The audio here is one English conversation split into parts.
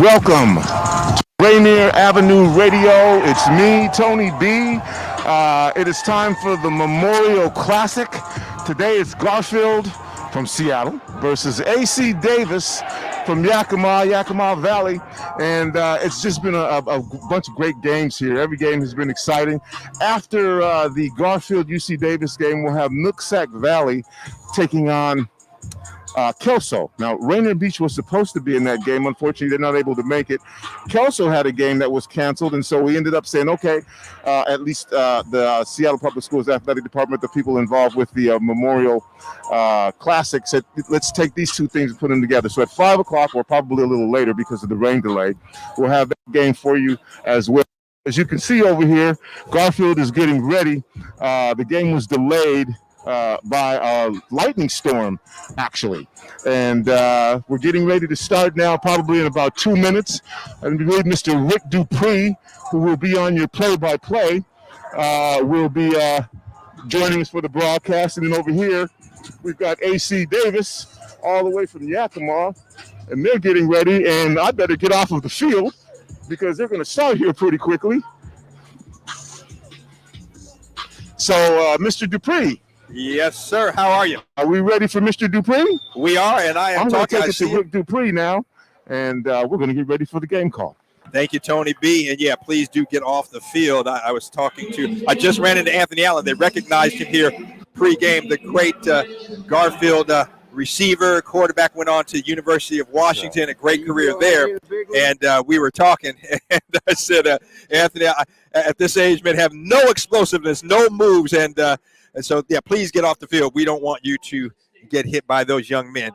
Welcome to Rainier Avenue Radio. It's me, Tony B. It is time for the Memorial Classic. Today it's Garfield from Seattle versus AC Davis from Yakima Valley. And it's just been a bunch of great games here. Every game has been exciting. After the Garfield-UC Davis game, we'll have Nooksack Valley taking on Kelso. Now, Rainier Beach was supposed to be in that game. Unfortunately, they're not able to make it. Kelso had a game that was canceled, and so we ended up saying, okay, at least the Seattle Public Schools Athletic Department, the people involved with the Memorial Classic, said, let's take these two things and put them together. So at 5 o'clock, or probably a little later because of the rain delay, we'll have that game for you as well. As you can see over here, Garfield is getting ready. The game was delayed by a lightning storm, actually. And we're getting ready to start now, probably in about 2 minutes. And we believe Mr. Rick Dupree, who will be on your play-by-play, will be joining us for the broadcast. And then over here, we've got AC Davis, all the way from Yakima, and they're getting ready. And I better get off of the field because they're going to start here pretty quickly. So, Mr. Dupree. Yes, sir. How are you? Are we ready for Mr. Dupree? We are, and I'm going to talking. take it to Rick Dupree now, and we're going to get ready for the game call. Thank you, Tony B. And yeah, please do get off the field. I just ran into Anthony Allen. They recognized him here pre-game. The great Garfield receiver, quarterback, went on to University of Washington, a great career there. And we were talking, and I said, Anthony, at this age, man, have no explosiveness, no moves, and so, yeah, please get off the field. We don't want you to get hit by those young men.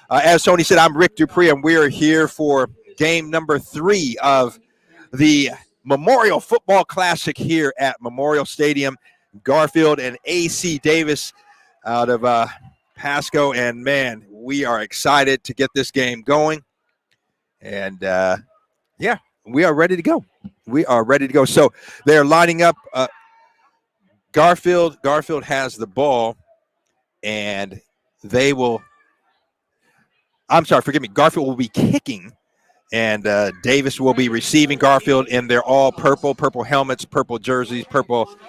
As Tony said, I'm Rick Dupree, and we are here for game number 3 of the Memorial Football Classic here at Memorial Stadium. Garfield and AC Davis out of Pasco. And, man, we are excited to get this game going. And, yeah, we are ready to go. We are ready to go. So they're lining up Garfield has the ball, and they will – Garfield will be kicking, and Davis will be receiving. Garfield in their all purple helmets, purple jerseys, purple –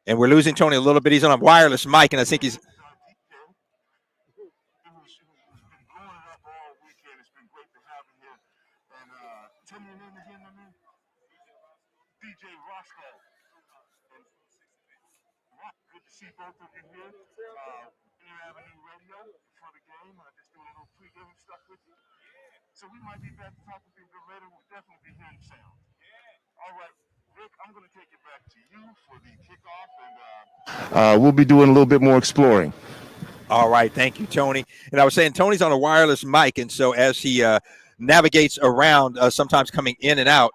and we're losing Tony a little bit. He's on a wireless mic, and I think he's – Good to see both of you here. Rainier Avenue Radio for the game. Just doing a little pre-game stuff with you. So we might be back to talk with you a bit later. We'll definitely be hearing sound. All right, Rick, I'm going to take it back to you for the kickoff, and we'll be doing a little bit more exploring. All right, thank you, Tony. And I was saying Tony's on a wireless mic, and so as he navigates around, sometimes coming in and out,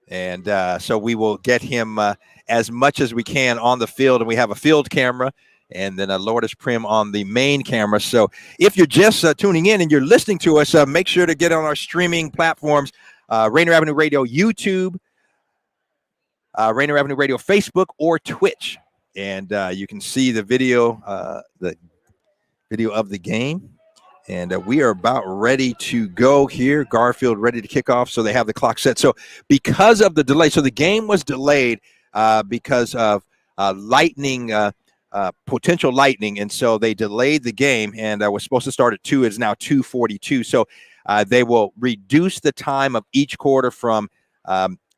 and so we will get him as much as we can on the field. And we have a field camera and then a Lourdes Prim on the main camera. So if you're just tuning in and you're listening to us, make sure to get on our streaming platforms, Rainier Avenue Radio YouTube, Rainier Avenue Radio Facebook, or Twitch. And you can see the video of the game. And we are about ready to go here. Garfield ready to kick off, so they have the clock set. So because of the delay, so the game was delayed because of potential lightning, and so they delayed the game, and was supposed to start at 2. It's now 2:42. So they will reduce the time of each quarter from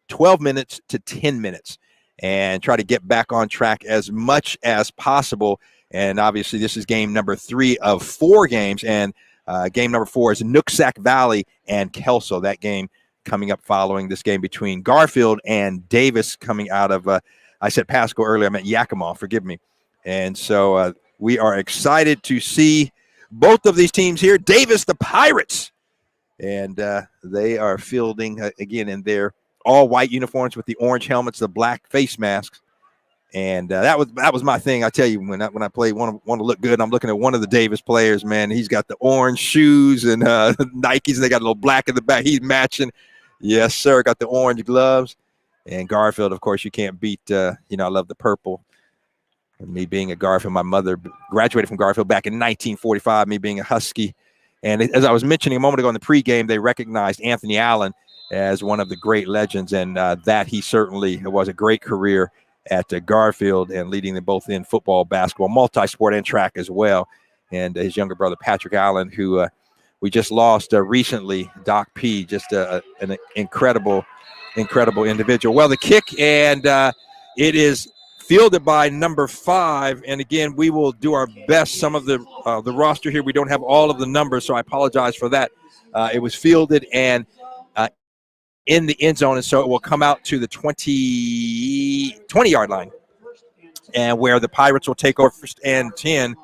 12 minutes to 10 minutes and try to get back on track as much as possible. And obviously, this is game number 3 of 4 games. And game number 4 is Nooksack Valley and Kelso. That game coming up following this game between Garfield and Davis coming out of, I said Pasco earlier, I meant Yakima, forgive me. And so we are excited to see both of these teams here. Davis, the Pirates. And they are fielding, again, in their all-white uniforms with the orange helmets, the black face masks. And that was my thing. I tell you, when I play, want to look good, I'm looking at one of the Davis players, man. He's got the orange shoes and Nikes. They got a little black in the back. He's matching. Yes, sir. Got the orange gloves. And Garfield, of course, you can't beat, I love the purple. And me being a Garfield, my mother graduated from Garfield back in 1945, me being a Husky. And as I was mentioning a moment ago in the pregame, they recognized Anthony Allen as one of the great legends, and that he certainly was a great career at Garfield and leading them both in football, basketball, multi-sport, and track as well. And his younger brother, Patrick Allen, who we just lost recently, Doc P, just an incredible individual. Well, the kick, and it is fielded by number 5. And again, we will do our best. Some of the roster here, we don't have all of the numbers, so I apologize for that. It was fielded and in the end zone, and so it will come out to the 20-yard line, and where the Pirates will take over first and 10.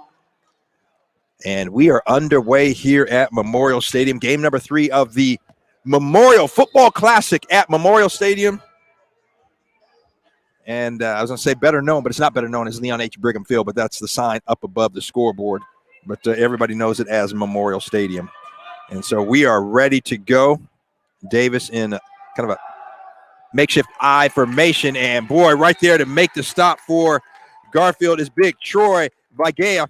And we are underway here at Memorial Stadium, game number 3 of the Memorial Football Classic at Memorial Stadium. And I was going to say better known, but it's not better known as Leon H. Brigham Field, but that's the sign up above the scoreboard. But everybody knows it as Memorial Stadium. And so we are ready to go. Davis in kind of a makeshift I formation, and boy, right there to make the stop for Garfield is big Troy Vigea.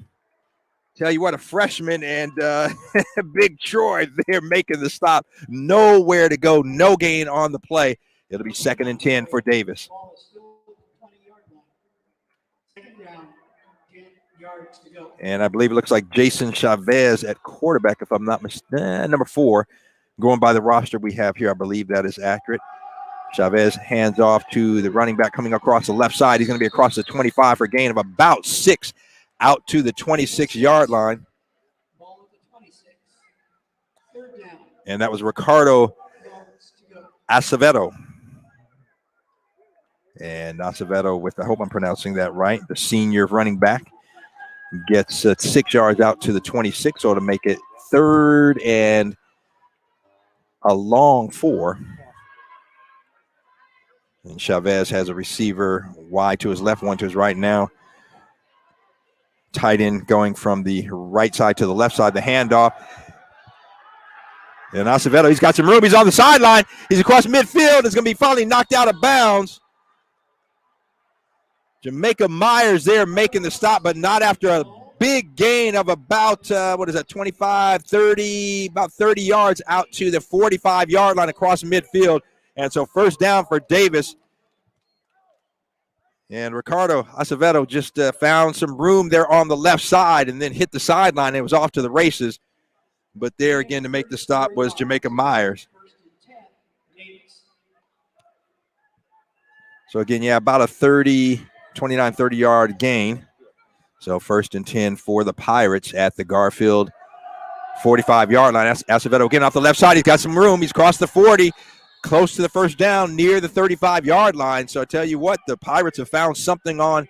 Tell you what, a freshman, and big Troy there making the stop. Nowhere to go, no gain on the play. It'll be 2nd and 10 for Davis. And I believe it looks like Jason Chavez at quarterback, if I'm not mistaken, number 4. Going by the roster we have here, I believe that is accurate. Chavez hands off to the running back coming across the left side. He's going to be across the 25 for a gain of about 6 out to the 26-yard line. And that was Ricardo Acevedo. And Acevedo, with, I hope I'm pronouncing that right, the senior running back, gets 6 yards out to the 26, so to make it 3rd and a long 4. And Chavez has a receiver wide to his left, one to his right now. Tight end going from the right side to the left side, the handoff. And Acevedo, he's got some room. He's on the sideline. He's across midfield. It's going to be finally knocked out of bounds. Jamaica Myers there making the stop, but not after a big gain of about, 25, 30, about 30 yards out to the 45-yard line across midfield. And so first down for Davis. And Ricardo Acevedo just found some room there on the left side and then hit the sideline. It was off to the races. But there again to make the stop was Jamaica Myers. So again, about a 30-yard gain. So 1st and 10 for the Pirates at the Garfield 45-yard line. Acevedo again off the left side. He's got some room. He's crossed the 40, close to the first down, near the 35-yard line. So I tell you what, the Pirates have found something on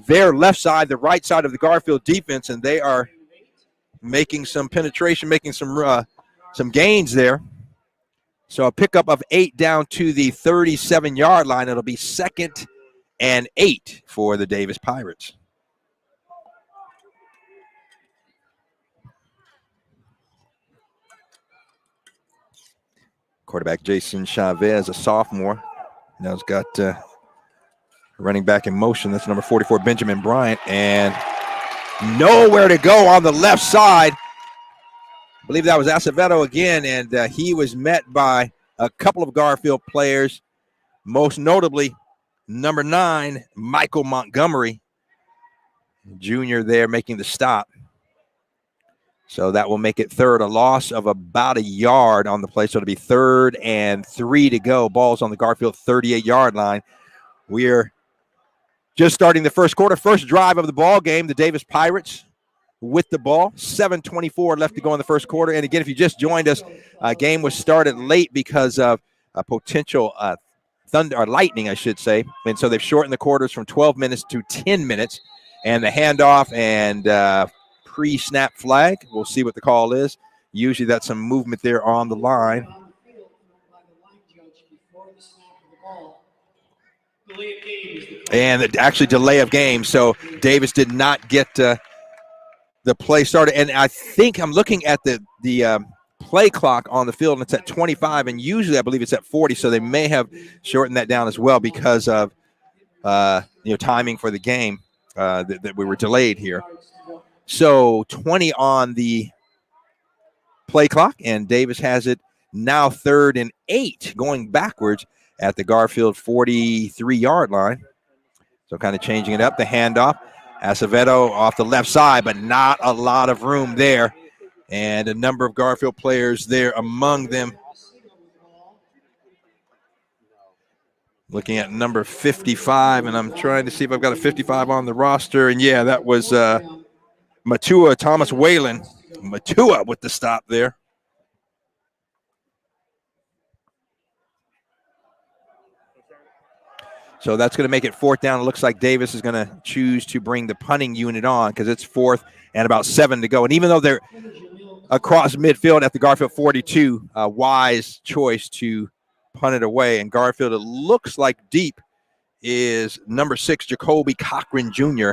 their left side, the right side of the Garfield defense, and they are making some penetration, making some gains there. So a pickup of 8 down to the 37-yard line. It'll be 2nd and 8 for the Davis Pirates. Quarterback Jason Chavez, a sophomore. Now he's got running back in motion. That's number 44, Benjamin Bryant. And nowhere to go on the left side. I believe that was Acevedo again, and he was met by a couple of Garfield players, most notably number 9, Michael Montgomery, junior there making the stop. So that will make it 3rd, a loss of about a yard on the play. So it'll be 3rd and 3 to go. Ball's on the Garfield 38-yard line. We're just starting the first quarter, first drive of the ball game. The Davis Pirates with the ball. 7:24 left to go in the first quarter. And again, if you just joined us, game was started late because of a potential thunder or lightning, I should say. And so they've shortened the quarters from 12 minutes to 10 minutes. And the handoff and pre-snap flag. We'll see what the call is. Usually that's some movement there on the line. And actually delay of game. So Davis did not get the play started. And I think I'm looking at the play clock on the field, and it's at 25, and usually I believe it's at 40. So they may have shortened that down as well because of timing for the game that we were delayed here. So 20 on the play clock, and Davis has it now 3rd and 8 going backwards at the Garfield 43-yard line. So kind of changing it up, the handoff. Acevedo off the left side, but not a lot of room there. And a number of Garfield players there among them. Looking at number 55, and I'm trying to see if I've got a 55 on the roster. And yeah, that was Matua, Thomas Whalen. Matua with the stop there. So that's going to make it 4th down. It looks like Davis is going to choose to bring the punting unit on because it's 4th and about 7 to go. And even though they're across midfield at the Garfield 42, a wise choice to punt it away. And Garfield, it looks like deep, is number 6, Jacoby Cochran Jr.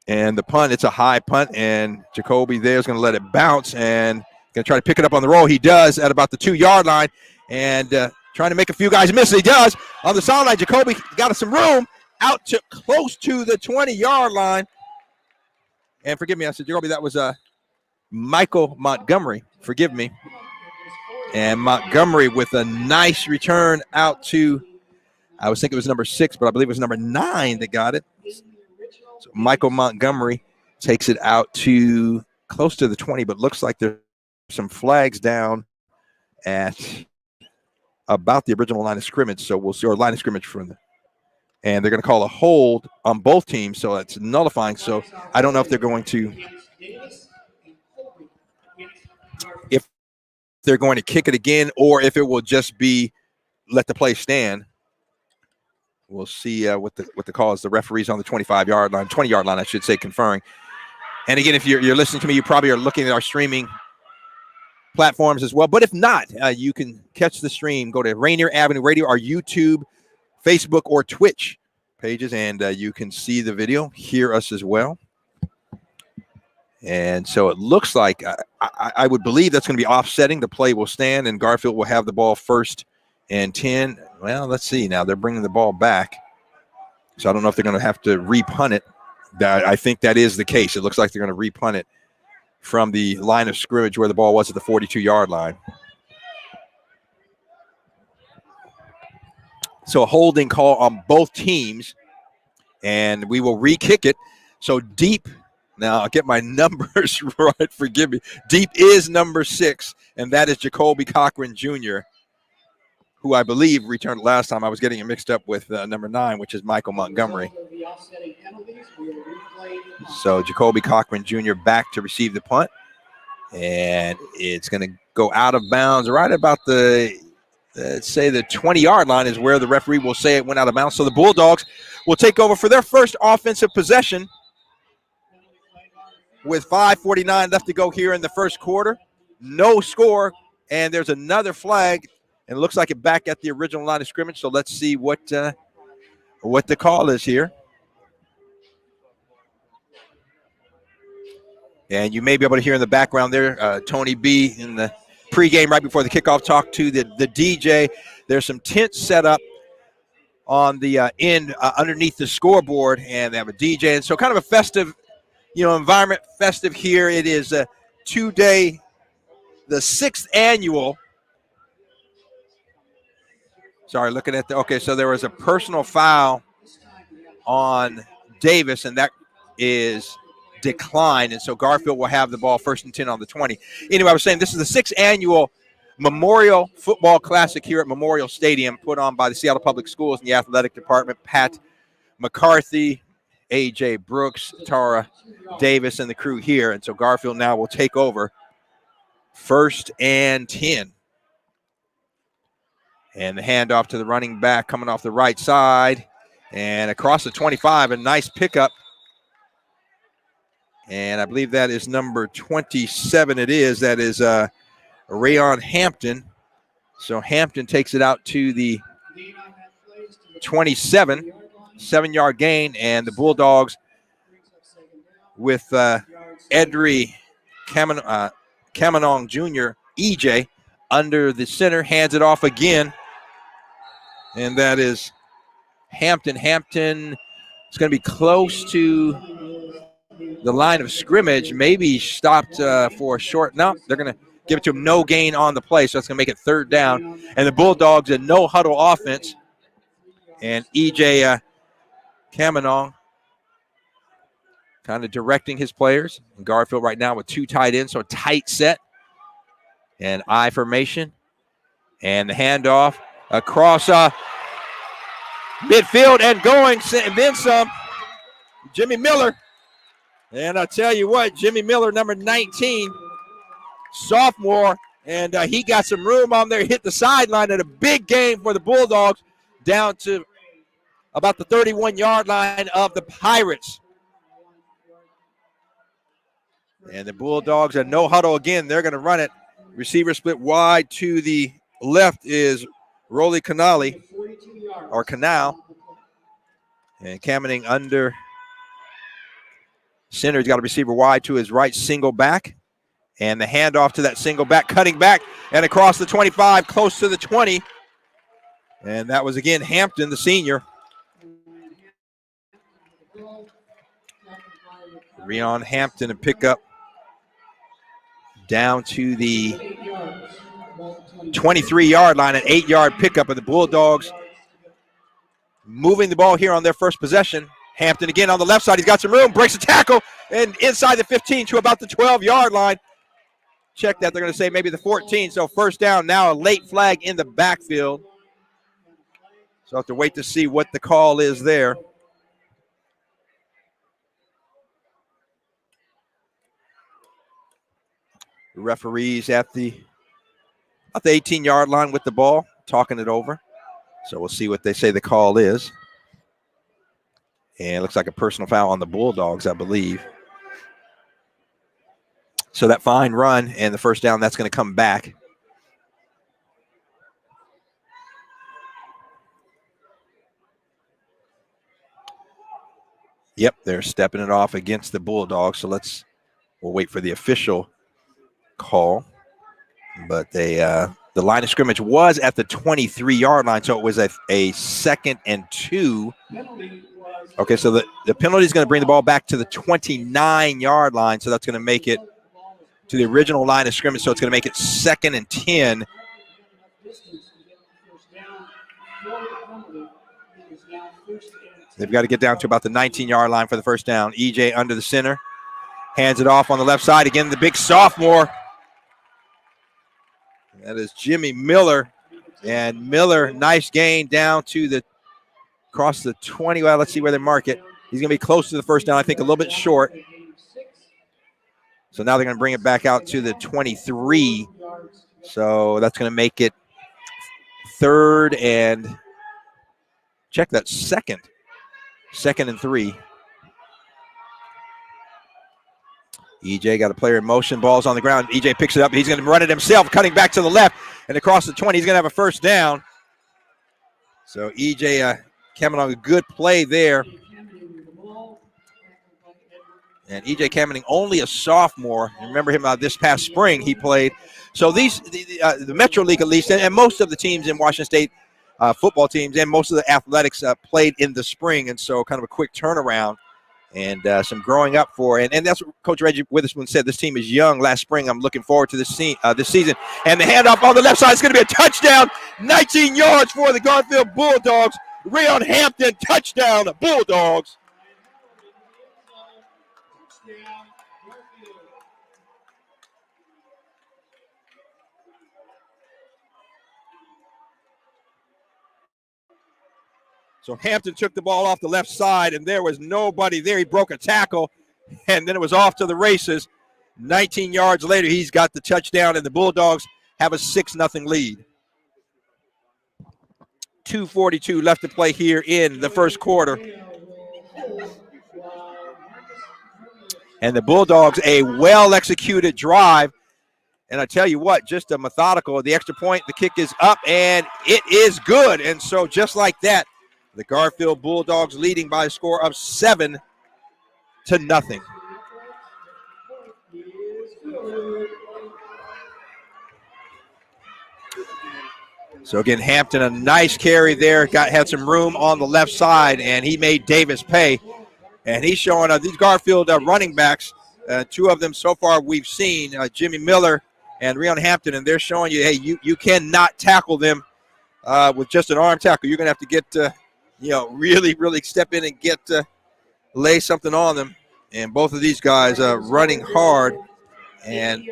And the punt, it's a high punt, and Jacoby there is going to let it bounce and going to try to pick it up on the roll. He does at about the 2-yard line, and trying to make a few guys miss. He does on the sideline. Jacoby got some room out to close to the 20-yard line. And forgive me, I said Jacoby, that was Michael Montgomery. Forgive me. And Montgomery with a nice return out to, I was thinking it was number 6, but I believe it was number 9 that got it. So Michael Montgomery takes it out to close to the 20, but looks like there's some flags down at about the original line of scrimmage. So we'll see, or line of scrimmage from the, and they're going to call a hold on both teams. So it's nullifying. So I don't know if they're going to, if they're going to kick it again, or if it will just be let the play stand. We'll see what the call is. The referee's on the 25-yard line, 20-yard line, I should say, conferring. And again, if you're listening to me, you probably are looking at our streaming platforms as well. But if not, you can catch the stream. Go to Rainier Avenue Radio, our YouTube, Facebook, or Twitch pages, and you can see the video, hear us as well. And so it looks like I would believe that's going to be offsetting. The play will stand, and Garfield will have the ball 1st and 10. Well, let's see now. They're bringing the ball back. So I don't know if they're going to have to repunt it. I think that is the case. It looks like they're going to repunt it from the line of scrimmage where the ball was at the 42-yard line. So a holding call on both teams, and we will re-kick it. So deep, now I'll get my numbers right, forgive me. Deep is number 6, and that is Jacoby Cochran Jr., who I believe returned last time. I was getting it mixed up with number 9, which is Michael Montgomery. So Jacoby Cochran Jr. back to receive the punt. And it's going to go out of bounds right about the, let's say the 20-yard line is where the referee will say it went out of bounds. So the Bulldogs will take over for their first offensive possession with 5:49 left to go here in the first quarter. No score, and there's another flag. And it looks like it back at the original line of scrimmage. So let's see what the call is here. And you may be able to hear in the background there, Tony B in the pregame right before the kickoff talked to the DJ. There's some tents set up on the end underneath the scoreboard, and they have a DJ. And so kind of a festive, environment, festive here. It is a 2-day, the 6th annual. Sorry, looking at okay, so there was a personal foul on Davis, and that is declined, and so Garfield will have the ball 1st and 10 on the 20. Anyway, I was saying this is the 6th annual Memorial Football Classic here at Memorial Stadium, put on by the Seattle Public Schools and the athletic department. Pat McCarthy, A.J. Brooks, Tara Davis, and the crew here, and so Garfield now will take over 1st and 10. And the handoff to the running back coming off the right side. And across the 25, a nice pickup. And I believe that is number 27 it is. That is Rayon Hampton. So Hampton takes it out to the 27, 7-yard gain, and the Bulldogs with Edry Kamanong Jr., EJ, under the center, hands it off again, and that is Hampton. Hampton is going to be close to the line of scrimmage, maybe stopped for a short. No, they're going to give it to him. No gain on the play, so that's going to make it 3rd down. And the Bulldogs, a no-huddle offense. And EJ Kamanong kind of directing his players. And Garfield right now with 2 tight ends, so a tight set. And I formation. And the handoff across midfield and going, and then some. Jimmy Miller. And I tell you what, Jimmy Miller, number 19, sophomore, and he got some room on there, hit the sideline at a big game for the Bulldogs, down to about the 31-yard line of the Pirates. And the Bulldogs are no huddle again. They're going to run it. Receiver split wide to the left is Rolly Canal. And Kamanong under center. He's got a receiver wide to his right, single back. And the handoff to that single back, cutting back and across the 25, close to the 20. And that was, again, Hampton, the senior. Rion Hampton to pick up down to the 23-yard line, an 8-yard pickup of the Bulldogs. Moving the ball here on their first possession. Hampton again on the left side. He's got some room, breaks a tackle, and inside the 15 to about the 12-yard line. Check that. They're going to say maybe the 14. So 1st down, now a late flag in the backfield. So I'll have to wait to see what the call is there. The referees at the 18-yard line with the ball, talking it over. So we'll see what they say the call is. And it looks like a personal foul on the Bulldogs, I believe. So that fine run and the 1st down, that's going to come back. Yep, they're stepping it off against the Bulldogs. So we'll wait for the official call. But the line of scrimmage was at the 23-yard line, so it was a 2nd and 2. Okay, so the penalty is going to bring the ball back to the 29-yard line, so that's going to make it to the original line of scrimmage, so it's going to make it 2nd and 10. They've got to get down to about the 19-yard line for the 1st down. EJ under the center, hands it off on the left side. Again, the big sophomore. That is Jimmy Miller. And Miller, nice gain down to the across the 20. Well, let's see where they mark it. He's going to be close to the 1st down, I think a little bit short. So now they're going to bring it back out to the 23. So that's going to make it 3rd and check that 2nd. 2nd and 3. EJ got a player in motion. Ball's on the ground. EJ picks it up. He's going to run it himself, cutting back to the left and across the 20. He's going to have a 1st down. So EJ Kamanong, a good play there. And EJ Kamanong, only a sophomore. Remember him this past spring he played. So the Metro League at least, and most of the teams in Washington State, football teams, and most of the athletics played in the spring. And so kind of a quick turnaround. And some growing up for, and that's what Coach Reggie Witherspoon said. This team is young. Last spring, I'm looking forward to this season. And the handoff on the left side is going to be a touchdown. 19 yards for the Garfield Bulldogs. Rayon Hampton, touchdown, Bulldogs. So Hampton took the ball off the left side, and there was nobody there. He broke a tackle, and then it was off to the races. 19 yards later, he's got the touchdown, and the Bulldogs have a 6-0 lead. 2:42 left to play here in the first quarter. And the Bulldogs, a well-executed drive. And I tell you what, just a methodical. The extra point, the kick is up, and it is good. And so just like that, The Garfield Bulldogs leading by a score of 7-0. So again, Hampton, a nice carry there. Had some room on the left side, and he made Davis pay. And he's showing these Garfield running backs, two of them so far we've seen, Jimmy Miller and Rion Hampton, and they're showing you, hey, you cannot tackle them with just an arm tackle. You're going to have to get, really, really step in and get lay something on them. And both of these guys running hard and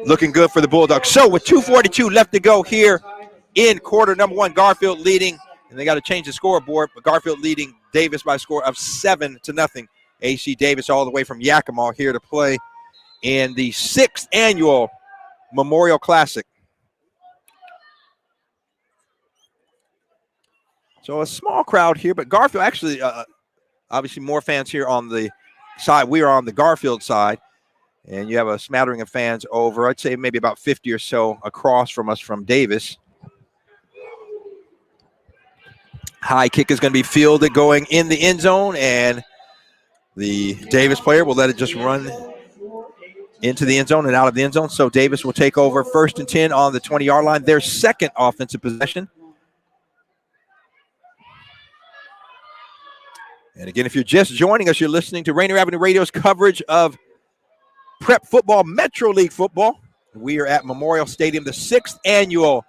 looking good for the Bulldogs. So with 2:42 left to go here in quarter number one, Garfield leading, and they got to change the scoreboard, but Garfield leading Davis by a score of 7-0. AC Davis all the way from Yakima here to play in the 6th annual Memorial Classic. So a small crowd here, but Garfield actually, obviously more fans here on the side. We are on the Garfield side. And you have a smattering of fans over, I'd say maybe about 50 or so across from us from Davis. High kick is going to be fielded going in the end zone, and the Davis player will let it just run into the end zone and out of the end zone. So Davis will take over 1st and 10 on the 20-yard line, their second offensive possession. And again, if you're just joining us, you're listening to Rainier Avenue Radio's coverage of Prep football, Metro League football. We are at Memorial Stadium, the 6th annual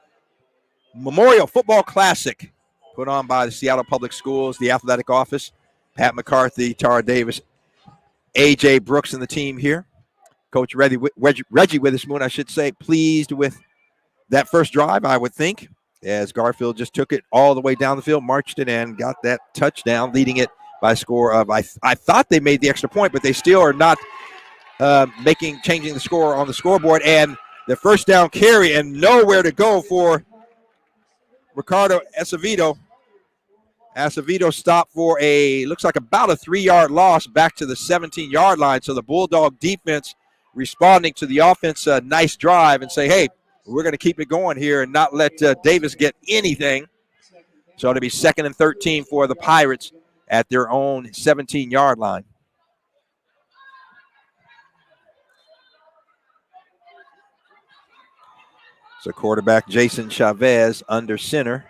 Memorial Football Classic put on by the Seattle Public Schools, the athletic office, Pat McCarthy, Tara Davis, A.J. Brooks and the team here. Coach Reggie Witherspoon, I should say, pleased with that first drive, I would think, as Garfield just took it all the way down the field, marched it, and got that touchdown, leading it by a score of, I thought they made the extra point, but they still are not changing the score on the scoreboard, and the first down carry and nowhere to go for Ricardo Acevedo. Acevedo stopped for looks like about a 3-yard loss back to the 17-yard line. So the Bulldog defense responding to the offense, nice drive, and say, hey, we're going to keep it going here and not let Davis get anything. So it'll be 2nd and 13 for the Pirates at their own 17-yard line. So quarterback Jason Chavez under center.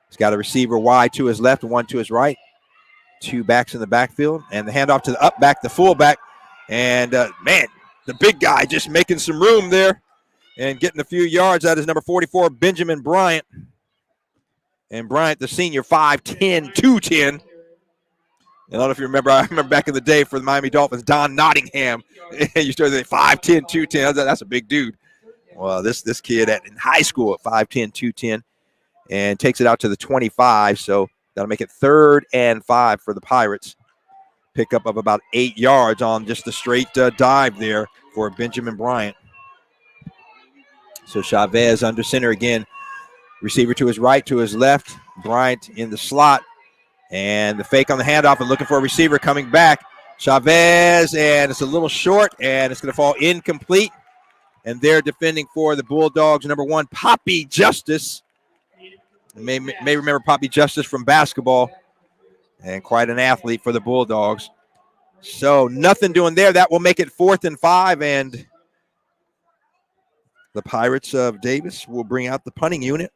He's got a receiver wide to his left, one to his right. 2 backs in the backfield. And the handoff to the up back, the fullback. And, man, the big guy just making some room there and getting a few yards. That is number 44, Benjamin Bryant. And Bryant, the senior, 5'10", 210. I don't know if you remember, I remember back in the day for the Miami Dolphins, Don Nottingham. You started at 5'10", 210. That's a big dude. Well, this kid in high school at 5'10", 210, and takes it out to the 25. So that'll make it 3rd and 5 for the Pirates. Pickup of about 8 yards on just the straight dive there for Benjamin Bryant. So Chavez under center again. Receiver to his right, to his left. Bryant in the slot. And the fake on the handoff and looking for a receiver coming back. Chavez, and it's a little short, and it's going to fall incomplete. And they're defending for the Bulldogs, number 1, Poppy Justice. You may remember Poppy Justice from basketball, and quite an athlete for the Bulldogs. So nothing doing there. That will make it 4th and 5, and the Pirates of Davis will bring out the punting unit,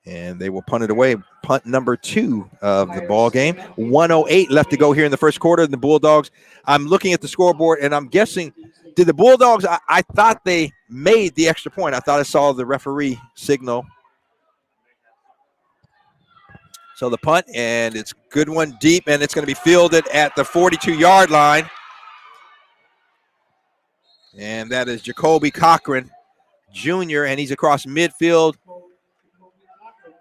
and they will punt it away. Punt number 2 of the ball game. 1:08 left to go here in the first quarter. And the Bulldogs, I'm looking at the scoreboard, and I'm guessing, did the Bulldogs, I thought they made the extra point. I thought I saw the referee signal. So the punt, and it's a good one deep, and it's going to be fielded at the 42-yard line. And that is Jacoby Cochran, Jr., and he's across midfield.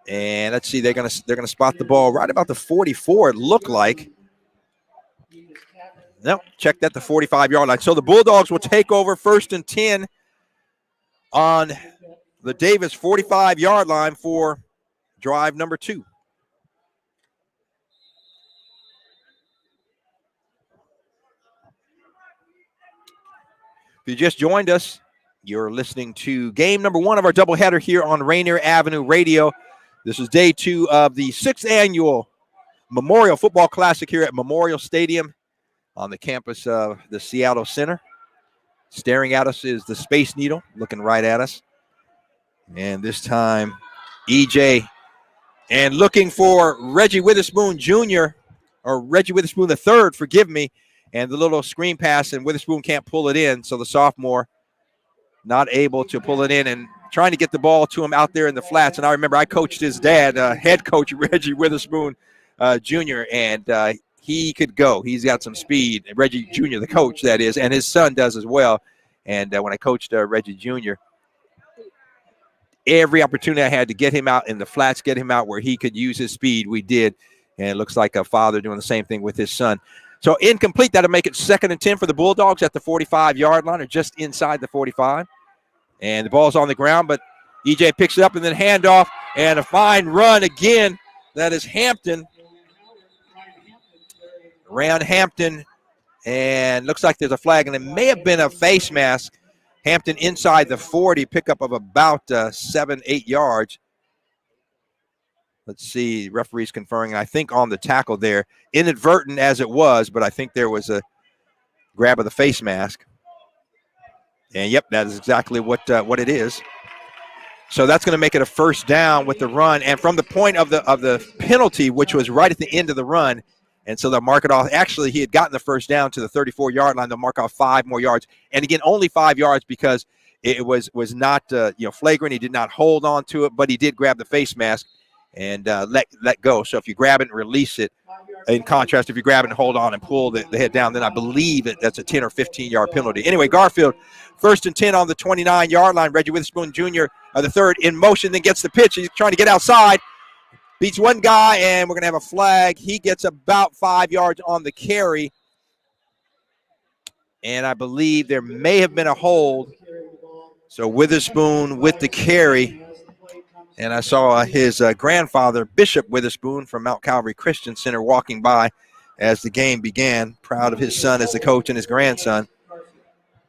And let's see, they're gonna spot the ball right about the 44, it looked like. Nope, check that, the 45-yard line. So the Bulldogs will take over 1st and 10 on the Davis 45-yard line for drive number 2. If you just joined us, you're listening to game number 1 of our doubleheader here on Rainier Avenue Radio. This is day 2 of the 6th annual Memorial Football Classic here at Memorial Stadium on the campus of the Seattle Center. Staring at us is the Space Needle, looking right at us. And this time, EJ, and looking for Reggie Witherspoon Jr., or Reggie Witherspoon III, forgive me, and the little screen pass, and Witherspoon can't pull it in, so the sophomore not able to pull it in and trying to get the ball to him out there in the flats. And I remember I coached his dad, head coach Reggie Witherspoon Jr., and he could go. He's got some speed. Reggie Jr., the coach, that is, and his son does as well. And when I coached Reggie Jr., every opportunity I had to get him out in the flats, get him out where he could use his speed, we did. And it looks like a father doing the same thing with his son. So incomplete. That'll make it 2nd and 10 for the Bulldogs at the 45-yard line, or just inside the 45. And the ball's on the ground, but EJ picks it up and then handoff, and a fine run again. That is Hampton. Ran Hampton, and looks like there's a flag, and it may have been a face mask. Hampton inside the 40, pickup of about 7-8 yards. Let's see, referees conferring, I think, on the tackle there. Inadvertent as it was, but I think there was a grab of the face mask. And, yep, that is exactly what it is. So that's going to make it a first down with the run. And from the point of the penalty, which was right at the end of the run, and so they'll mark it off. Actually, he had gotten the first down to the 34-yard line. They'll mark off 5 more yards. And, again, only 5 yards because it was not flagrant. He did not hold on to it, but he did grab the face mask and let go. So if you grab it and release it, in contrast, if you grab it and hold on and pull the head down, then I believe that's a 10 or 15-yard penalty. Anyway, Garfield, 1st and 10 on the 29-yard line. Reggie Witherspoon Jr., the third, in motion, then gets the pitch. He's trying to get outside. Beats one guy, and we're going to have a flag. He gets about 5 yards on the carry. And I believe there may have been a hold. So Witherspoon with the carry. And I saw his grandfather, Bishop Witherspoon from Mount Calvary Christian Center, walking by as the game began. Proud of his son as the coach and his grandson.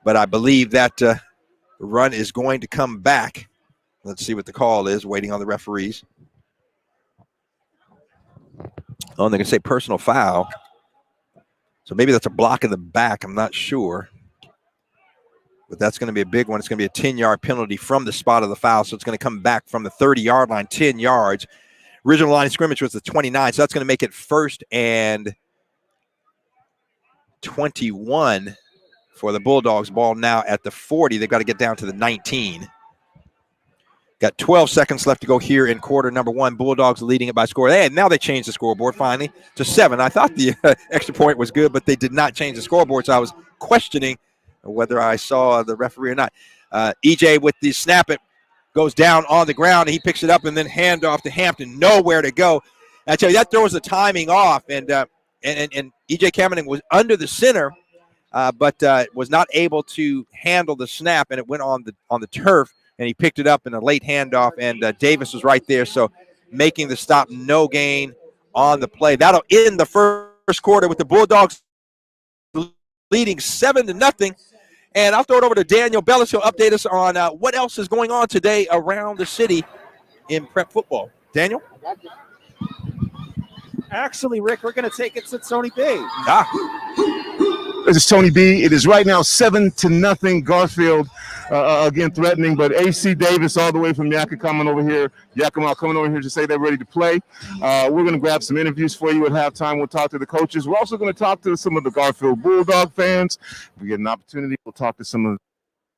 But I believe that run is going to come back. Let's see what the call is, waiting on the referees. Oh, and they're going to say personal foul. So maybe that's a block in the back. I'm not sure. But that's going to be a big one. It's going to be a 10-yard penalty from the spot of the foul. So it's going to come back from the 30-yard line, 10 yards. Original line of scrimmage was the 29. So that's going to make it 1st and 21 for the Bulldogs. Ball now at the 40. They've got to get down to the 19. Got 12 seconds left to go here in quarter number 1. Bulldogs leading it by score. Hey, now they changed the scoreboard finally to 7. I thought the extra point was good, but they did not change the scoreboard, so I was questioning whether I saw the referee or not. EJ with the snap, it goes down on the ground. He picks it up and then hand off to Hampton. Nowhere to go. I tell you, that throws the timing off, and EJ Cameron was under the center, but was not able to handle the snap, and it went on the turf. And he picked it up in a late handoff, and Davis was right there. So making the stop, no gain on the play. That'll end the first quarter with the Bulldogs leading 7-0. And I'll throw it over to Daniel Bellis. He'll update us on what else is going on today around the city in prep football. Daniel? Actually, Rick, we're going to take it to Tony B. This is Tony B. It is right now 7-0. Garfield again threatening, but AC Davis all the way from Yakima coming over here to say they're ready to play. We're going to grab some interviews for you at halftime. We'll talk to the coaches. We're also going to talk to some of the Garfield Bulldog fans. If we get an opportunity, we'll talk to some of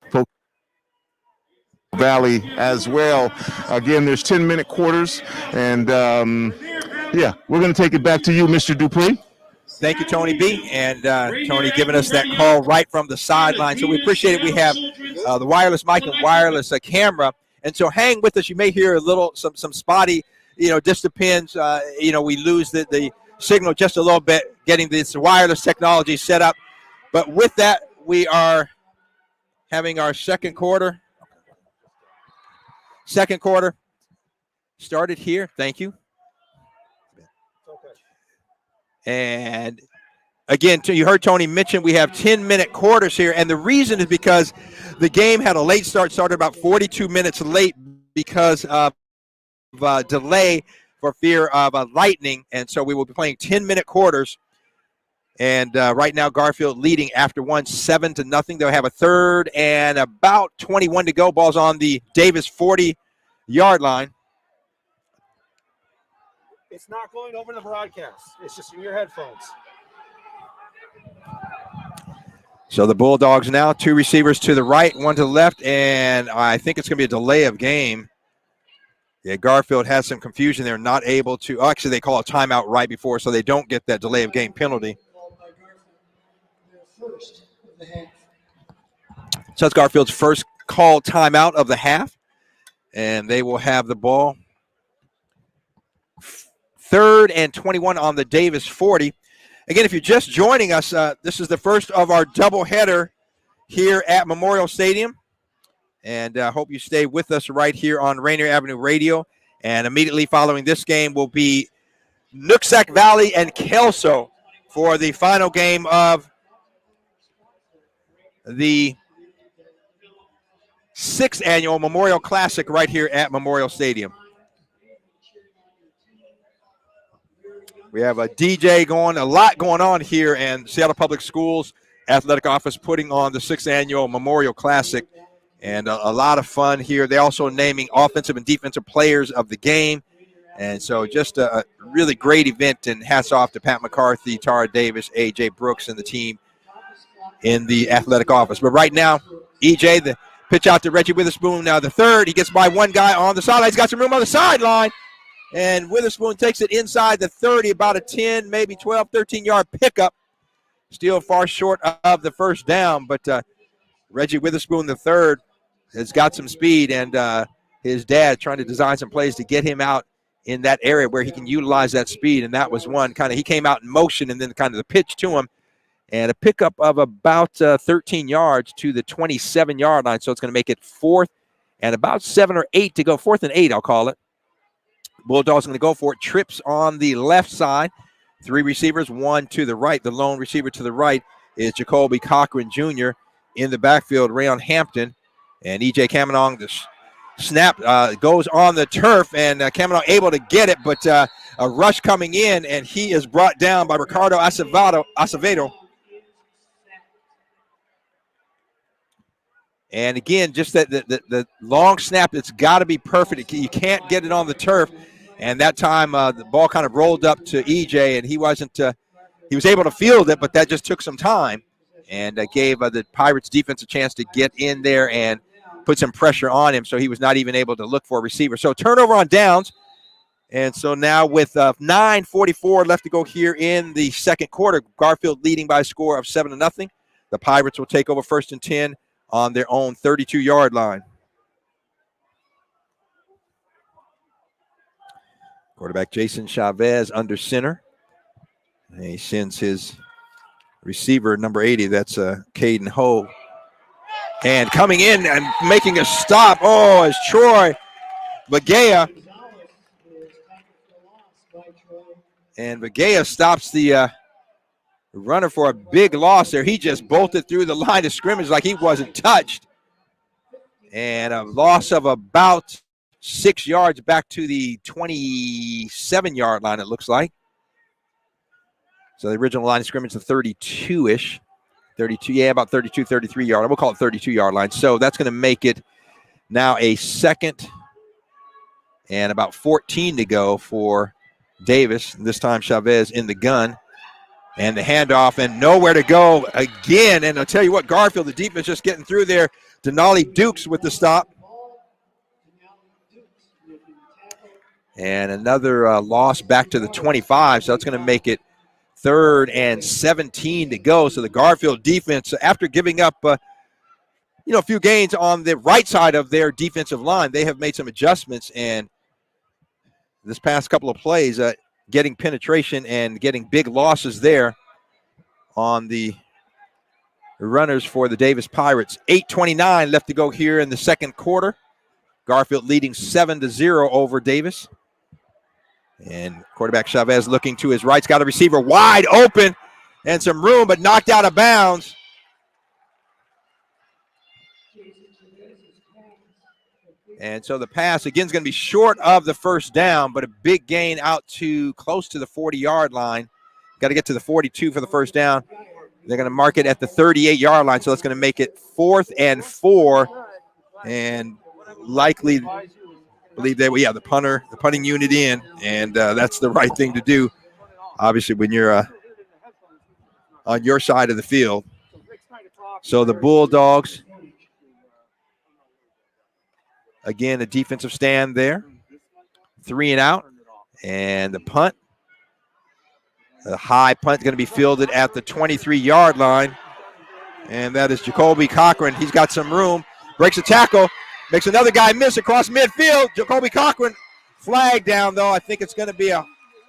the folks Valley as well. Again, there's 10-minute quarters, and we're going to take it back to you, Mr. Dupree. Thank you, Tony B. And Tony giving us that call right from the sideline. So we appreciate it. We have the wireless mic and wireless camera. And so hang with us. You may hear a little, some spotty, just depends. We lose the signal just a little bit getting this wireless technology set up. But with that, we are having our second quarter. Second quarter started here. Thank you. And again, you heard Tony mention we have 10-minute quarters here. And the reason is because the game had a late start, started about 42 minutes late because of delay for fear of lightning, and so we will be playing 10-minute quarters. And right now, Garfield leading after 7-0. They'll have a third and about 21 to go. Ball's on the Davis 40-yard line. It's not going over the broadcast. It's just in your headphones. So the Bulldogs now, 2 receivers to the right, 1 to the left, and I think it's going to be a delay of game. Yeah, Garfield has some confusion. They're not able to. Oh, actually, they call a timeout right before, so they don't get that delay of game penalty. So that's Garfield's first call timeout of the half, and they will have the ball. 3rd and 21 on the Davis 40. Again, if you're just joining us, this is the first of our doubleheader here at Memorial Stadium. And I hope you stay with us right here on Rainier Avenue Radio. And immediately following this game will be Nooksack Valley and Kelso for the final game of the 6th annual Memorial Classic right here at Memorial Stadium. We have a DJ going, a lot going on here, and Seattle Public Schools Athletic Office putting on the 6th annual Memorial Classic, and a lot of fun here. They're also naming offensive and defensive players of the game, and so just a really great event, and hats off to Pat McCarthy, Tara Davis, A.J. Brooks, and the team in the athletic office. But right now, E.J., the pitch out to Reggie Witherspoon, now the third. He gets by one guy on the sideline. He's got some room on the sideline. And Witherspoon takes it inside the 30, about a 10, maybe 12, 13-yard pickup. Still far short of the first down, but Reggie Witherspoon III has got some speed, and his dad trying to design some plays to get him out in that area where he can utilize that speed, and that was one. Kind of he came out in motion, and then kind of the pitch to him, and a pickup of about 13 yards to the 27-yard line, so it's going to make it 4th and about 7 or 8 to go. 4th and 8, I'll call it. Bulldogs going to go for it. Trips on the left side. 3 receivers, 1 to the right. The lone receiver to the right is Jacoby Cochran Jr. In the backfield, Rayon Hampton. And E.J. Kamenong, the snap goes on the turf, and Kamenong able to get it, but a rush coming in, and he is brought down by Ricardo Acevedo. And again, just that the long snap, it's got to be perfect. You can't get it on the turf. And that time, the ball kind of rolled up to EJ, and he wasn't. He was able to field it, but that just took some time, and gave the Pirates defense a chance to get in there and put some pressure on him. So he was not even able to look for a receiver. So turnover on downs, and so now with 9:44 left to go here in the second quarter, Garfield leading by a score of 7-0. The Pirates will take over 1st and 10 on their own 32-yard line. Quarterback Jason Chavez under center. And he sends his receiver, number 80, that's Caden Ho. And coming in and making a stop, is Troy Bagea. And Bagea stops the runner for a big loss there. He just bolted through the line of scrimmage like he wasn't touched. And a loss of about 6 yards back to the 27-yard line, it looks like. So the original line of scrimmage is 32-ish. 32, about 32, 33-yard. We'll call it 32-yard line. So that's going to make it now a 2nd and about 14 to go for Davis. This time Chavez in the gun. And the handoff, and nowhere to go again. And I'll tell you what, Garfield, the defense just getting through there. Denali Dukes with the stop. And another loss back to the 25, so that's going to make it 3rd and 17 to go. So the Garfield defense, after giving up a few gains on the right side of their defensive line, they have made some adjustments, and this past couple of plays, getting penetration and getting big losses there on the runners for the Davis Pirates. 8:29 left to go here in the second quarter. Garfield leading 7-0 over Davis. And quarterback Chavez looking to his right. He's got a receiver wide open and some room, but knocked out of bounds. And so the pass, again, is going to be short of the first down, but a big gain out to close to the 40-yard line. Got to get to the 42 for the first down. They're going to mark it at the 38-yard line, so that's going to make it 4th and 4. And likely, believe the punting unit in, and that's the right thing to do, obviously, when you're on your side of the field. So the Bulldogs, again, a defensive stand there. 3 and out, and the punt. The high punt is going to be fielded at the 23-yard line, and that is Jacoby Cochran. He's got some room, breaks a tackle, makes another guy miss across midfield. Jacoby Cochran, flag down, though. I think it's going to be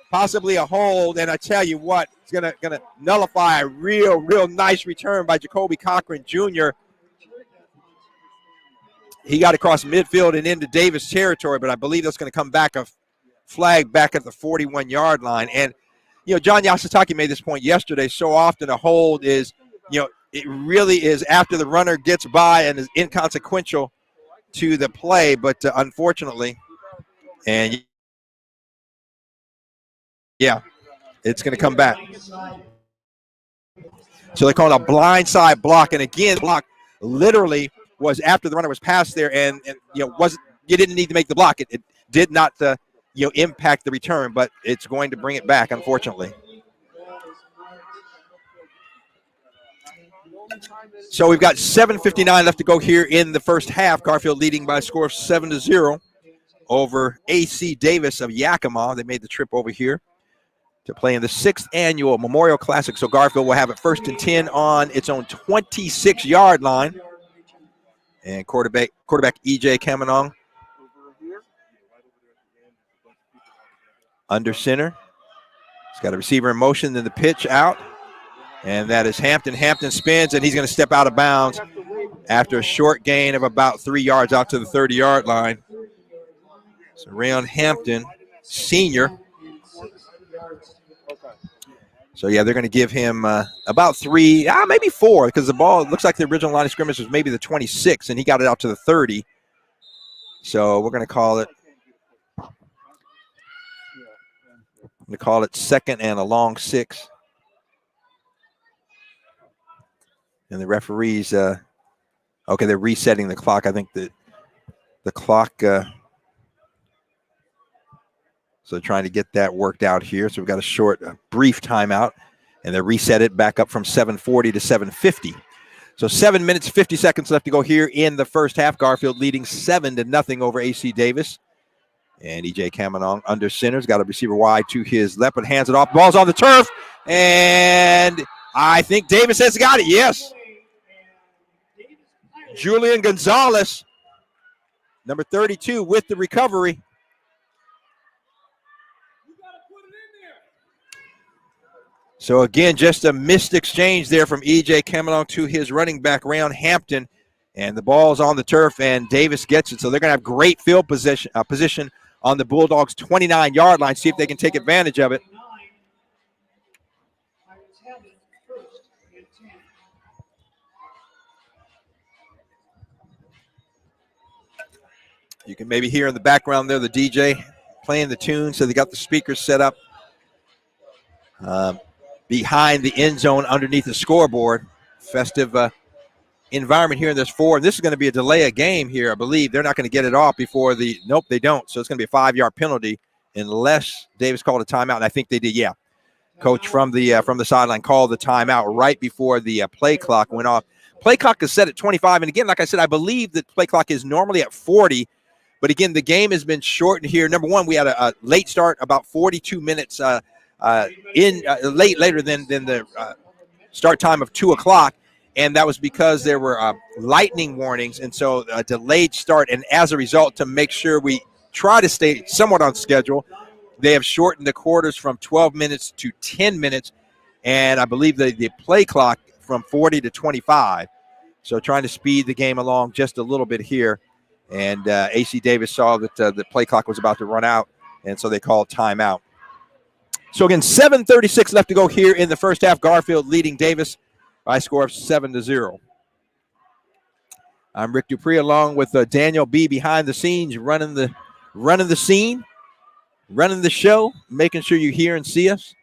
possibly a hold, and I tell you what, it's going to nullify a real nice return by Jacoby Cochran Jr. He got across midfield and into Davis territory, but I believe that's going to come back a flag back at the 41-yard line. And, John Yasutake made this point yesterday. So often a hold is, it really is after the runner gets by and is inconsequential to the play, but unfortunately, and it's going to come back. So they call it a blindside block, and again, block literally was after the runner was past there, and you didn't need to make the block. It did not impact the return, but it's going to bring it back, unfortunately. So we've got 7:59 left to go here in the first half. Garfield leading by a score of 7-0 over AC Davis of Yakima. They made the trip over here to play in the 6th annual Memorial Classic. So Garfield will have it 1st and 10 on its own 26-yard line. And quarterback E.J. Kamanong under center. He's got a receiver in motion, then the pitch out. And that is Hampton. Hampton spins, and he's going to step out of bounds after a short gain of about 3 yards out to the 30-yard line. So Rayon Hampton, senior. So, they're going to give him about 3, maybe 4, because the ball looks like the original line of scrimmage was maybe the 26, and he got it out to the 30. So we're going to call it 2nd and a long 6. And the referees, they're resetting the clock. I think the clock, so they're trying to get that worked out here. So we've got a brief timeout, and they reset it back up from 7:40 to 7:50. So 7 minutes, 50 seconds left to go here in the first half. Garfield leading 7-0 over AC Davis. And E.J. Kamanong under center's got a receiver wide to his left, but hands it off. Ball's on the turf, and I think Davis has got it. Yes. Julian Gonzalez, number 32, with the recovery. So, again, just a missed exchange there from E.J. Kamanong to his running back, Rayon Hampton. And the ball's on the turf, and Davis gets it. So they're going to have great field position on the Bulldogs' 29-yard line. See if they can take advantage of it. You can maybe hear in the background there the DJ playing the tune. So they got the speakers set up behind the end zone underneath the scoreboard. Festive environment here in this 4. And this is going to be a delay of game here, I believe. They're not going to get it off before nope, they don't. So it's going to be a 5-yard penalty unless Davis called a timeout. And I think they did, yeah. Coach from the sideline called the timeout right before the play clock went off. Play clock is set at 25. And again, like I said, I believe that play clock is normally at 40. But again, the game has been shortened here. Number one, we had a late start, about 42 minutes later than the start time of 2 o'clock. And that was because there were lightning warnings. And so a delayed start. And as a result, to make sure we try to stay somewhat on schedule, they have shortened the quarters from 12 minutes to 10 minutes. And I believe the play clock from 40 to 25. So trying to speed the game along just a little bit here. And AC Davis saw that the play clock was about to run out, and so they called timeout. So, again, 7:36 left to go here in the first half. Garfield leading Davis by a score of 7-0. I'm Rick Dupree along with Daniel B. behind the scenes, running the scene, running the show, making sure you hear and see us.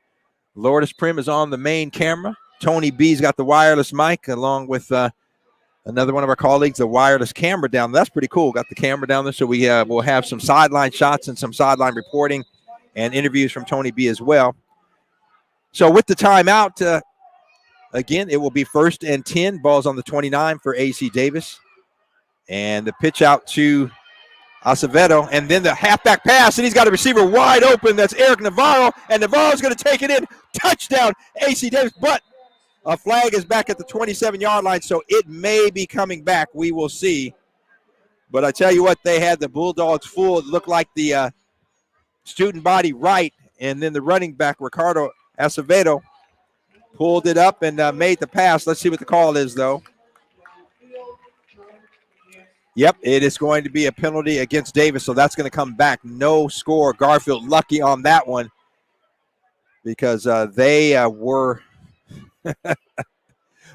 Lourdes Prim is on the main camera. Tony B's got the wireless mic along with another one of our colleagues, the wireless camera down there. That's pretty cool. Got the camera down there, so we'll have some sideline shots and some sideline reporting and interviews from Tony B as well. So with the timeout, again, it will be 1st and 10. Ball's on the 29 for AC Davis. And the pitch out to Acevedo, and then the halfback pass, and he's got a receiver wide open. That's Eric Navarro, and Navarro's going to take it in. Touchdown, AC Davis, but a flag is back at the 27-yard line, so it may be coming back. We will see. But I tell you what, they had the Bulldogs full. It looked like the student body right, and then the running back, Ricardo Acevedo, pulled it up and made the pass. Let's see what the call is, though. Yep, it is going to be a penalty against Davis, so that's going to come back. No score. Garfield lucky on that one because they were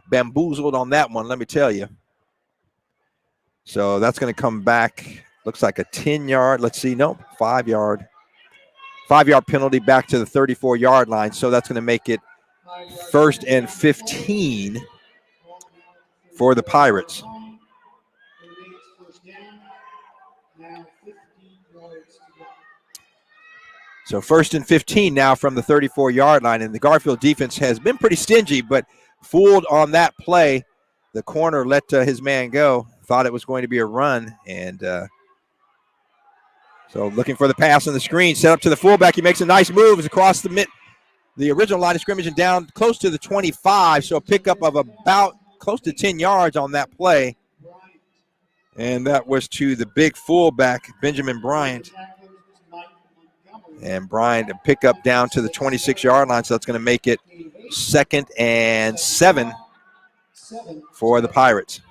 bamboozled on that one, let me tell you. So that's going to come back. Looks like a 10-yard. Let's see. Nope, 5-yard. 5-yard penalty back to the 34-yard line. So that's going to make it 1st and 15 for the Pirates. So 1st and 15 now from the 34-yard line. And the Garfield defense has been pretty stingy, but fooled on that play. The corner let his man go. Thought it was going to be a run. And so looking for the pass on the screen. Set up to the fullback. He makes a nice move. It's across the original line of scrimmage and down close to the 25. So a pickup of about close to 10 yards on that play. And that was to the big fullback, Benjamin Bryant. And Bryant a pickup down to the 26-yard line. So that's going to make it 2nd and 7 for the Pirates.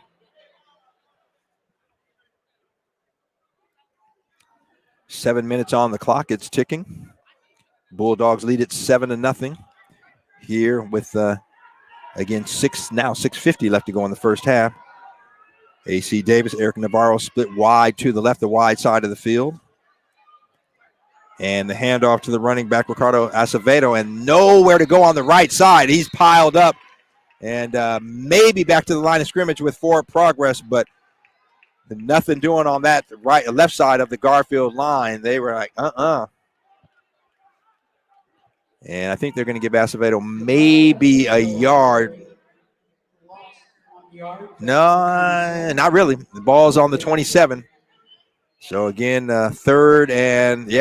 Seven minutes on the clock. It's ticking. Bulldogs lead it 7-0 here with, again, 6:50 left to go in the first half. AC Davis, Eric Navarro split wide to the left, the wide side of the field. And the handoff to the running back, Ricardo Acevedo, and nowhere to go on the right side. He's piled up and maybe back to the line of scrimmage with forward progress, but nothing doing on that left side of the Garfield line. They were like, And I think they're going to give Acevedo maybe a yard. No, not really. The ball's on the 27. So, again, 3rd and,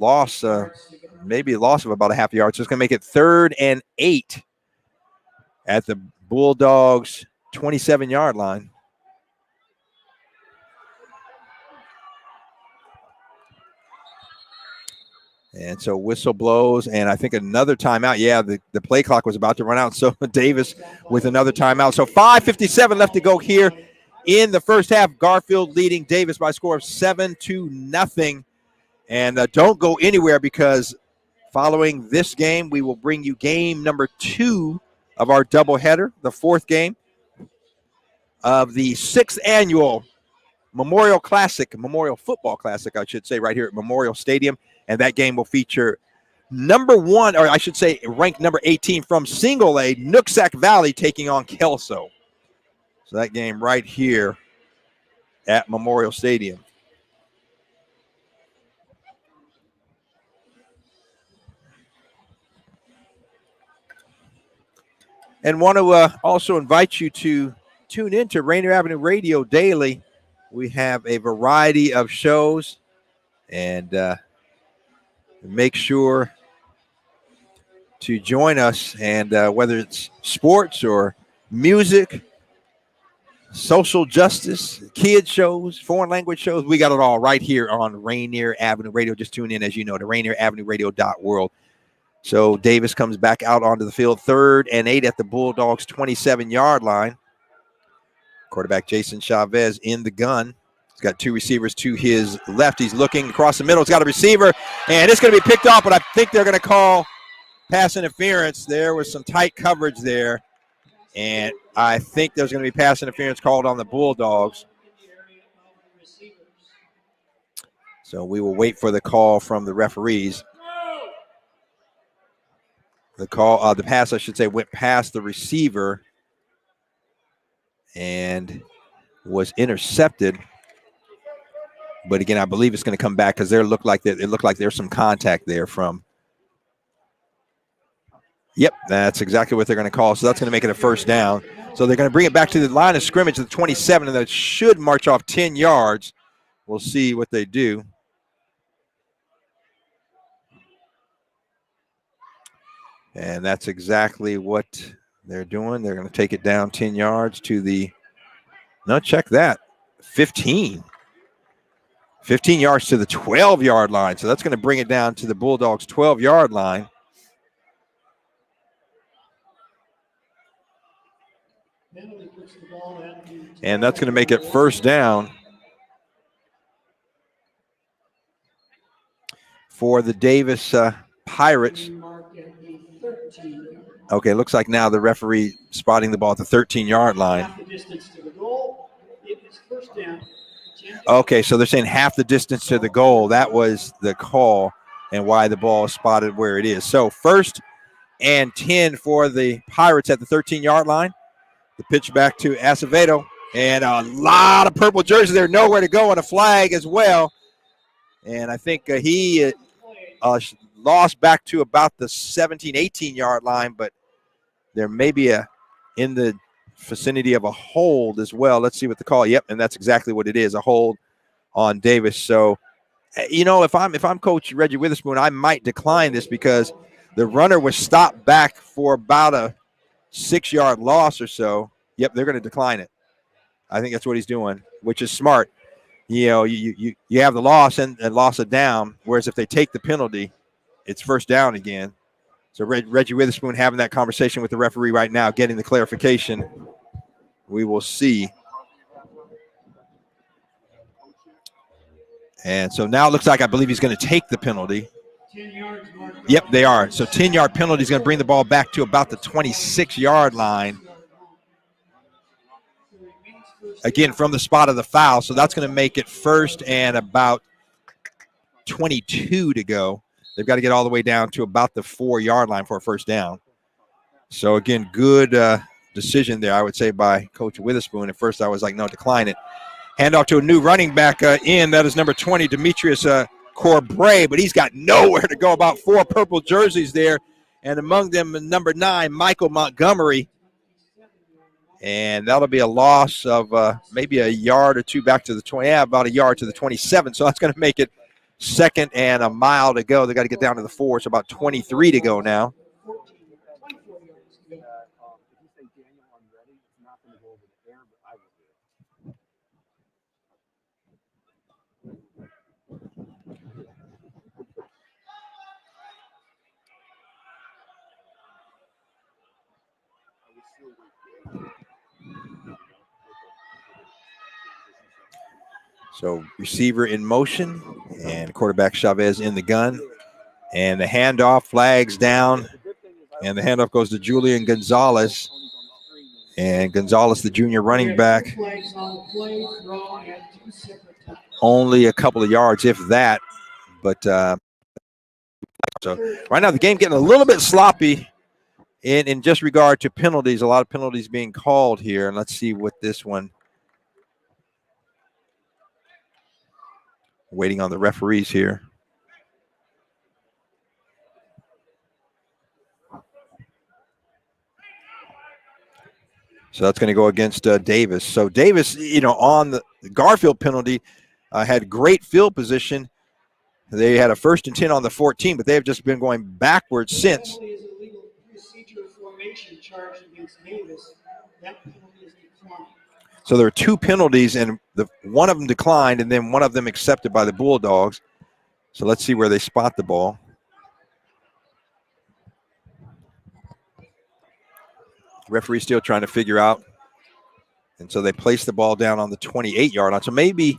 loss, maybe a loss of about a half yard. So, it's going to make it 3rd and 8 at the Bulldogs' 27-yard line. And so whistle blows, and I think another timeout. Yeah, the play clock was about to run out. So Davis with another timeout. So 5:57 left to go here in the first half. Garfield leading Davis by a score of 7-0. And don't go anywhere because following this game, we will bring you game number 2 of our doubleheader, the 4th game of the 6th annual Memorial Football Classic, I should say, right here at Memorial Stadium. And that game will feature number 1, or I should say ranked number 18 from Single A, Nooksack Valley taking on Kelso. So that game right here at Memorial Stadium. And want to also invite you to tune in to Rainier Avenue Radio Daily. We have a variety of shows, and make sure to join us. And whether it's sports or music, social justice, kids shows, foreign language shows, we got it all right here on Rainier Avenue Radio. Just tune in, as you know, to RainierAvenueRadio.world. So Davis comes back out onto the field, 3rd and 8 at the Bulldogs' 27-yard line. Quarterback Jason Chavez in the gun. He's got 2 receivers to his left. He's looking across the middle. He's got a receiver, and it's going to be picked off, but I think they're going to call pass interference. There was some tight coverage there, and I think there's going to be pass interference called on the Bulldogs. So we will wait for the call from the referees. The pass, I should say, went past the receiver and was intercepted. But again, I believe it's going to come back because it looked like there's some contact there from. Yep, that's exactly what they're going to call. So that's going to make it a first down. So they're going to bring it back to the line of scrimmage at the 27, and that should march off 10 yards. We'll see what they do. And that's exactly what they're doing. They're going to take it down 10 yards to the, no, check that, 15. 15 yards to the 12-yard line. So that's going to bring it down to the Bulldogs' 12-yard line. And that's going to make it first down for the Davis Pirates. Okay, looks like now the referee spotting the ball at the 13-yard line. Okay, so they're saying half the distance to the goal. That was the call and why the ball is spotted where it is. So 1st and 10 for the Pirates at the 13-yard line. The pitch back to Acevedo. And a lot of purple jerseys there. Nowhere to go on a flag as well. And I think he lost back to about the 17, 18-yard line. But there may be in the vicinity of a hold as well. Let's see what the call. Yep, and that's exactly what it is, a hold on Davis. So, if I'm Coach Reggie Witherspoon, I might decline this because the runner was stopped back for about a 6-yard loss or so. Yep, they're going to decline it. I think that's what he's doing, which is smart. You have the loss and loss of down, whereas if they take the penalty, it's first down again. So Reggie Witherspoon having that conversation with the referee right now, getting the clarification. We will see. And so now it looks like I believe he's going to take the penalty. Yep, they are. So 10-yard penalty is going to bring the ball back to about the 26-yard line. Again, from the spot of the foul. So that's going to make it first and about 22 to go. They've got to get all the way down to about the 4-yard line for a first down. So, again, good decision there, I would say, by Coach Witherspoon. At first, I was like, no, decline it. Handoff to a new running back in. That is number 20, Demetrius Corbray, but he's got nowhere to go. About 4 purple jerseys there, and among them, number 9, Michael Montgomery. And that'll be a loss of maybe a yard or two back to the 20. Yeah, about a yard to the 27. So that's going to make it second and a mile to go. They got to get down to the 4, so about 23 to go now. So receiver in motion and quarterback Chavez in the gun. And the handoff, flags down. And the handoff goes to Julian Gonzalez. And Gonzalez, the junior running back, only a couple of yards, if that. But so right now the game getting a little bit sloppy in just regard to penalties. A lot of penalties being called here. And let's see what this one. Waiting on the referees here. So that's going to go against Davis. So Davis, on the Garfield penalty, had great field position. They had a 1st and 10 on the 14, but they've just been going backwards since. So there were 2 penalties, and one of them declined, and then one of them accepted by the Bulldogs. So let's see where they spot the ball. Referee still trying to figure out. And so they place the ball down on the 28-yard line. So maybe,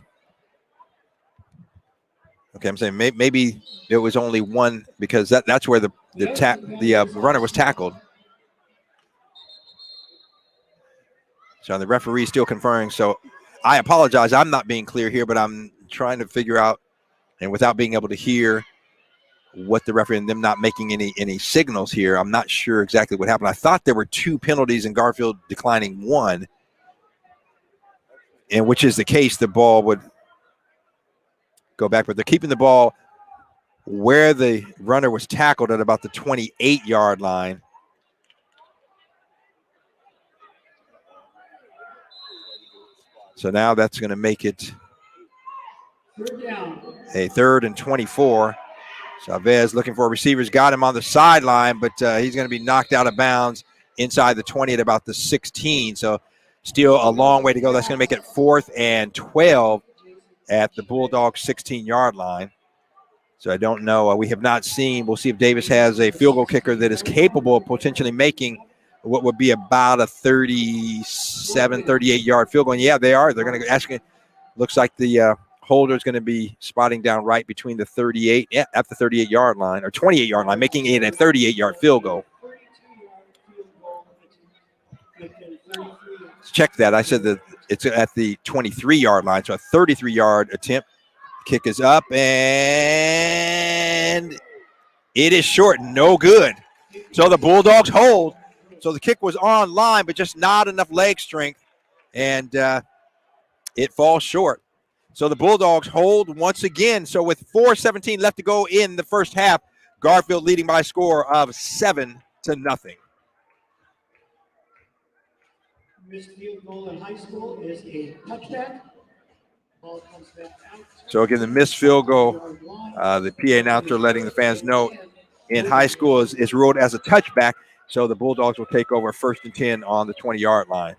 okay, I'm saying maybe it was only one because that's where the runner was tackled. So the referee is still conferring. So I apologize. I'm not being clear here, but I'm trying to figure out, and without being able to hear what the referee and them not making any signals here, I'm not sure exactly what happened. I thought there were 2 penalties and Garfield declining 1, and which is the case, the ball would go back, but they're keeping the ball where the runner was tackled at about the 28-yard line. So now that's going to make it a 3rd and 24. Chavez looking for receivers, got him on the sideline, but he's going to be knocked out of bounds inside the 20 at about the 16. So still a long way to go. That's going to make it 4th and 12 at the Bulldogs 16-yard line. So I don't know. We have not seen. We'll see if Davis has a field goal kicker that is capable of potentially making what would be about a 37, 38-yard field goal. And yeah, they are. They're going to ask. Looks like the holder is going to be spotting down right between the 38, at the 38-yard line or 28-yard line, making it a 38-yard field goal. Let's check that. I said that it's at the 23-yard line, so a 33-yard attempt. Kick is up, and it is short. No good. So the Bulldogs hold. So the kick was on line, but just not enough leg strength, and it falls short. So the Bulldogs hold once again. So with 4:17 left to go in the first half, Garfield leading by a score of 7-0. Missed field goal in high school is a touchback. Ball comes back out. So again, the missed field goal, the PA announcer letting the fans know in high school is ruled as a touchback. So the Bulldogs will take over 1st and 10 on the 20-yard line.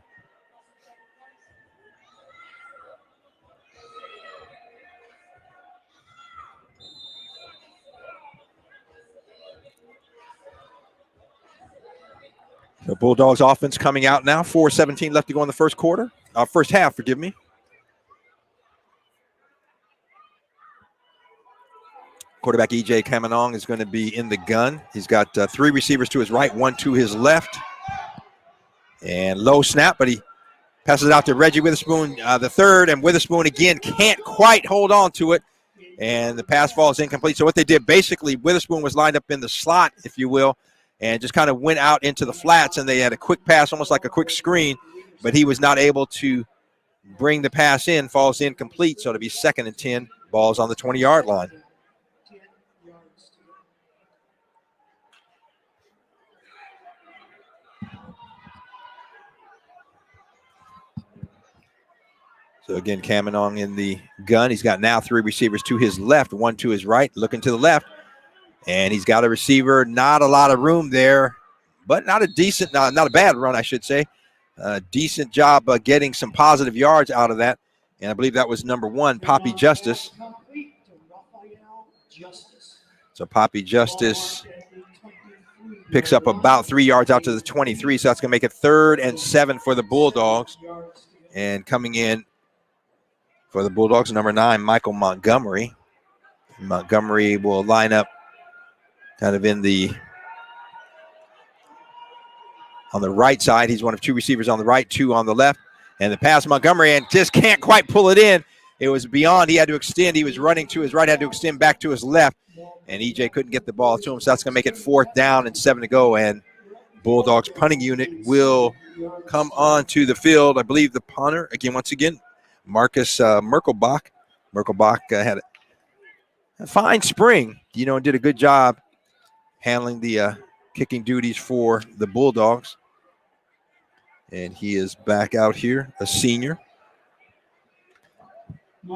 The Bulldogs offense coming out now. 4:17 left to go in the first half, forgive me. Quarterback E.J. Kamanong is going to be in the gun. He's got 3 receivers to his right, 1 to his left. And low snap, but he passes it out to Reggie Witherspoon, the third, and Witherspoon again can't quite hold on to it, and the pass falls incomplete. So what they did, basically, Witherspoon was lined up in the slot, if you will, and just kind of went out into the flats, and they had a quick pass, almost like a quick screen, but he was not able to bring the pass in, falls incomplete, so it'll be 2nd and 10, balls on the 20-yard line. So again, Kamanong in the gun. He's got now 3 receivers to his left, 1 to his right, looking to the left. And he's got a receiver, not a lot of room there, but not a bad run, I should say. Decent job getting some positive yards out of that. And I believe that was number 1, Poppy Justice. So Poppy Justice picks up about 3 yards out to the 23. So that's going to make it 3rd and 7 for the Bulldogs. And coming in for the Bulldogs, number 9, Michael Montgomery. Montgomery will line up kind of on the right side. He's one of 2 receivers on the right, 2 on the left. And the pass, Montgomery, and just can't quite pull it in. It was beyond. He had to extend. He was running to his right, had to extend back to his left. And EJ couldn't get the ball to him. So that's going to make it 4th down and 7 to go. And Bulldogs punting unit will come on to the field. I believe the punter, once again, Marcus Merkelbach. Merkelbach had a fine spring, and did a good job handling the kicking duties for the Bulldogs. And he is back out here, a senior.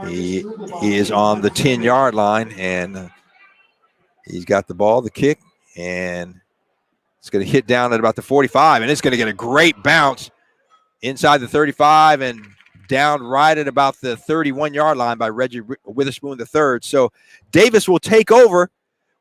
He is on the 10-yard line, and he's got the ball, the kick, and it's going to hit down at about the 45, and it's going to get a great bounce inside the 35 and down right at about the 31-yard line by Reggie Witherspoon III. So Davis will take over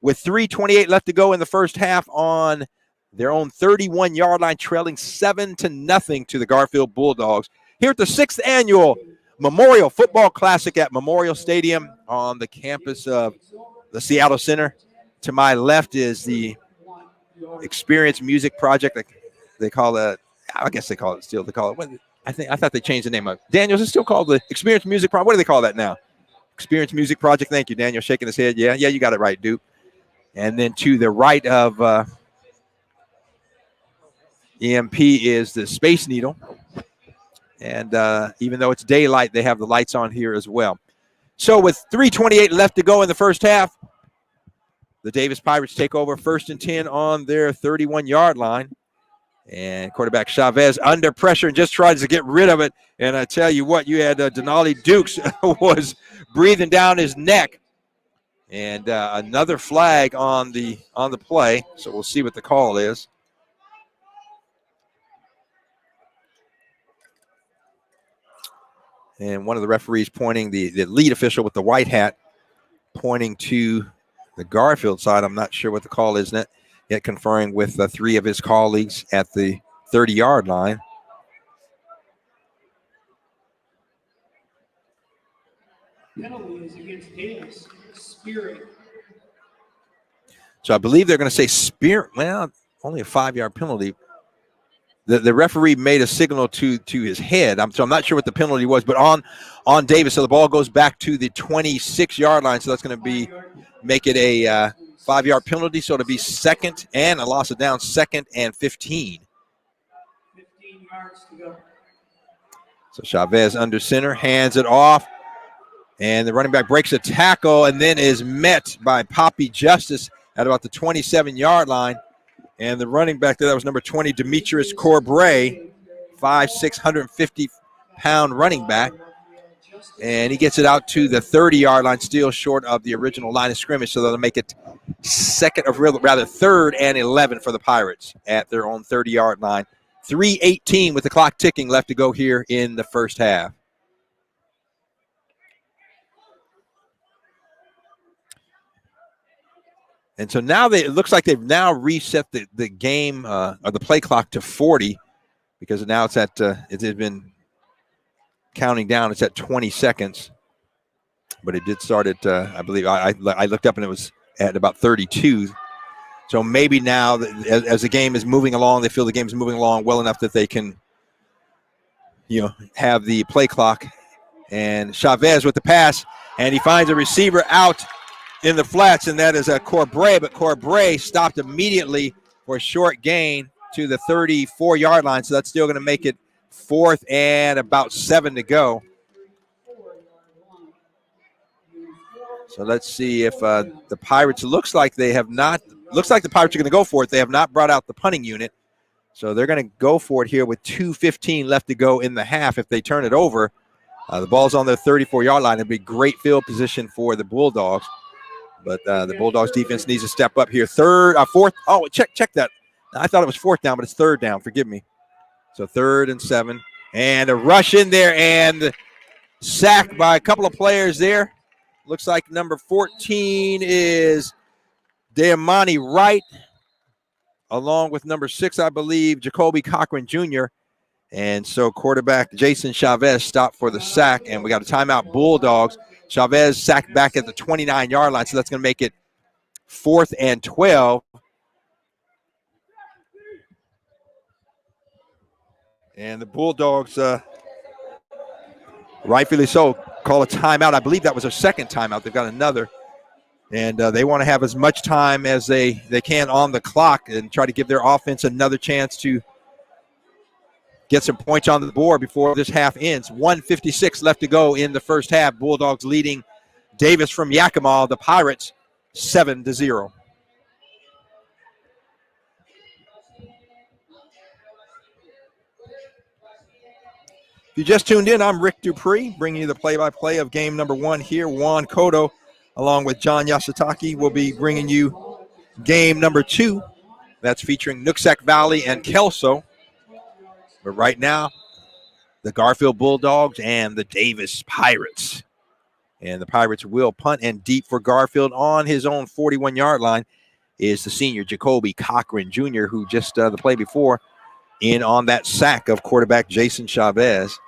with 3:28 left to go in the first half on their own 31-yard line, trailing 7-0 to the Garfield Bulldogs. Here at the 6th annual Memorial Football Classic at Memorial Stadium on the campus of the Seattle Center. To my left is the Experience Music Project. They call it, I guess they call it still, they call it I thought they changed the name of it. Daniel, is it still called the Experience Music Project? What do they call that now? Experience Music Project. Thank you, Daniel, shaking his head. Yeah, you got it right, Duke. And then to the right of EMP is the Space Needle. And even though it's daylight, they have the lights on here as well. So with 3:28 left to go in the first half, the Davis Pirates take over 1st and 10 on their 31-yard line. And quarterback Chavez under pressure and just tries to get rid of it. And I tell you what, you had Denali Dukes was breathing down his neck. And another flag on the play. So we'll see what the call is. And one of the referees pointing, the lead official with the white hat, pointing to the Garfield side. I'm not sure what the call is yet, conferring with 3 of his colleagues at the 30-yard line. Penalty is against Davis. Spearing. So I believe they're going to say spear. Well, only a 5-yard penalty. The referee made a signal to his head. So I'm not sure what the penalty was, but on Davis. So the ball goes back to the 26-yard line. So that's going to make it a 5-yard penalty. So it'll be 2nd and a loss of down, 2nd and 15. 15 yards to go. So Chavez under center, hands it off. And the running back breaks a tackle and then is met by Poppy Justice at about the 27-yard line. And the running back there, that was number 20, Demetrius Corbray, 5'6", 150-pound running back. And he gets it out to the 30-yard line, still short of the original line of scrimmage. So they'll make it 3rd and 11 for the Pirates at their own 30-yard line. 3:18 with the clock ticking left to go here in the first half. And so now it looks like they've now reset the game or the play clock to 40 because now it's at it has been counting down. It's at 20 seconds, but it did start at I believe I looked up and it was at about 32. So maybe now as the game is moving along, they feel the game is moving along well enough that they can, have the play clock. And Chavez with the pass, and he finds a receiver out in the flats, and that is Corbray, but Corbray stopped immediately for a short gain to the 34-yard line, so that's still going to make it 4th and about 7 to go. So let's see if the Pirates looks like the Pirates are going to go for it. They have not brought out the punting unit, so they're going to go for it here with 2:15 left to go in the half. If they turn it over, the ball's on their 34-yard line. It'd be great field position for the Bulldogs. But the Bulldogs defense needs to step up here. 4th. Oh, check that. I thought it was 4th down, but it's 3rd down. Forgive me. So 3rd and 7. And a rush in there and sacked by a couple of players there. Looks like number 14 is Diamani Wright, along with number 6, I believe, Jacoby Cochran Jr. And so quarterback Jason Chavez stopped for the sack, and we got a timeout, Bulldogs. Chavez sacked back at the 29-yard line, so that's going to make it 4th and 12. And the Bulldogs, rightfully so, call a timeout. I believe that was their 2nd timeout. They've got another. And they want to have as much time as they can on the clock and try to give their offense another chance to get some points on the board before this half ends. 1:56 left to go in the first half. Bulldogs leading Davis from Yakima, the Pirates, 7-0. If you just tuned in, I'm Rick Dupree, bringing you the play-by-play of game number 1 here. Juan Cotto, along with John Yasutaki, will be bringing you game number 2. That's featuring Nooksack Valley and Kelso. But right now, the Garfield Bulldogs and the Davis Pirates. And the Pirates will punt, and deep for Garfield on his own 41-yard line is the senior Jacoby Cochran Jr., who just the play before in on that sack of quarterback Jason Chavez.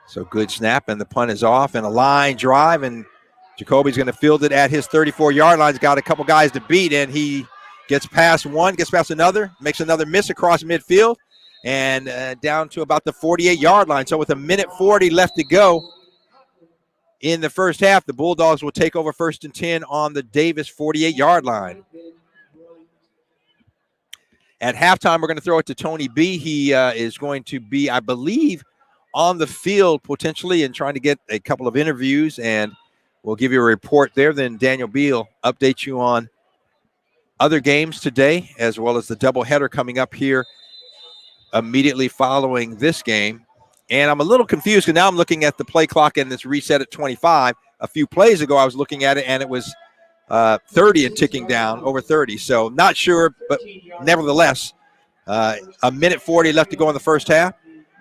So good snap, and the punt is off, and a line drive, and Jacoby's going to field it at his 34-yard line. He's got a couple guys to beat, and he gets past one, gets past another, makes another miss across midfield. and down to about the 48-yard line. So with 1:40 left to go in the first half, the Bulldogs will take over 1st and 10 on the Davis 48-yard line. At halftime, we're going to throw it to Tony B. He is going to be, I believe, on the field potentially and trying to get a couple of interviews, and we'll give you a report there. Then Daniel B. will update you on other games today, as well as the doubleheader coming up here immediately following this game. And I'm a little confused because now I'm looking at the play clock and it's reset at 25. A few plays ago, I was looking at it and it was 30 and ticking down, over 30. So not sure, but nevertheless, 1:40 left to go in the first half.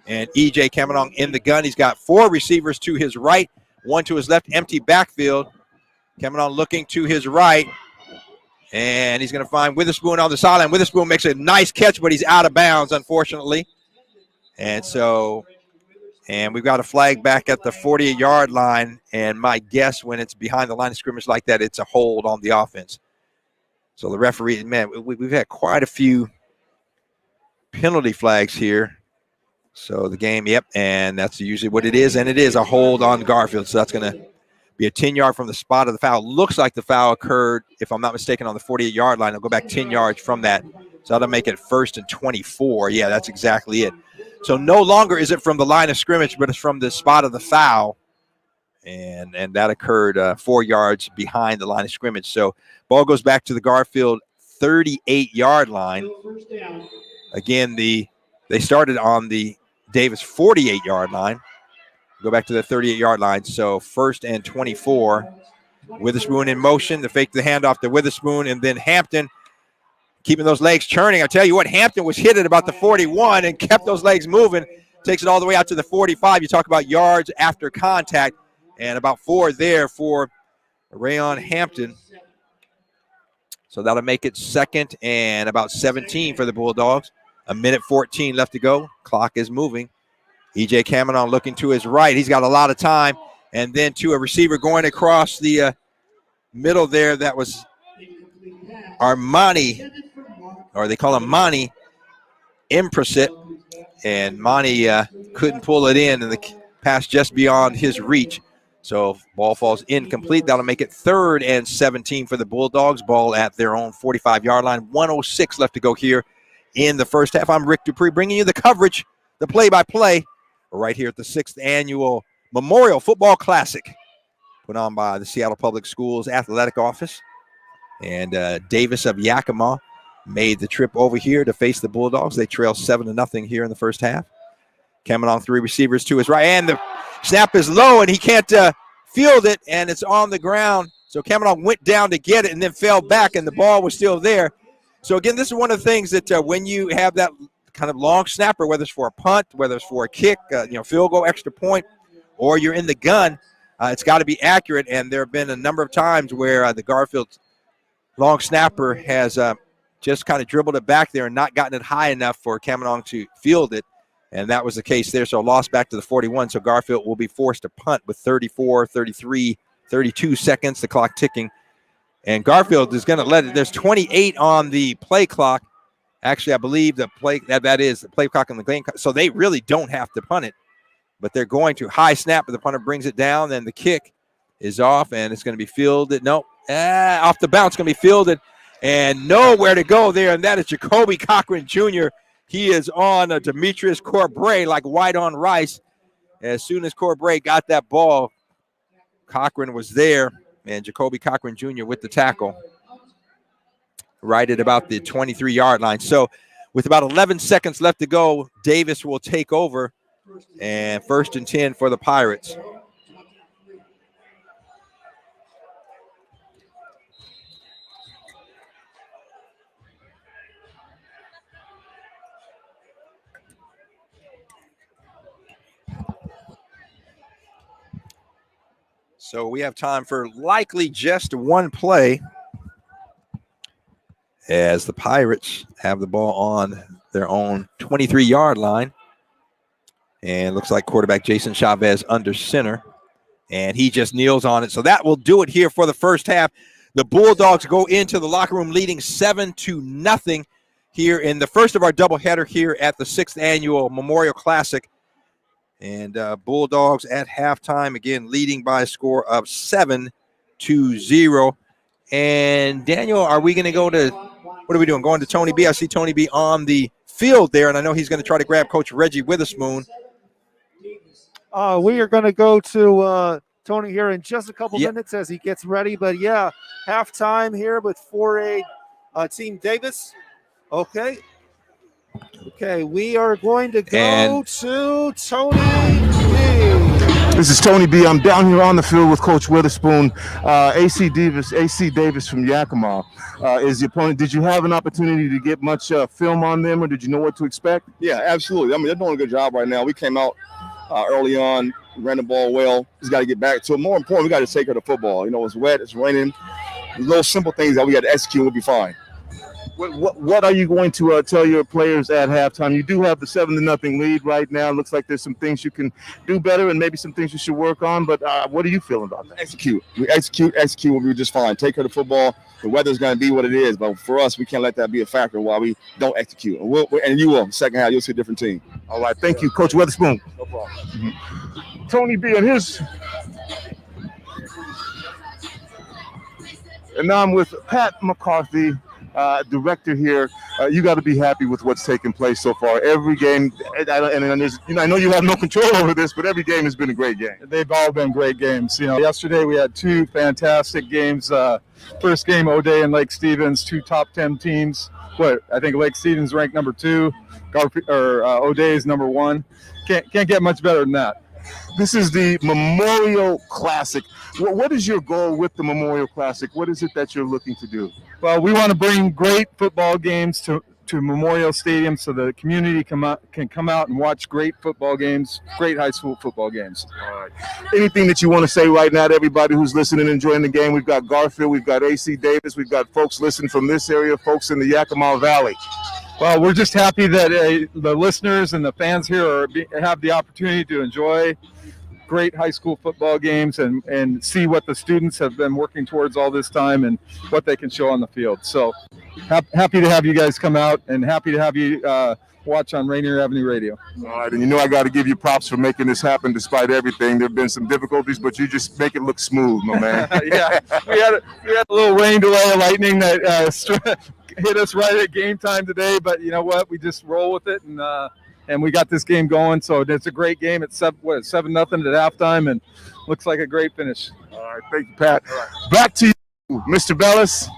And E.J. Cameron in the gun. He's got 4 receivers to his right, 1 to his left, empty backfield. Cameron looking to his right. And he's going to find Witherspoon on the sideline. Witherspoon makes a nice catch, but he's out of bounds, unfortunately. And we've got a flag back at the 48-yard line. And my guess, when it's behind the line of scrimmage like that, it's a hold on the offense. So the referee, man, we've had quite a few penalty flags here. So the game, yep, and that's usually what it is. And it is a hold on Garfield. So that's going to be a 10-yard from the spot of the foul. Looks like the foul occurred, if I'm not mistaken, on the 48-yard line. I'll go back 10 yards from that. So that'll make it 1st and 24. Yeah, that's exactly it. So no longer is it from the line of scrimmage, but it's from the spot of the foul. And that occurred 4 yards behind the line of scrimmage. So ball goes back to the Garfield 38-yard line. Again, they started on the Davis 48-yard line. Go back to the 38-yard line. So 1st and 24. Witherspoon in motion to fake the handoff to Witherspoon, and then Hampton keeping those legs churning. I tell you what, Hampton was hit at about the 41 and kept those legs moving. Takes it all the way out to the 45. You talk about yards after contact, and about 4 there for Rayon Hampton. So that'll make it 2nd and about 17 for the Bulldogs. 1:14 left to go. Clock is moving. E.J. Cameron looking to his right. He's got a lot of time. And then to a receiver going across the middle there. That was Armani, or they call him Mani Impricit. And Mani couldn't pull it in, and the pass just beyond his reach. So ball falls incomplete. That'll make it 3rd and 17 for the Bulldogs. Ball at their own 45-yard line. 1:06 left to go here in the first half. I'm Rick Dupree bringing you the coverage, the play-by-play, right here at the 6th Annual Memorial Football Classic, put on by the Seattle Public Schools Athletic Office. And Davis of Yakima made the trip over here to face the Bulldogs. They trail 7-0 here in the first half. Cameron 3 receivers to his right, and the snap is low, and he can't field it, and it's on the ground. So Cameron went down to get it and then fell back, and the ball was still there. So, again, this is one of the things that when you have that kind of long snapper, whether it's for a punt, whether it's for a kick, field goal, extra point, or you're in the gun, it's got to be accurate. And there have been a number of times where the Garfield long snapper has just kind of dribbled it back there and not gotten it high enough for Cameron to field it. And that was the case there. So a loss back to the 41. So Garfield will be forced to punt with 34, 33, 32 seconds, the clock ticking. And Garfield is going to let it. There's 28 on the play clock. Actually, I believe the play that is the play clock on the game. So they really don't have to punt it, but they're going to high snap. But the punter brings it down, and the kick is off, and it's going to be fielded. Nope, off the bounce, going to be fielded, and nowhere to go there. And that is Jacoby Cochran Jr. He is on Demetrius Corbray like white on rice. As soon as Corbray got that ball, Cochran was there. And Jacoby Cochran Jr. with the tackle right at about the 23-yard line. So with about 11 seconds left to go, Davis will take over, and 1st and 10 for the Pirates. So we have time for likely just one play as the Pirates have the ball on their own 23-yard line. And looks like quarterback Jason Chavez under center. And he just kneels on it. So that will do it here for the first half. The Bulldogs go into the locker room leading 7-0 here in the first of our doubleheader here at the 6th Annual Memorial Classic. And Bulldogs at halftime, again, leading by a score of 7-0. And Daniel, are we going to go to, what are we doing? Going to Tony B. I see Tony B on the field there, and I know he's going to try to grab Coach Reggie Witherspoon. We are going to go to Tony here in just a couple minutes as he gets ready. But, yeah, halftime here with 4A Team Davis. Okay, we are going to go to Tony B. This is Tony B. I'm down here on the field with Coach Witherspoon. AC Davis from Yakima is the opponent. Did you have an opportunity to get much film on them, or did you know what to expect? Yeah, absolutely. I mean, they're doing a good job right now. We came out early on, ran the ball well. Just got to get back to it. More important, we got to take her to football. You know, it's wet, it's raining. Little simple things that we got to execute, we'll be fine. What are you going to tell your players at halftime? You do have the 7-0 lead right now. It looks like there's some things you can do better and maybe some things you should work on. But what are you feeling about that? Execute. We execute, we'll be just fine. Take her to football. The weather's going to be what it is. But for us, we can't let that be a factor while we don't execute. And you will. Second half, you'll see a different team. All right. Thank you, Coach Witherspoon. No problem. Mm-hmm. Tony B. And now I'm with Pat McCarthy, director here. You got to be happy with what's taken place so far. Every game, and there's, I know you have no control over this, but every game has been a great game. They've all been great games. Yesterday we had two fantastic games. First game, O'Day and Lake Stevens, two top 10 teams. I think Lake Stevens ranked number 2, O'Day is number 1. Can't get much better than that. This is the Memorial Classic. What is your goal with the Memorial Classic? What is it that you're looking to do? Well, we want to bring great football games to Memorial Stadium so the community can come out and watch great football games, great high school football games. All right. Anything that you want to say right now to everybody who's listening and enjoying the game? We've got Garfield, we've got AC Davis, we've got folks listening from this area, folks in the Yakima Valley. Well, we're just happy that the listeners and the fans here have the opportunity to enjoy great high school football games and see what the students have been working towards all this time and what they can show on the field. So happy to have you guys come out and happy to have you watch on Rainier Avenue Radio. All right, and I got to give you props for making this happen despite everything. There have been some difficulties, but you just make it look smooth, my man. Yeah, we had a little rain delay, lightning that hit us right at game time today, but you know what? We just roll with it, and we got this game going. So it's a great game. It's 7-0 at halftime, and looks like a great finish. All right, thank you, Pat. Right. Back to you, Mr. Bellis.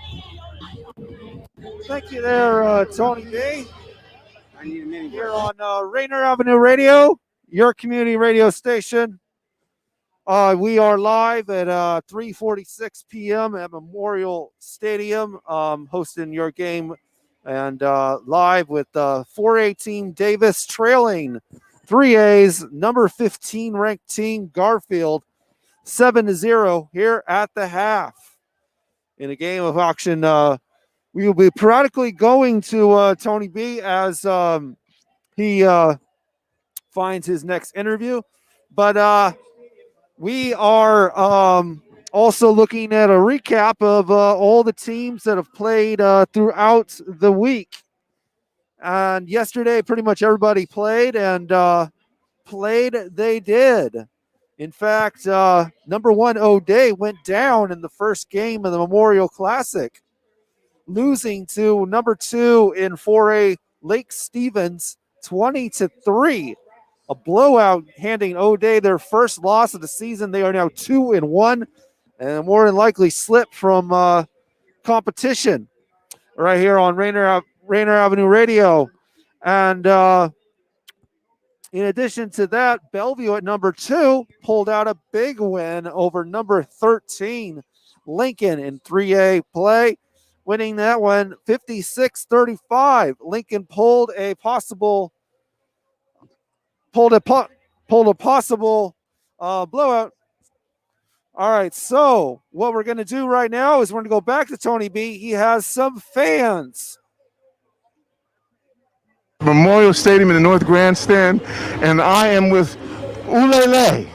Thank you there, Tony B. Here on Rainier Avenue Radio, your community radio station. We are live at 3:46 p.m. at Memorial Stadium, hosting your game, and live with 4A Team Davis trailing 3A's number 15 ranked team Garfield 7-0 here at the half. In a game of action, we will be periodically going to Tony B as he finds his next interview, but we are also looking at a recap of all the teams that have played throughout the week. And yesterday, pretty much everybody played, and played they did. In fact, number 1 O'Day went down in the first game of the Memorial Classic, losing to number 2 in 4A Lake Stevens 20-3. A blowout, handing O'Day their first loss of the season. They are now 2-1, and more than likely slip from competition right here on Rainier Avenue Radio. And in addition to that, Bellevue at number 2 pulled out a big win over number 13 Lincoln in 3A play, winning that one 56-35. Lincoln pulled a possible blowout. All right, so what we're going to do right now is we're going to go back to Tony B. He has some fans. Memorial Stadium in the North Grandstand, and I am with Ulele.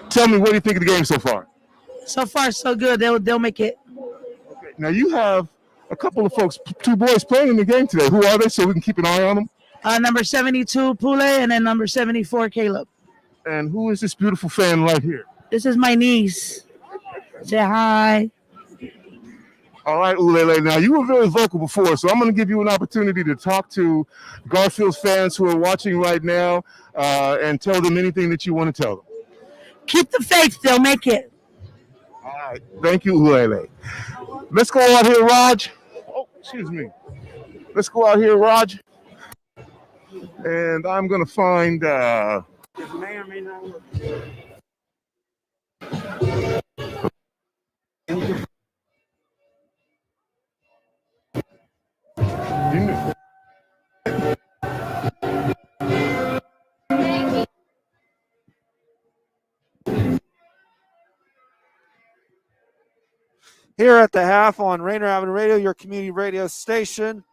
Tell me, what do you think of the game so far? So far, so good. They'll make it. Okay. Now you have a couple of folks, two boys playing in the game today. Who are they so we can keep an eye on them? Number 72, Pule, and then number 74, Caleb. And who is this beautiful fan right here? This is my niece. Say hi. All right, Ulele. Now, you were very vocal before, so I'm going to give you an opportunity to talk to Garfield fans who are watching right now and tell them anything that you want to tell them. Keep the faith. They'll make it. All right. Thank you, Ulele. Let's go out here, Raj. Oh, excuse me. Let's go out here, Raj. And I'm going to find... It may or may not work. Here at the half on Rainier Avenue Radio, your community radio station.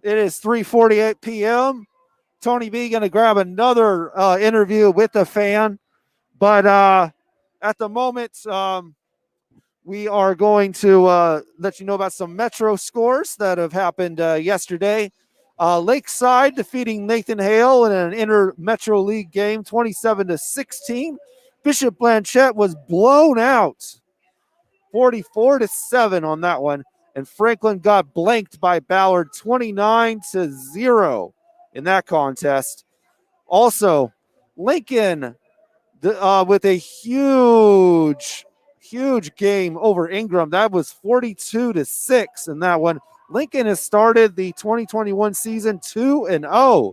It is 3:48 p.m. Tony B going to grab another interview with the fan. But at the moment, we are going to let you know about some Metro scores that have happened yesterday. Lakeside defeating Nathan Hale in an inter-Metro League game, 27-16. Bishop Blanchette was blown out, 44-7 on that one. And Franklin got blanked by Ballard, 29-0 in that contest. Also, Lincoln with a huge game over Ingram. That was 42-6 in that one. Lincoln has started the 2021 season 2-0.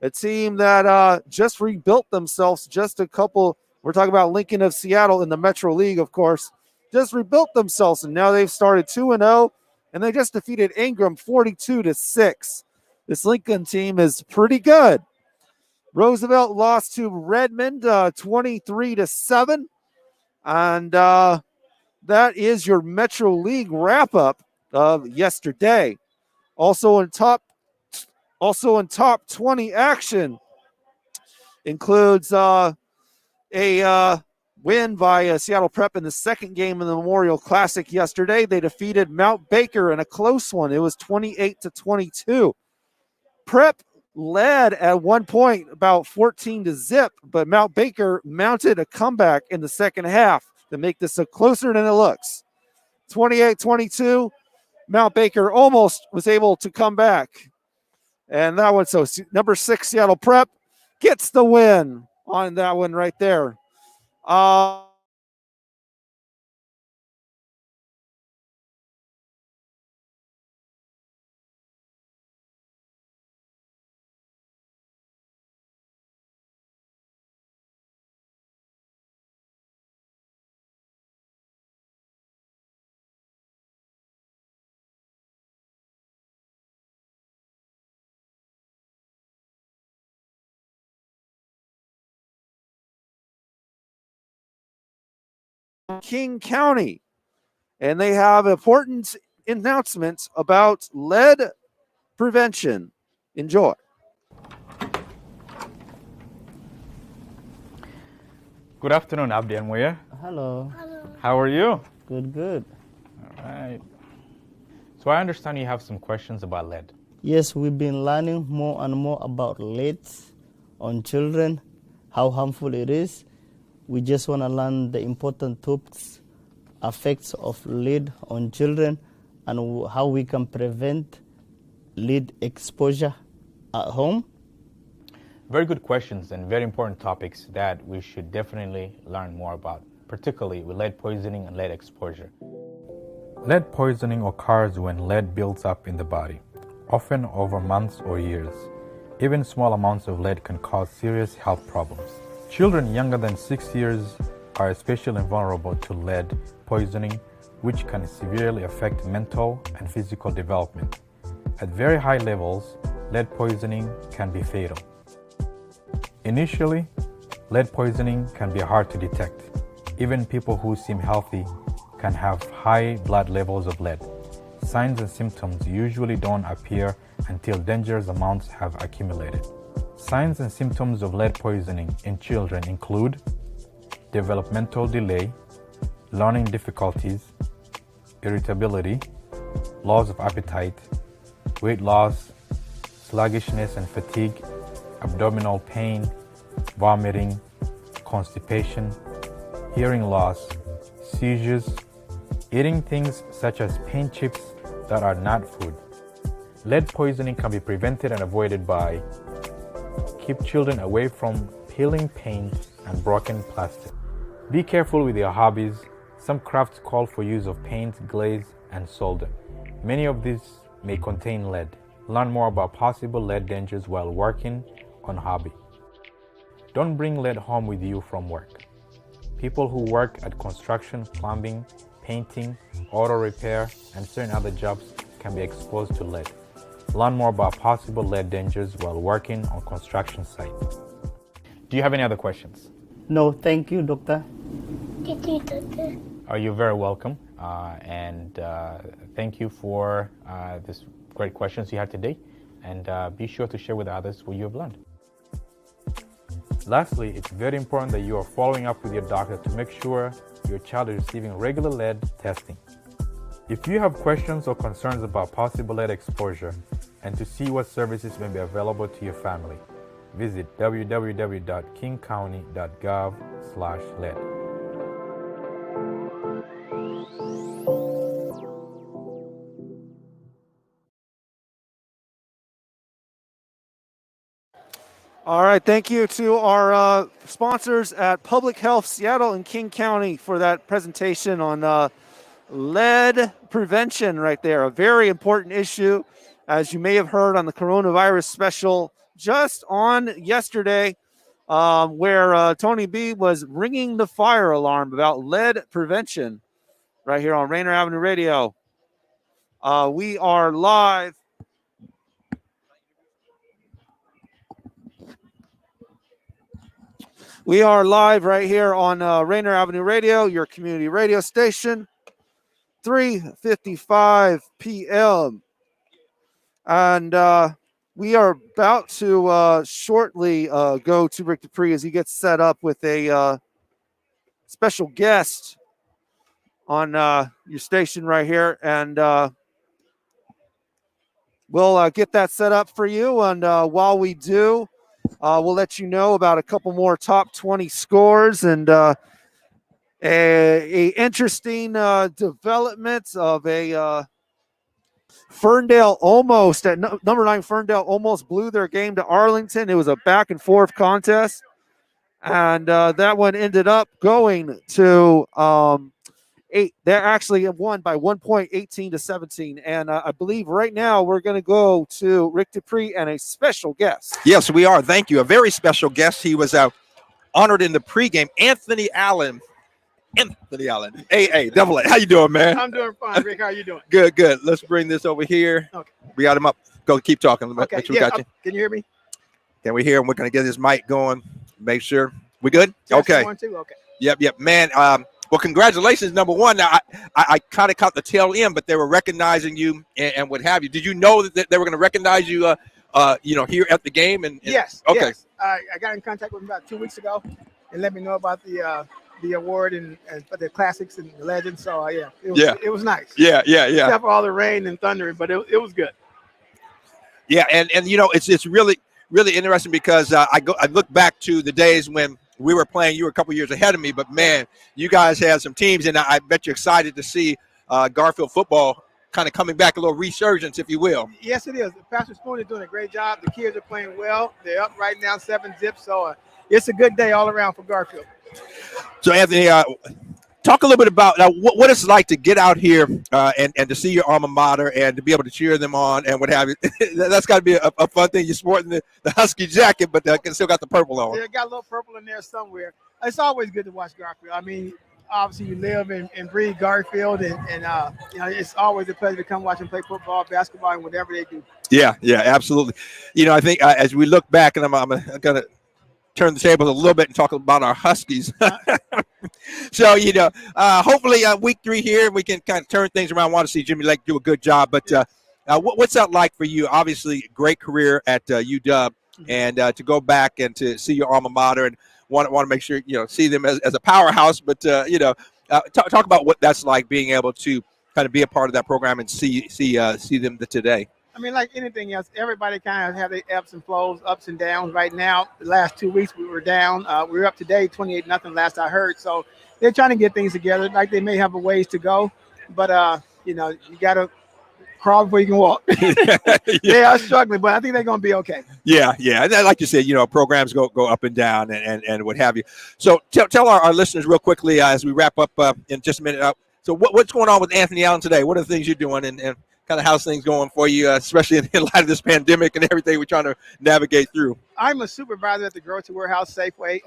A team that just rebuilt themselves just a couple. We're talking about Lincoln of Seattle in the Metro League, of course. Just rebuilt themselves, and now they've started 2-0, and they just defeated Ingram 42-6. This Lincoln team is pretty good. Roosevelt lost to Redmond 23-7, and that is your Metro League wrap-up of yesterday. Also in top 20 action includes a win by Seattle Prep in the second game in the Memorial Classic yesterday. They defeated Mount Baker in a close one. It was 28-22. Prep led at one point about 14-0, but Mount Baker mounted a comeback in the second half to make this closer than it looks. 28-22. Mount Baker almost was able to come back. And that one, so number 6 Seattle Prep gets the win on that one right there. King County, and they have important announcements about lead prevention. Enjoy. Good afternoon, Abdi and Muya. Hello. How are you? Good. All right. So I understand you have some questions about lead. Yes, we've been learning more and more about lead on children, how harmful it is. We just want to learn the important effects of lead on children and how we can prevent lead exposure at home. Very good questions and very important topics that we should definitely learn more about, particularly with lead poisoning and lead exposure. Lead poisoning occurs when lead builds up in the body, often over months or years. Even small amounts of lead can cause serious health problems. Children younger than 6 years are especially vulnerable to lead poisoning, which can severely affect mental and physical development. At very high levels, lead poisoning can be fatal. Initially, lead poisoning can be hard to detect. Even people who seem healthy can have high blood levels of lead. Signs and symptoms usually don't appear until dangerous amounts have accumulated. Signs and symptoms of lead poisoning in children include developmental delay, learning difficulties, irritability, loss of appetite, weight loss, sluggishness and fatigue, abdominal pain, vomiting, constipation, hearing loss, seizures, eating things such as paint chips that are not food. Lead poisoning can be prevented and avoided by: keep children away from peeling paint and broken plastic. Be careful with your hobbies. Some crafts call for use of paint, glaze, and solder. Many of these may contain lead. Learn more about possible lead dangers while working on hobby. Don't bring lead home with you from work. People who work at construction, plumbing, painting, auto repair, and certain other jobs can be exposed to lead. Learn more about possible lead dangers while working on construction sites. Do you have any other questions? No, thank you, doctor. You're very welcome. Thank you for this great questions you had today. And be sure to share with others what you have learned. Lastly, it's very important that you are following up with your doctor to make sure your child is receiving regular lead testing. If you have questions or concerns about possible lead exposure and to see what services may be available to your family, visit www.kingcounty.gov/lead. All right, thank you to our sponsors at Public Health Seattle and King County for that presentation on lead prevention right there. A very important issue, as you may have heard on the coronavirus special just on yesterday, where Tony B was ringing the fire alarm about lead prevention right here on Rainier Avenue Radio. We are live. We are live right here on Rainier Avenue Radio, your community radio station, 3:55 p.m. And we are about to shortly go to Rick Dupree as he gets set up with a special guest on your station right here. And we'll get that set up for you. And while we do, we'll let you know about a couple more top 20 scores and a interesting development of a Ferndale almost at number 9. Ferndale almost blew their game to Arlington. It was a back and forth contest, and that one ended up going to 8. They actually won by 1 point, 18-17. And I believe right now we're going to go to Rick Dupree and a special guest. Yes, we are. Thank you. A very special guest. He was honored in the pregame. Anthony Allen. AA, double A. How you doing, man? I'm doing fine, Rick. How you doing? Good, good. Let's bring this over here. Okay. We got him up. Go, keep talking. Okay. Make sure we got you. Can you hear me? Can we hear him? We're going to get his mic going. Make sure. We good? Okay. 1, 2. Okay. Yep. Man, well, congratulations, number one. Now, I kind of caught the tail end, but they were recognizing you and what have you. Did you know that they were going to recognize you, here at the game? And Yes. Okay. Yes. I got in contact with him about 2 weeks ago and let me know about the award and for the classics and the legends. So, it was nice. Yeah. Except for all the rain and thundering, but it was good. Yeah, and it's really, really interesting because I look back to the days when we were playing. You were a couple years ahead of me, but man, you guys had some teams, and I bet you're excited to see Garfield football kind of coming back, a little resurgence, if you will. Yes, it is. Pastor Spoon is doing a great job. The kids are playing well. They're up right now, 7-0. So it's a good day all around for Garfield. So, Anthony, talk a little bit about what it's like to get out here and to see your alma mater and to be able to cheer them on and what have you. That's got to be a fun thing. You're sporting the Husky jacket, but still got the purple on. Yeah, got a little purple in there somewhere. It's always good to watch Garfield. I mean, obviously you live and breathe Garfield, and it's always a pleasure to come watch them play football, basketball, and whatever they do. Yeah, absolutely. I think as we look back, and I'm going to turn the tables a little bit and talk about our Huskies. So, hopefully week 3 here, we can kind of turn things around. I want to see Jimmy Lake do a good job. But what's that like for you? Obviously, great career at UW, and to go back and to see your alma mater and want to make sure, see them as a powerhouse. But, talk about what that's like, being able to kind of be a part of that program and see them today. I mean, like anything else, everybody kind of have their ebbs and flows, ups and downs. Right now, the last 2 weeks we were down. We were up today 28-0 last I heard. So they're trying to get things together. Like they may have a ways to go, but you got to crawl before you can walk. They are struggling, but I think they're going to be okay. Yeah. And like you said, programs go up and down and what have you. So tell our listeners real quickly as we wrap up in just a minute. So what's going on with Anthony Allen today? What are the things you're doing and kind of how's things going for you, especially in light of this pandemic and everything we're trying to navigate through? I'm a supervisor at the grocery warehouse Safeway.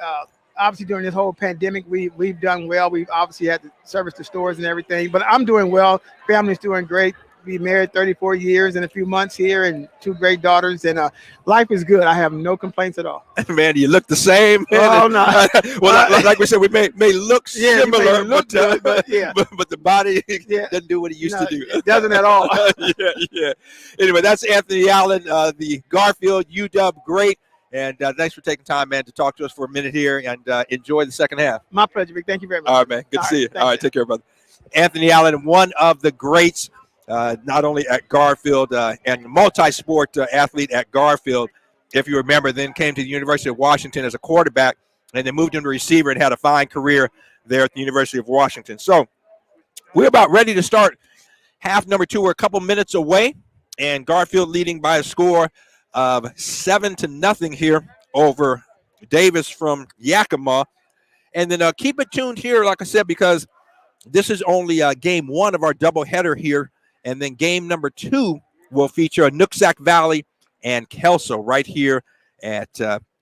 Obviously, during this whole pandemic, we've done well. We've obviously had to service the stores and everything, but I'm doing well. Family's doing great. We married 34 years in a few months here and 2 great daughters, and life is good. I have no complaints at all. Man, you look the same. Oh, no. Well, like we said, we may look similar, but the body doesn't do what it used to do. It doesn't at all. Yeah. Anyway, that's Anthony Allen, the Garfield UW great. And thanks for taking time, man, to talk to us for a minute here and enjoy the second half. My pleasure, Vic. Thank you very much. All right, man. Good to see you. All right, take care, brother. Anthony Allen, one of the greats, not only at Garfield and multi-sport athlete at Garfield, if you remember, then came to the University of Washington as a quarterback and then moved into receiver and had a fine career there at the University of Washington. So we're about ready to start half number 2. We're a couple minutes away, and Garfield leading by a score of 7-0 here over Davis from Yakima. And then keep it tuned here, like I said, because this is only game 1 of our doubleheader here. And then game number 2 will feature a Nooksack Valley and Kelso right here at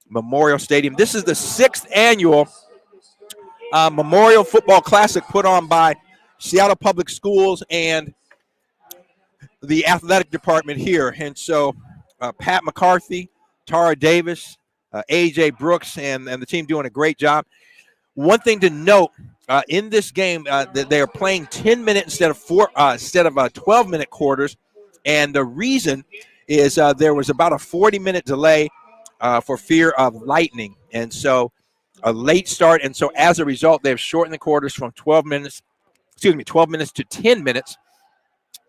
Memorial Stadium. This is the 6th annual Memorial Football Classic put on by Seattle Public Schools and the athletic department here. And so Pat McCarthy, Tara Davis, A.J. Brooks, and the team doing a great job. One thing to note, in this game, that they are playing 10-minute instead of 12-minute quarters, and the reason is there was about a 40-minute delay for fear of lightning, and so a late start, and so as a result, they've shortened the quarters from 12 minutes to 10 minutes.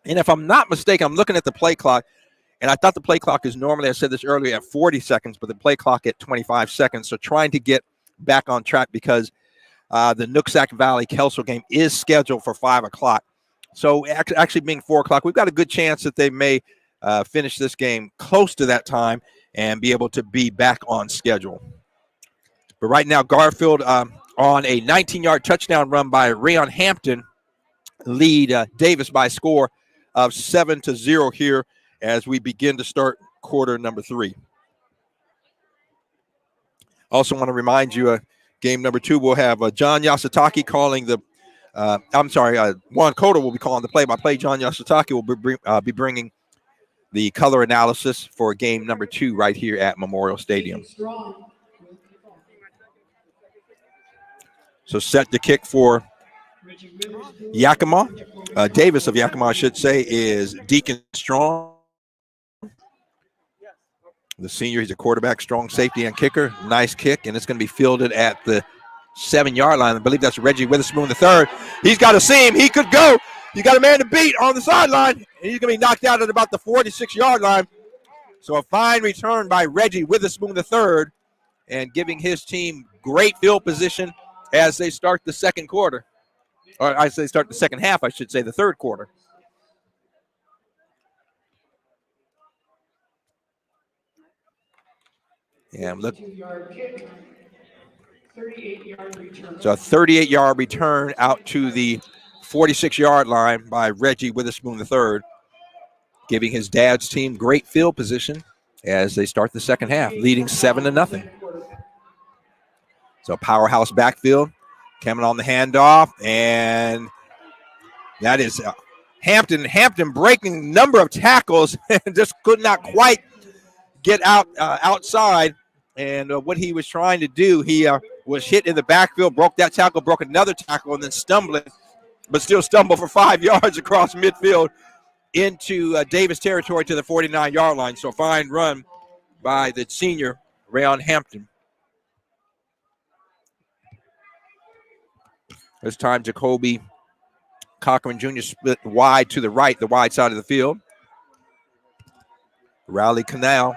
And if I'm not mistaken, I'm looking at the play clock, and I thought the play clock is normally, I said this earlier, at 40 seconds, but the play clock at 25 seconds. So trying to get back on track because the Nooksack Valley Kelso game is scheduled for 5 o'clock. So actually being 4 o'clock, we've got a good chance that they may finish this game close to that time and be able to be back on schedule. But right now, Garfield on a 19-yard touchdown run by Rayon Hampton lead Davis by a score of 7-0 here as we begin to start quarter number 3. Also want to remind you, game number 2 will have John Yasutake calling the Juan Cota will be calling the play-by-play. John Yasutake will be bringing the color analysis for game number 2 right here at Memorial Stadium. So set to kick for Yakima. Davis of Yakima, I should say, is Deacon Strong. The senior, he's a quarterback, strong safety and kicker. Nice kick, and it's going to be fielded at the 7-yard line. I believe that's Reggie Witherspoon III. He's got a seam. He could go. You got a man to beat on the sideline, and he's going to be knocked out at about the 46-yard line. So a fine return by Reggie Witherspoon III and giving his team great field position as they start the second quarter. Or I say start the second half, I should say, the third quarter. Yeah, look. So a 38-yard return out to the 46-yard line by Reggie Witherspoon III, giving his dad's team great field position as they start the second half, leading 7-0. So powerhouse backfield coming on the handoff, and that is Hampton breaking number of tackles and just could not quite get outside. And what he was trying to do, he was hit in the backfield, broke that tackle, broke another tackle, and then stumbling, but still stumbled for 5 yards across midfield into Davis territory to the 49-yard line. So fine run by the senior, Rayon Hampton. This time, Jacoby Cochran Jr. split wide to the right, the wide side of the field. Rowley Canal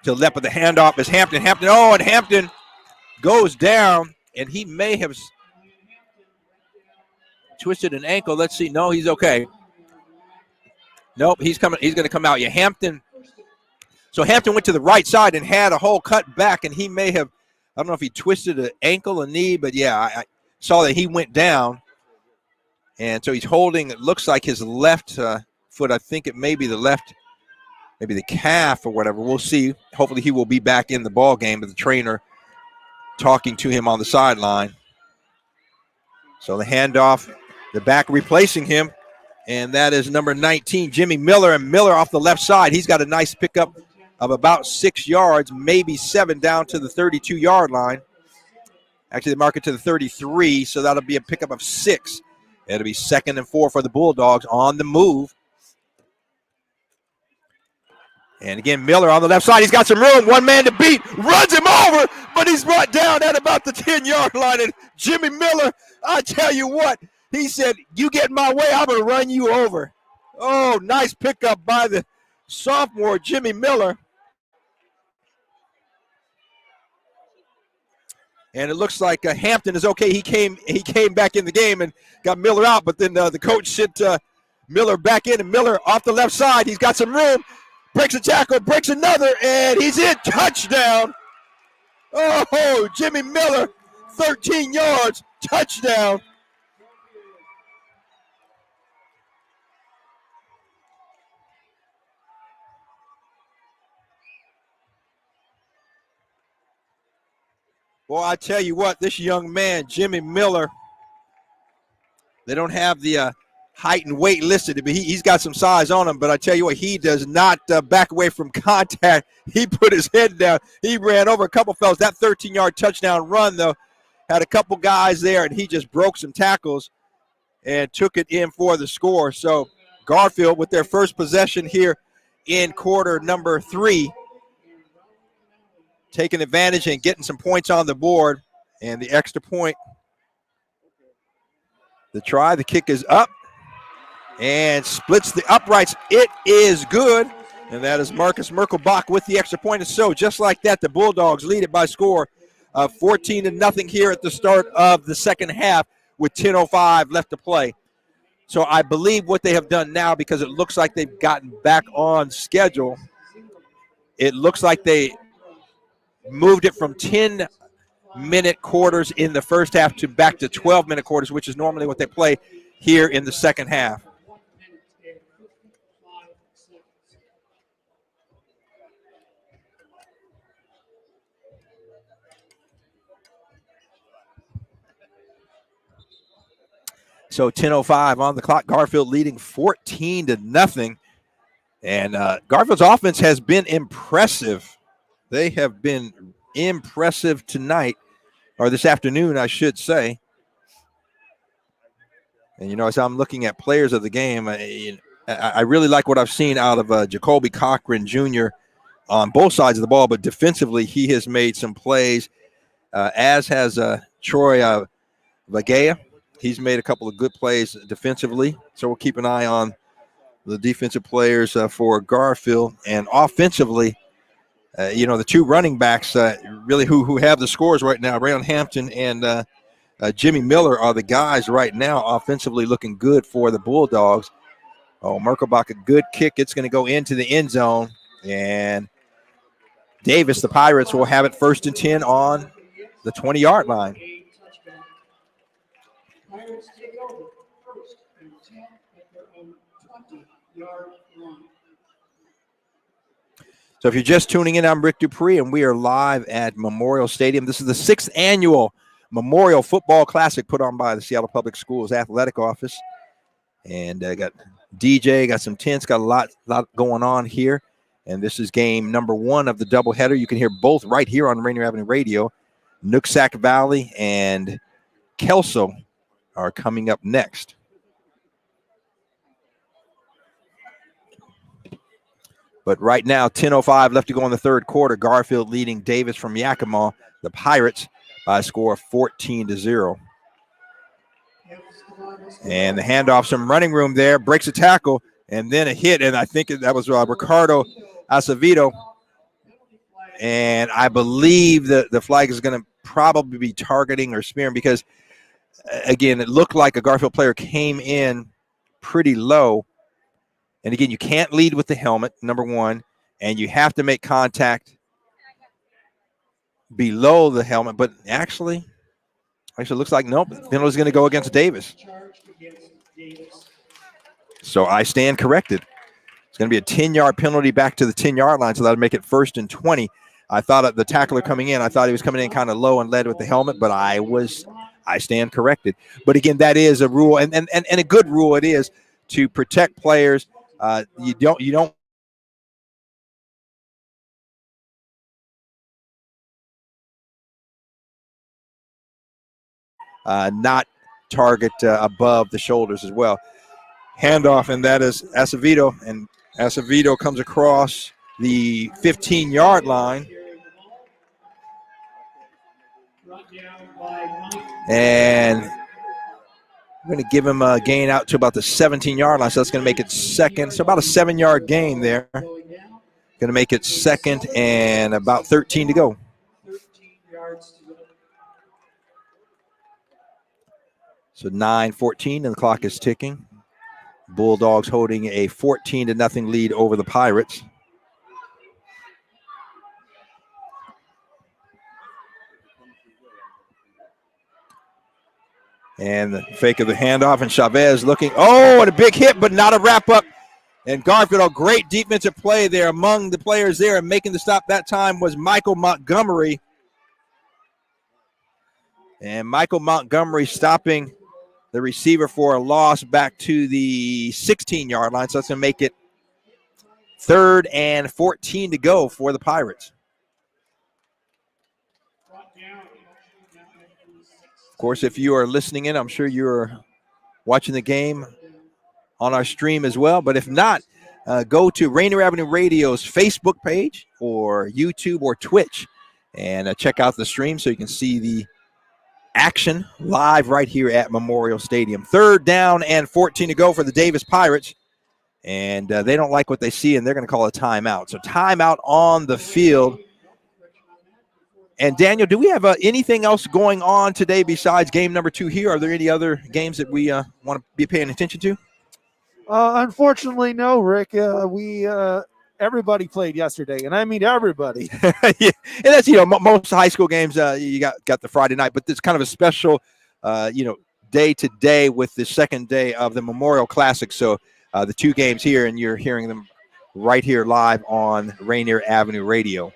to the left of the handoff is Hampton. And Hampton goes down, and he may have twisted an ankle. Let's see. No, he's okay. Nope, he's coming. He's going to come out. Yeah, Hampton. So Hampton went to the right side and had a hole cut back, and he may have, I don't know if he twisted an ankle, a knee, but yeah, I saw that he went down. And so he's holding, it looks like his left foot. I think it may be the left, maybe the calf or whatever. We'll see. Hopefully he will be back in the ball game, but the trainer talking to him on the sideline. So the handoff, the back replacing him, and that is number 19, Jimmy Miller. And Miller off the left side, he's got a nice pickup of about 6 yards, maybe 7 down to the 32-yard line. Actually, they mark it to the 33, so that'll be a pickup of 6. It'll be 2nd and 4 for the Bulldogs on the move. And again, Miller on the left side. He's got some room. One man to beat. Runs him over, but he's brought down at about the 10-yard line. And Jimmy Miller, I tell you what, he said, you get in my way, I'm going to run you over. Oh, nice pickup by the sophomore, Jimmy Miller. And it looks like Hampton is okay. He came back in the game and got Miller out, but then the coach sent Miller back in, and Miller off the left side. He's got some room, breaks a tackle, breaks another, and he's in. Touchdown. Oh, Jimmy Miller, 13 yards, touchdown. Boy, I tell you what, this young man, Jimmy Miller, they don't have the height and weight listed, but he's got some size on him. But I tell you what, he does not back away from contact. He put his head down. He ran over a couple fellas. That 13-yard touchdown run, though, had a couple guys there, and he just broke some tackles and took it in for the score. So Garfield with their first possession here in quarter number 3. Taking advantage and getting some points on the board. And the extra point. The try, the kick is up. And splits the uprights. It is good. And that is Marcus Merkelbach with the extra point. And so just like that, the Bulldogs lead it by score of 14-0 here at the start of the second half with 10:05 left to play. So I believe what they have done now, because it looks like they've gotten back on schedule, it looks like they moved it from 10-minute quarters in the first half to back to 12-minute quarters, which is normally what they play here in the second half. So 10:05 on the clock. Garfield leading 14-0. And Garfield's offense has been impressive. They have been impressive tonight, or this afternoon, I should say. And, you know, as I'm looking at players of the game, I really like what I've seen out of Jacoby Cochran Jr. on both sides of the ball, but defensively he has made some plays, as has Troy Vagea. He's made a couple of good plays defensively, so we'll keep an eye on the defensive players for Garfield. And offensively, you know, the two running backs really who have the scores right now, Rayon Hampton and Jimmy Miller, are the guys right now offensively looking good for the Bulldogs. Oh, Merkelbach, a good kick. It's going to go into the end zone. And Davis, the Pirates, will have it 1st and 10 on the 20-yard line. Pirates take over 1st and 10 at their own 20-yard line. So if you're just tuning in, I'm Rick Dupree, and we are live at Memorial Stadium. This is the 6th annual Memorial Football Classic put on by the Seattle Public Schools Athletic Office. And got DJ, got some tents, got a lot going on here. And this is game number 1 of the doubleheader. You can hear both right here on Rainier Avenue Radio. Nooksack Valley and Kelso are coming up next. But right now, 10:05 left to go in the third quarter. Garfield leading Davis from Yakima, the Pirates, by a score of 14-0. Next one And the handoff, some running room there, breaks a tackle, and then a hit. And I think that was Ricardo Acevedo. And I believe that the flag is going to probably be targeting or spearing because, again, it looked like a Garfield player came in pretty low. And, again, you can't lead with the helmet, number one, and you have to make contact below the helmet. But actually it looks like, nope, the penalty is going to go against Davis. So I stand corrected. It's going to be a 10-yard penalty back to the 10-yard line, so that'll make it 1st and 20. I thought the tackler coming in, I thought he was coming in kind of low and led with the helmet, but I stand corrected. But again, that is a rule, and a good rule it is to protect players. You don't not target above the shoulders as well. Handoff, and that is Acevedo, and Acevedo comes across the 15-yard line. And we're going to give him a gain out to about the 17-yard line, so that's going to make it second. So about a 7-yard gain there. Going to make it 2nd and about 13 to go. So 9:14, and the clock is ticking. Bulldogs holding a 14-0 lead over the Pirates. And the fake of the handoff, and Chavez looking. Oh, and a big hit, but not a wrap-up. And Garfield, a great defensive play there among the players there, and making the stop that time was Michael Montgomery. And Michael Montgomery stopping the receiver for a loss back to the 16-yard line. So that's going to make it 3rd and 14 to go for the Pirates. Of course, if you are listening in, I'm sure you're watching the game on our stream as well. But if not, go to Rainier Avenue Radio's Facebook page or YouTube or Twitch and check out the stream so you can see the action live right here at Memorial Stadium. 3rd down and 14 to go for the Davis Pirates. And they don't like what they see, and they're going to call a timeout. So timeout on the field. And, Daniel, do we have anything else going on today besides game number 2 here? Are there any other games that we want to be paying attention to? Unfortunately, no, Rick. Everybody played yesterday, and I mean everybody. Yeah, and that's, most high school games, you got the Friday night, but it's kind of a special, day today with the second day of the Memorial Classic. So the 2 games here, and you're hearing them right here live on Rainier Avenue Radio.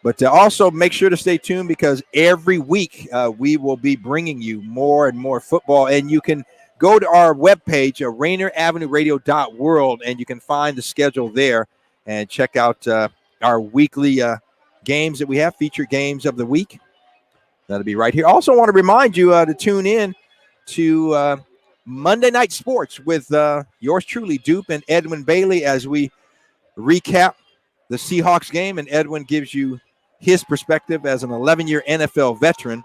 But also make sure to stay tuned because every week we will be bringing you more and more football. And you can go to our webpage, RainierAvenueRadio.world, and you can find the schedule there and check out our weekly games that we have, featured games of the week. That'll be right here. Also want to remind you to tune in to Monday Night Sports with yours truly, Dupe and Edwin Bailey, as we recap the Seahawks game, and Edwin gives you his perspective as an 11-year NFL veteran.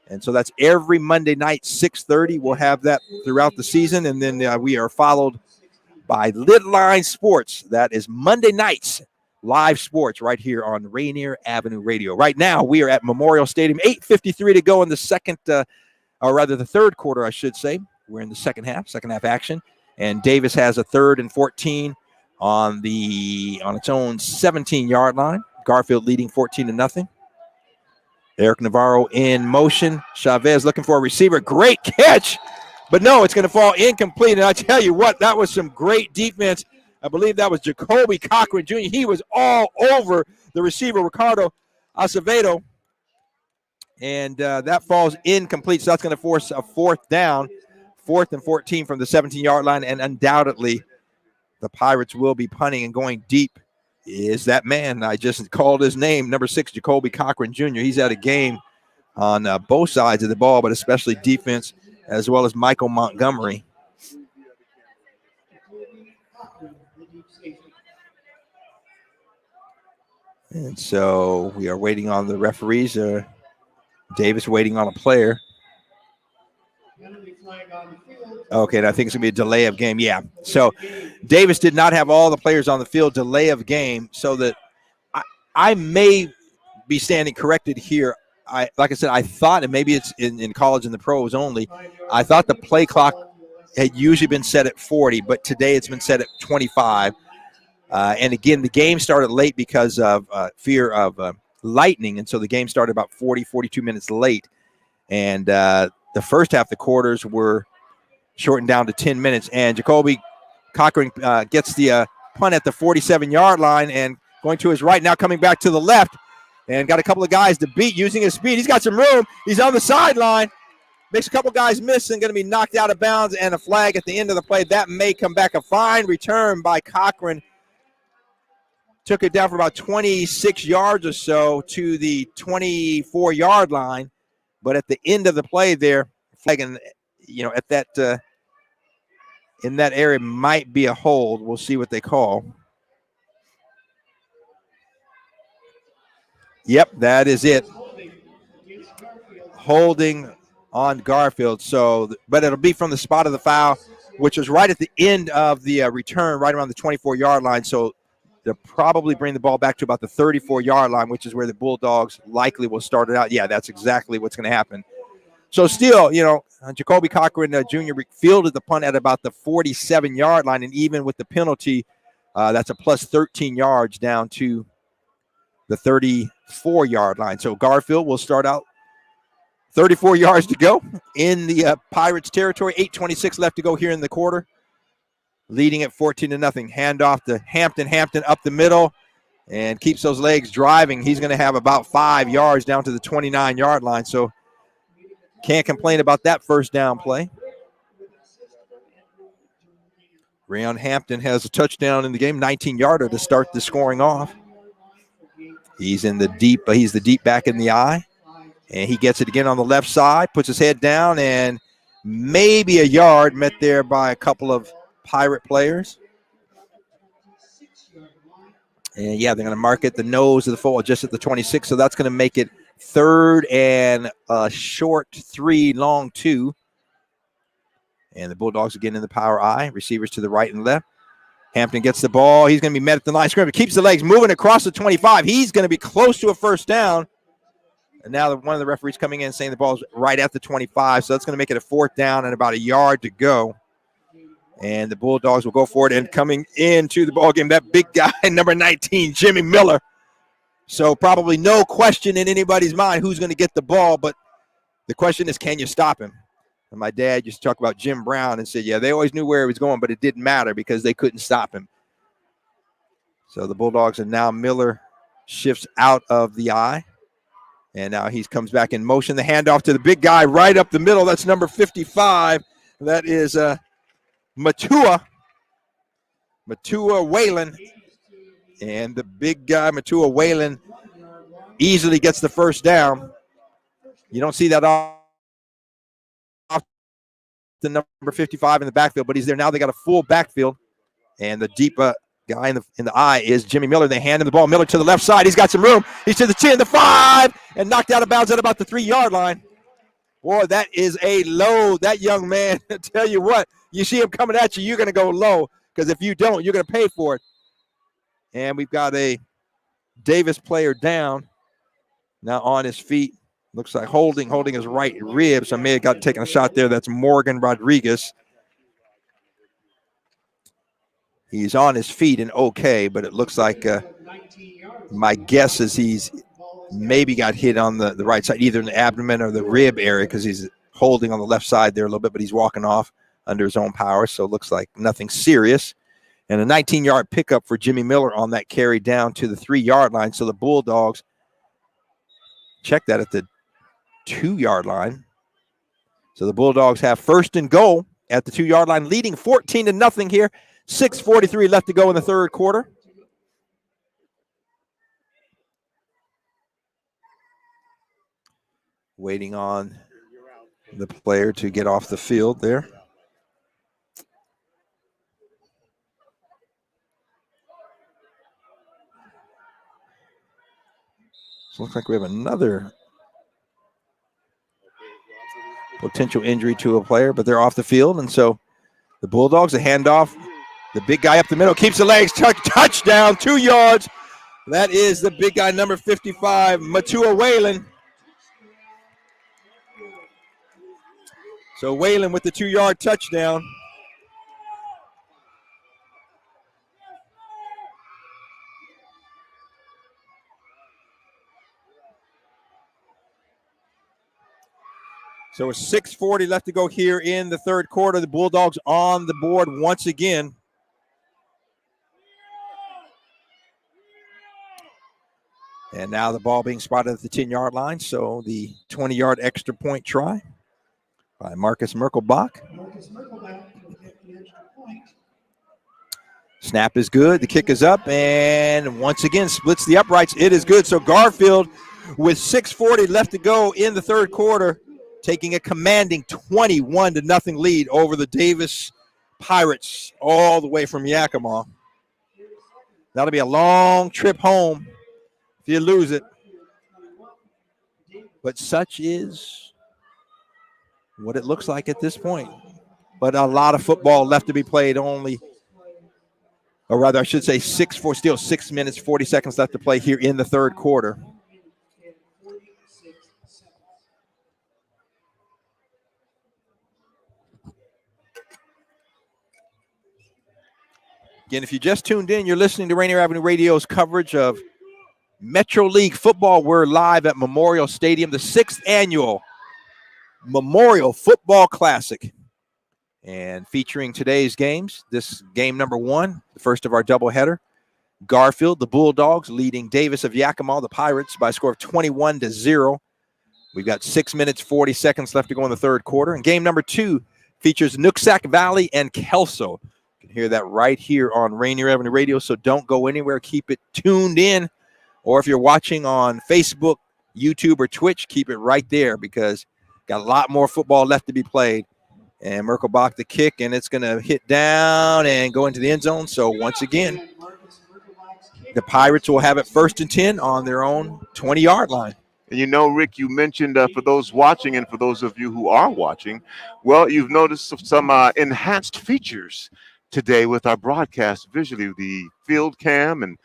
And so that's every Monday night, 6:30. We'll have that throughout the season. And then we are followed by Little Line Sports. That is Monday nights, live sports right here on Rainier Avenue Radio. Right now, we are at Memorial Stadium, 8:53 to go in the the third quarter, I should say. We're in the second half action. And Davis has a 3rd and 14 on its own 17-yard line. Garfield leading 14-0. Eric Navarro in motion. Chavez looking for a receiver. Great catch. But no, it's going to fall incomplete. And I tell you what, that was some great defense. I believe that was Jacoby Cochran Jr. He was all over the receiver, Ricardo Acevedo. And that falls incomplete. So that's going to force a 4th down. 4th and 14 from the 17-yard line. And undoubtedly, the Pirates will be punting and going deep. Is that man? I just called his name, number 6, Jacoby Cochran Jr. He's had a game on both sides of the ball, but especially defense, as well as Michael Montgomery. And so we are waiting on the referees. Davis waiting on a player. Penalty flag on the field. Okay, and I think it's going to be a delay of game. Yeah. So Davis did not have all the players on the field, delay of game, so that I may be standing corrected here. Like I said, I thought, and maybe it's in college and the pros only, I thought the play clock had usually been set at 40, but today it's been set at 25. And again, the game started late because of fear of lightning, and so the game started about 42 minutes late. And the first half, the quarters were shortened down to 10 minutes, and Jacoby Cochran gets the punt at the 47-yard line and going to his right, now coming back to the left, and got a couple of guys to beat using his speed. He's got some room. He's on the sideline. Makes a couple guys miss and going to be knocked out of bounds, and a flag at the end of the play. That may come back. A fine return by Cochran. Took it down for about 26 yards or so to the 24-yard line. But at the end of the play there, flagging, at that in that area might be a hold. We'll see what they call. Yep, that is it. Holding on Garfield. So, but it'll be from the spot of the foul, which was right at the end of the return, right around the 24-yard line. So they'll probably bring the ball back to about the 34-yard line, which is where the Bulldogs likely will start it out. Yeah, that's exactly what's going to happen. So still, Jacoby Cochran Jr. fielded the punt at about the 47-yard line, and even with the penalty, that's a plus 13 yards down to the 34-yard line. So Garfield will start out 34 yards to go in the Pirates territory. 8:26 left to go here in the quarter. Leading at 14-0. Handoff to Hampton. Hampton up the middle and keeps those legs driving. He's going to have about 5 yards down to the 29-yard line. So can't complain about that first down play. Rayon Hampton has a touchdown in the game, 19-yarder to start the scoring off. He's in the deep. He's the deep back in the eye. And he gets it again on the left side, puts his head down, and maybe a yard met there by a couple of Pirate players. And, yeah, they're going to mark it the nose of the football just at the 26, so that's going to make it 3rd and a short 3, long 2. And the Bulldogs again in the power I. Receivers to the right and left. Hampton gets the ball. He's going to be met at the line of scrimmage. Keeps the legs moving across the 25. He's going to be close to a first down. And now one of the referees coming in saying the ball's right at the 25. So that's going to make it a 4th down and about a yard to go. And the Bulldogs will go for it. And coming into the ball game, that big guy, number 19, Jimmy Miller. So probably no question in anybody's mind who's going to get the ball. But the question is, can you stop him? And my dad used to talk about Jim Brown and said, yeah, they always knew where he was going, but it didn't matter because they couldn't stop him. So the Bulldogs, and now Miller shifts out of the eye. And now he comes back in motion. The handoff to the big guy right up the middle. That's number 55. That is Matua Whalen. And the big guy, Matua Whalen, easily gets the first down. You don't see that off the number 55 in the backfield, but he's there now. They got a full backfield. And the deep guy in the eye is Jimmy Miller. They hand him the ball. Miller to the left side. He's got some room. He's to the 10, the 5, and knocked out of bounds at about the 3-yard line. Boy, that is a load. That young man, I tell you what, you see him coming at you, you're going to go low, because if you don't, you're going to pay for it. And we've got a Davis player down, now on his feet. Looks like holding his right rib, so I may have got taken a shot there. That's Morgan Rodriguez. He's on his feet and okay, but it looks like my guess is he's maybe got hit on the right side, either in the abdomen or the rib area, because he's holding on the left side there a little bit, but he's walking off under his own power, so it looks like nothing serious. And a 19-yard pickup for Jimmy Miller on that carry down to the 3-yard line. So the Bulldogs check that at the 2-yard line. So the Bulldogs have 1st and goal at the 2-yard line, leading 14-0 here. 6:43 left to go in the 3rd quarter. Waiting on the player to get off the field there. So looks like we have another potential injury to a player, but they're off the field. And so the Bulldogs, a handoff. The big guy up the middle keeps the legs. Touchdown, 2 yards. That is the big guy, number 55, Matua Whalen. So Whalen with the 2-yard touchdown. So it's 6:40 left to go here in the third quarter. The Bulldogs on the board once again. And now the ball being spotted at the 10-yard line. So the 20-yard extra point try by Marcus Merkelbach. Snap is good. The kick is up and once again splits the uprights. It is good. So Garfield with 6:40 left to go in the third quarter, taking a commanding 21-0 lead over the Davis Pirates all the way from Yakima. That'll be a long trip home if you lose it. But such is what it looks like at this point. But a lot of football left to be played, or rather I should say 6 minutes, 40 seconds left to play here in the third quarter. Again, if you just tuned in, you're listening to Rainier Avenue Radio's coverage of Metro League football. We're live at Memorial Stadium, the 6th annual Memorial Football Classic. And featuring today's games, this game number 1, the first of our doubleheader. Garfield, the Bulldogs, leading Davis of Yakima, the Pirates, by a score of 21-0. We've got 6 minutes, 40 seconds left to go in the third quarter. And game number 2 features Nooksack Valley and Kelso. You can hear that right here on Rainier Avenue Radio, so don't go anywhere. Keep it tuned in. Or if you're watching on Facebook, YouTube, or Twitch, keep it right there because got a lot more football left to be played. And Merkelbach the kick, and it's going to hit down and go into the end zone. So once again, the Pirates will have it 1st and 10 on their own 20-yard line. And you know, Rick, you mentioned for those watching and for those of you who are watching, well, you've noticed some enhanced features today with our broadcast visually, the field cam and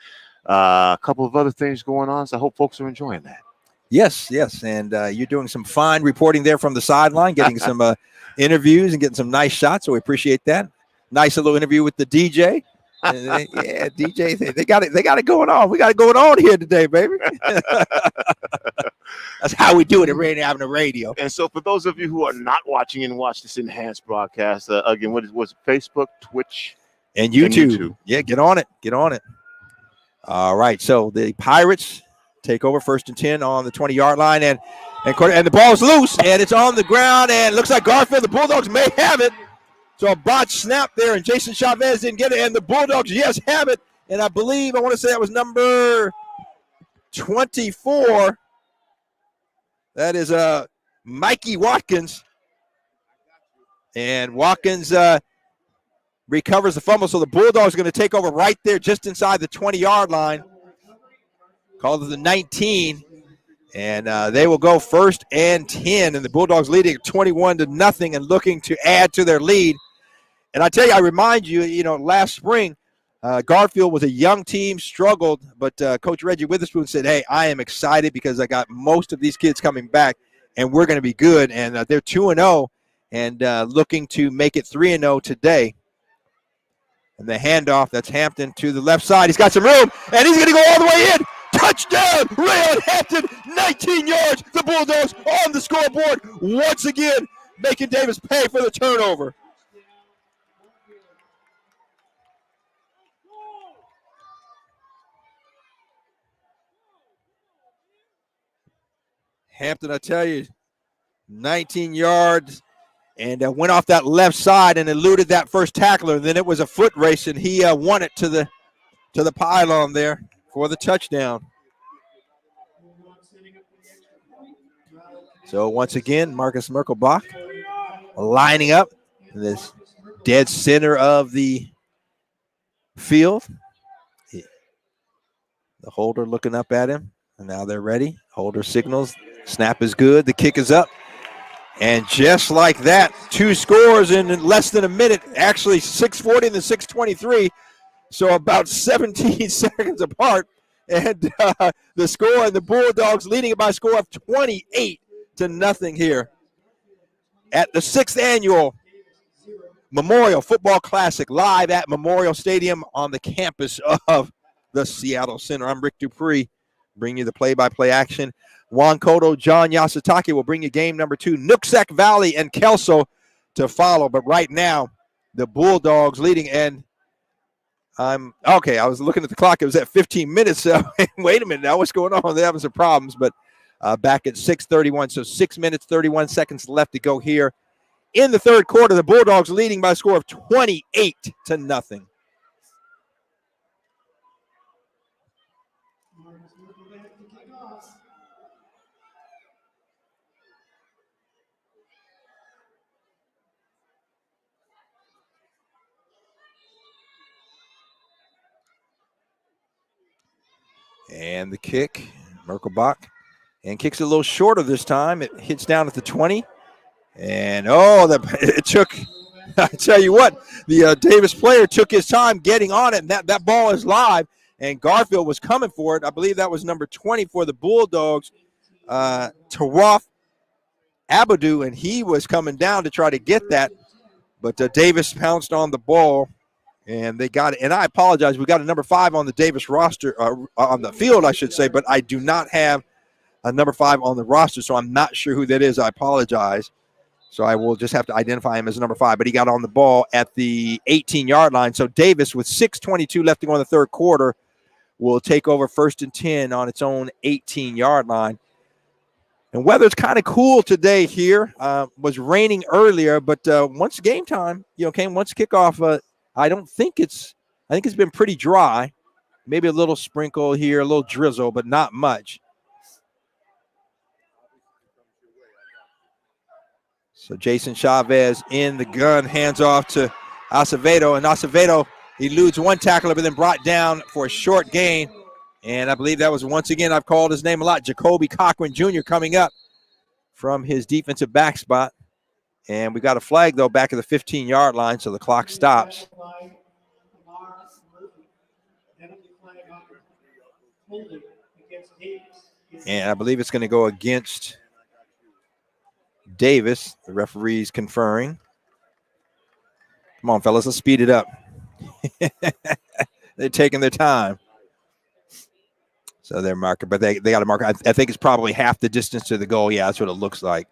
a couple of other things going on. So I hope folks are enjoying that. Yes. And you're doing some fine reporting there from the sideline, getting some interviews and getting some nice shots. So we appreciate that. Nice little interview with the DJ. Yeah, DJ, they got it going on. We got it going on here today, baby. That's how we do it at Rainier Avenue Radio. And so for those of you who are not watching and watch this enhanced broadcast, again, what's Facebook, Twitch, and YouTube? Yeah, get on it. All right, so the Pirates take over 1st and 10 on the 20-yard line, and the ball's loose, and it's on the ground, and it looks like Garfield, the Bulldogs may have it. So a botch snap there, and Jason Chavez didn't get it, and the Bulldogs, yes, have it. And I want to say that was number 24. That is Mikey Watkins. And Watkins recovers the fumble, so the Bulldogs are going to take over right there just inside the 20-yard line. Called it the 19. And they will go 1st and 10, and the Bulldogs leading 21-0 and looking to add to their lead. And I tell you, I remind you, last spring, Garfield was a young team, struggled, but Coach Reggie Witherspoon said, hey, I am excited because I got most of these kids coming back, and we're going to be good. And they're 2-0 and looking to make it 3-0 today. And the handoff, that's Hampton to the left side. He's got some room, and he's going to go all the way in. Touchdown, Rayon Hampton, 19 yards. The Bulldogs on the scoreboard once again, making Davis pay for the turnover. Hampton, I tell you, 19 yards, and went off that left side and eluded that first tackler. Then it was a foot race, and he won it to the pylon there for the touchdown. So once again, Marcus Merkelbach lining up in this dead center of the field. The holder looking up at him, and now they're ready. Holder signals. Snap is good. The kick is up. And just like that, 2 scores in less than a minute. Actually, 6:40 and then 6:23. So about 17 seconds apart. And the score, and the Bulldogs leading it by a score of 28-0 here at the 6th annual Memorial Football Classic, live at Memorial Stadium on the campus of the Seattle Center. I'm Rick Dupree, bringing you the play-by-play action. Juan Cotto, John Yasutake will bring you game number 2. Nooksack Valley and Kelso to follow. But right now, the Bulldogs leading. And I was looking at the clock. It was at 15 minutes. So wait a minute now. What's going on? They're having some problems. But back at 6:31. So 6 minutes, 31 seconds left to go here in the third quarter. The Bulldogs leading by a score of 28-0. And the kick, Merkelbach, and kicks it a little shorter this time. It hits down at the 20. And, it took, I tell you what, the Davis player took his time getting on it, and that ball is live, and Garfield was coming for it. I believe that was number 20 for the Bulldogs, Tawaf Abadou, and he was coming down to try to get that, but Davis pounced on the ball. And they got it. And I apologize. We got a number 5 on the Davis roster, on the field, I should say, but I do not have a number 5 on the roster, so I'm not sure who that is. I apologize. So I will just have to identify him as number 5. But he got on the ball at the 18-yard line. So Davis, with 6:22 left to go in the third quarter, will take over 1st and 10 on its own 18-yard line. And weather's kind of cool today here. Was raining earlier, but once game time, came once kickoff. I think it's been pretty dry. Maybe a little sprinkle here, a little drizzle, but not much. So Jason Chavez in the gun, hands off to Acevedo, and Acevedo eludes one tackler, but then brought down for a short gain. And I believe that was, once again, I've called his name a lot, Jacoby Cochran Jr. coming up from his defensive back spot. And we got a flag, though, back at the 15-yard line, so the clock stops. And I believe it's going to go against Davis. The referee's conferring. Come on, fellas, let's speed it up. They're taking their time. So they're marking, but they got to mark. I think it's probably half the distance to the goal. Yeah, that's what it looks like.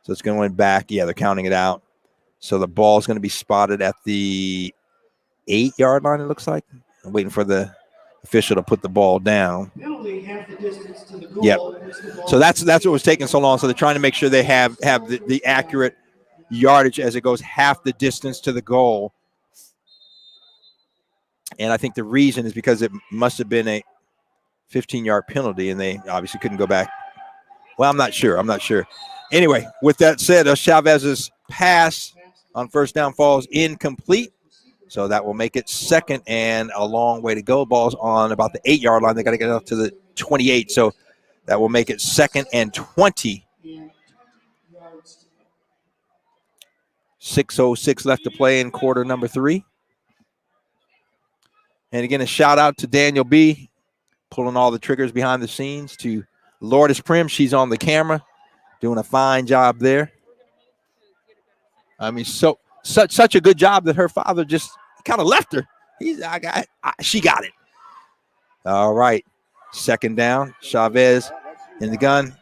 So it's going back. Yeah, they're counting it out. So the ball is going to be spotted at the 8-yard line, it looks like. I'm waiting for the official to put the ball down. Yep. So that's what was taking so long. So they're trying to make sure they have the accurate yardage as it goes half the distance to the goal. And I think the reason is because it must have been a 15-yard penalty, and they obviously couldn't go back. Well, I'm not sure. Anyway, with that said, Chavez's pass on first down falls incomplete. So that will make it second and a long way to go. Ball's on about the 8-yard line. They got to get up to the 28. So that will make it 2nd and 20. 6:06 left to play in quarter number 3. And again, a shout out to Daniel B. pulling all the triggers behind the scenes, to Lourdes Prim. She's on the camera, doing a fine job there. I mean, such a good job that her father just kind of left her. She got it. All right, 2nd down. Chavez in the gun,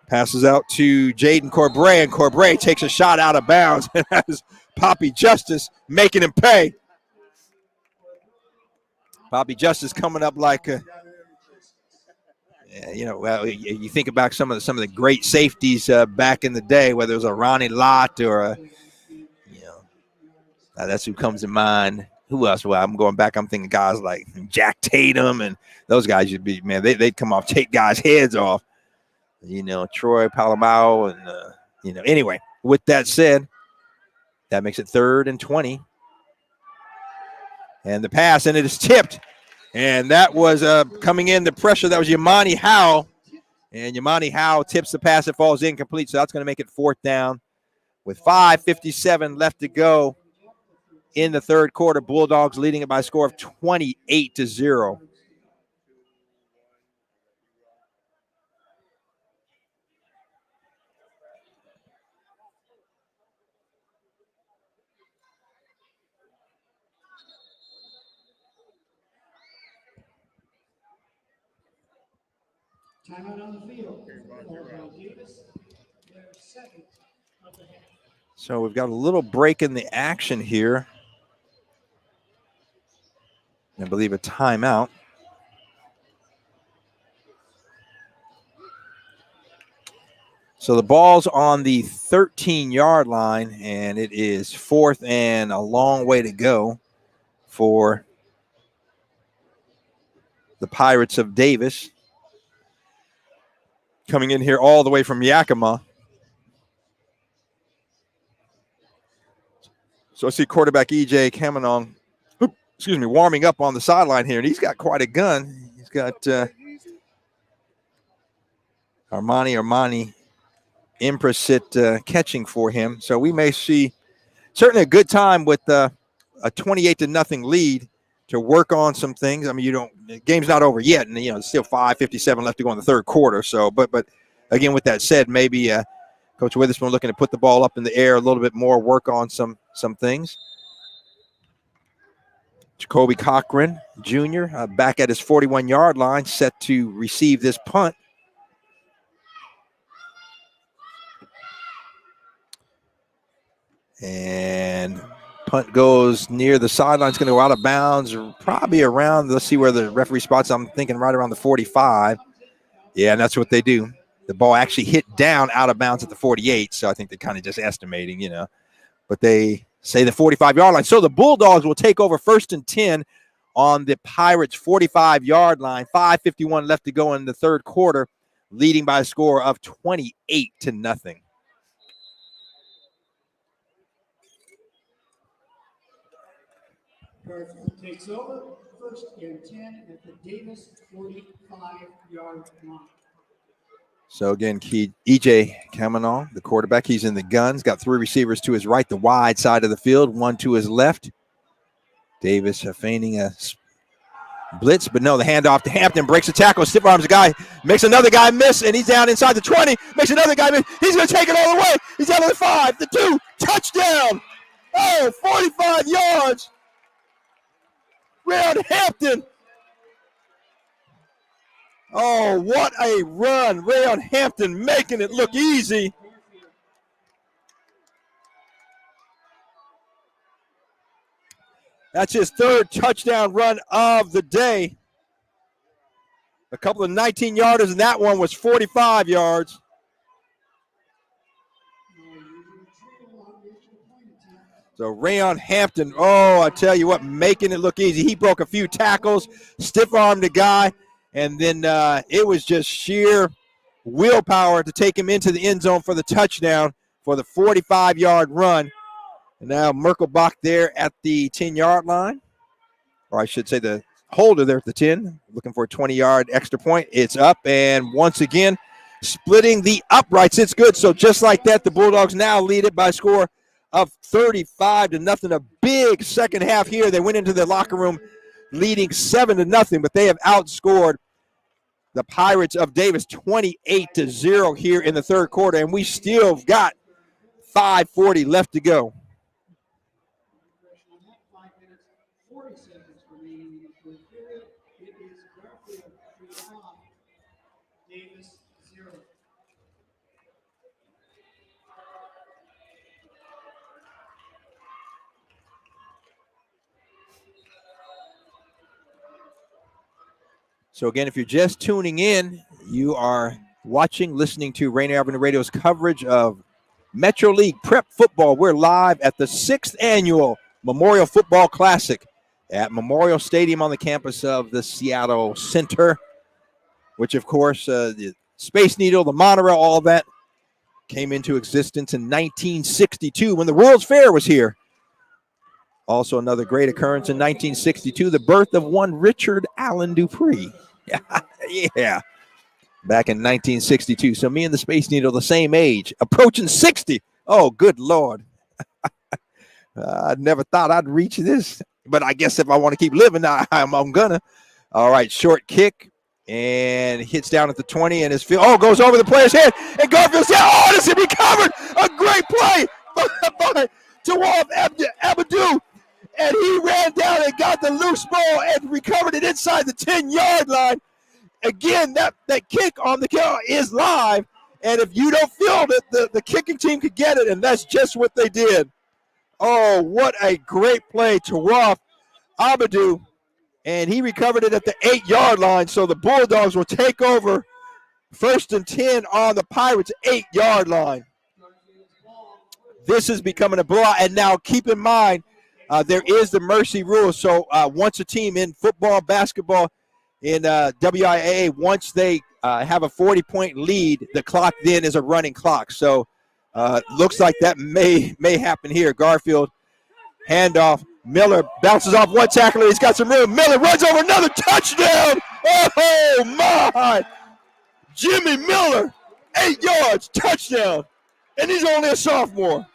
passes out to Jaden Corbray, and Corbray takes a shot out of bounds, and has Poppy Justice making him pay. Poppy Justice coming up like you think about some of the great safeties back in the day, whether it was a Ronnie Lott or that's who comes to mind. Who else? Well, I'm going back. I'm thinking guys like Jack Tatum, and those guys would be, man, they'd come off, take guys' heads off. Troy Palomao, and Anyway, with that said, that makes it 3rd and 20. And the pass, and it is tipped. And that was coming in the pressure. That was Yamani Howe. And Yamani Howe tips the pass. It falls incomplete. So that's going to make it 4th down. with 5:57 left to go in the third quarter. Bulldogs leading it by a score of 28-0. Timeout on the field. Davis, their second of the half. So we've got a little break in the action here. I believe a timeout. So the ball's on the 13-yard line, and it is 4th and a long way to go for the Pirates of Davis. Coming in here all the way from Yakima. So I see quarterback E.J. Kamanong, warming up on the sideline here, and he's got quite a gun. He's got Armani Impresit catching for him. So we may see certainly a good time with a 28-0 lead to work on some things. I mean, the game's not over yet, and it's still 5:57 left to go in the third quarter. So, but again, with that said, maybe Coach Witherspoon looking to put the ball up in the air a little bit more, work on some things. Jacoby Cochran Jr. Back at his 41-yard line, set to receive this punt. And punt goes near the sideline. It's going to go out of bounds, probably around, let's see where the referee spots. I'm thinking right around the 45. Yeah, and that's what they do. The ball actually hit down out of bounds at the 48, so I think they're kind of just estimating, But they say the 45-yard line. So the Bulldogs will take over 1st and 10 on the Pirates' 45-yard line. 5:51 left to go in the third quarter, leading by a score of 28-0. Garfield takes over 1st and 10 at the Davis 45-yard line. So again, E.J. Kamanong, the quarterback, he's in the guns. Got 3 receivers to his right, the wide side of the field, 1 to his left. Davis feigning a blitz, but no, the handoff to Hampton, breaks the tackle, stiff arms a guy, makes another guy miss, and he's down inside the 20, makes another guy miss. He's going to take it all the way. He's down to the 5, the 2, touchdown. Oh, 45 yards. Rayon Hampton. Oh, what a run. Rayon Hampton making it look easy. That's his 3rd touchdown run of the day. A couple of 19-yarders, and that one was 45 yards. So Rayon Hampton, I tell you what, making it look easy. He broke a few tackles, stiff-armed a guy, and then it was just sheer willpower to take him into the end zone for the touchdown for the 45-yard run. And now Merkelbach there at the 10-yard line, or I should say the holder there at the 10, looking for a 20-yard extra point. It's up, and once again, splitting the uprights. It's good. So just like that, the Bulldogs now lead it by a score of 35-0. A big second half here. They went into the locker room leading 7-0, but they have outscored the Pirates of Davis 28-0 here in the third quarter, and we still got 5:40 left to go. 5 minutes, 40 seconds remaining in the third period. It is Garfield 5, Davis 0. So again, if you're just tuning in, you are listening to Rainier Avenue Radio's coverage of Metro League Prep Football. We're live at the 6th annual Memorial Football Classic at Memorial Stadium on the campus of the Seattle Center, which, of course, the Space Needle, the monorail, all that came into existence in 1962 when the World's Fair was here. Also another great occurrence in 1962, the birth of one Richard Allen Dupree. Yeah. Back in 1962. So me and the Space Needle the same age, approaching 60. Oh, good Lord. I never thought I'd reach this, but I guess if I want to keep living, I'm gonna. All right, short kick, and hits down at the 20, and his field. Oh, goes over the player's head, and Garfield's down. Oh, this is recovered. A great play by Tawaf Abdou, and he ran down and got the loose ball and recovered it inside the 10-yard line. Again, that kick on the kill is live, and if you don't feel it, the kicking team could get it, and that's just what they did. Oh, what a great play, Tawaf Abdou, and he recovered it at the 8-yard line, so the Bulldogs will take over 1st and 10 on the Pirates' 8-yard line. This is becoming a blowout, and now keep in mind, there is the mercy rule, so once a team in football, basketball, in WIAA, once they have a 40-point lead, the clock then is a running clock, so looks like that may happen here. Garfield, handoff. Miller bounces off one tackler. He's got some room. Miller runs over another touchdown. Oh, my. Jimmy Miller, 8 yards, touchdown. And he's only a sophomore.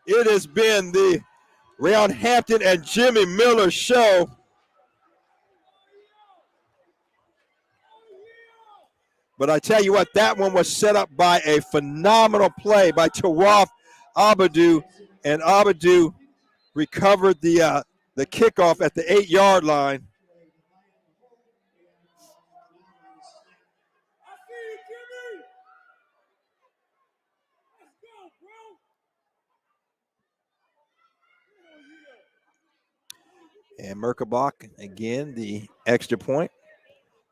It has been the Rayon Hampton and Jimmy Miller show. But I tell you what, that one was set up by a phenomenal play by Tawaf Abdou, and Abdou recovered the kickoff at the 8-yard line. And Merkelbach, again, the extra point.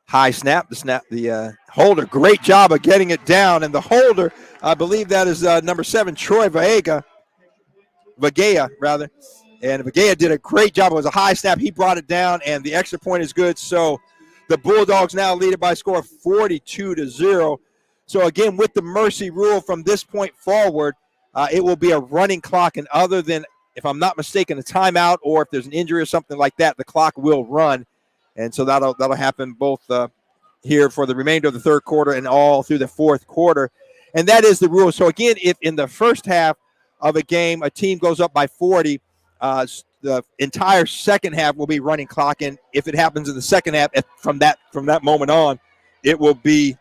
High snap, the holder. Great job of getting it down. And the holder, I believe that is number 7, Troy Vagea. And Vagea did a great job. It was a high snap. He brought it down, and the extra point is good. So the Bulldogs now lead it by a score of 42-0. So, again, with the mercy rule from this point forward, it will be a running clock. And other than, if I'm not mistaken, a timeout or if there's an injury or something like that, the clock will run. And so that'll happen both here for the remainder of the third quarter and all through the fourth quarter. And that is the rule. So, again, if in the first half of a game a team goes up by 40, the entire second half will be running clock. And if it happens in the second half, from that moment on, it will be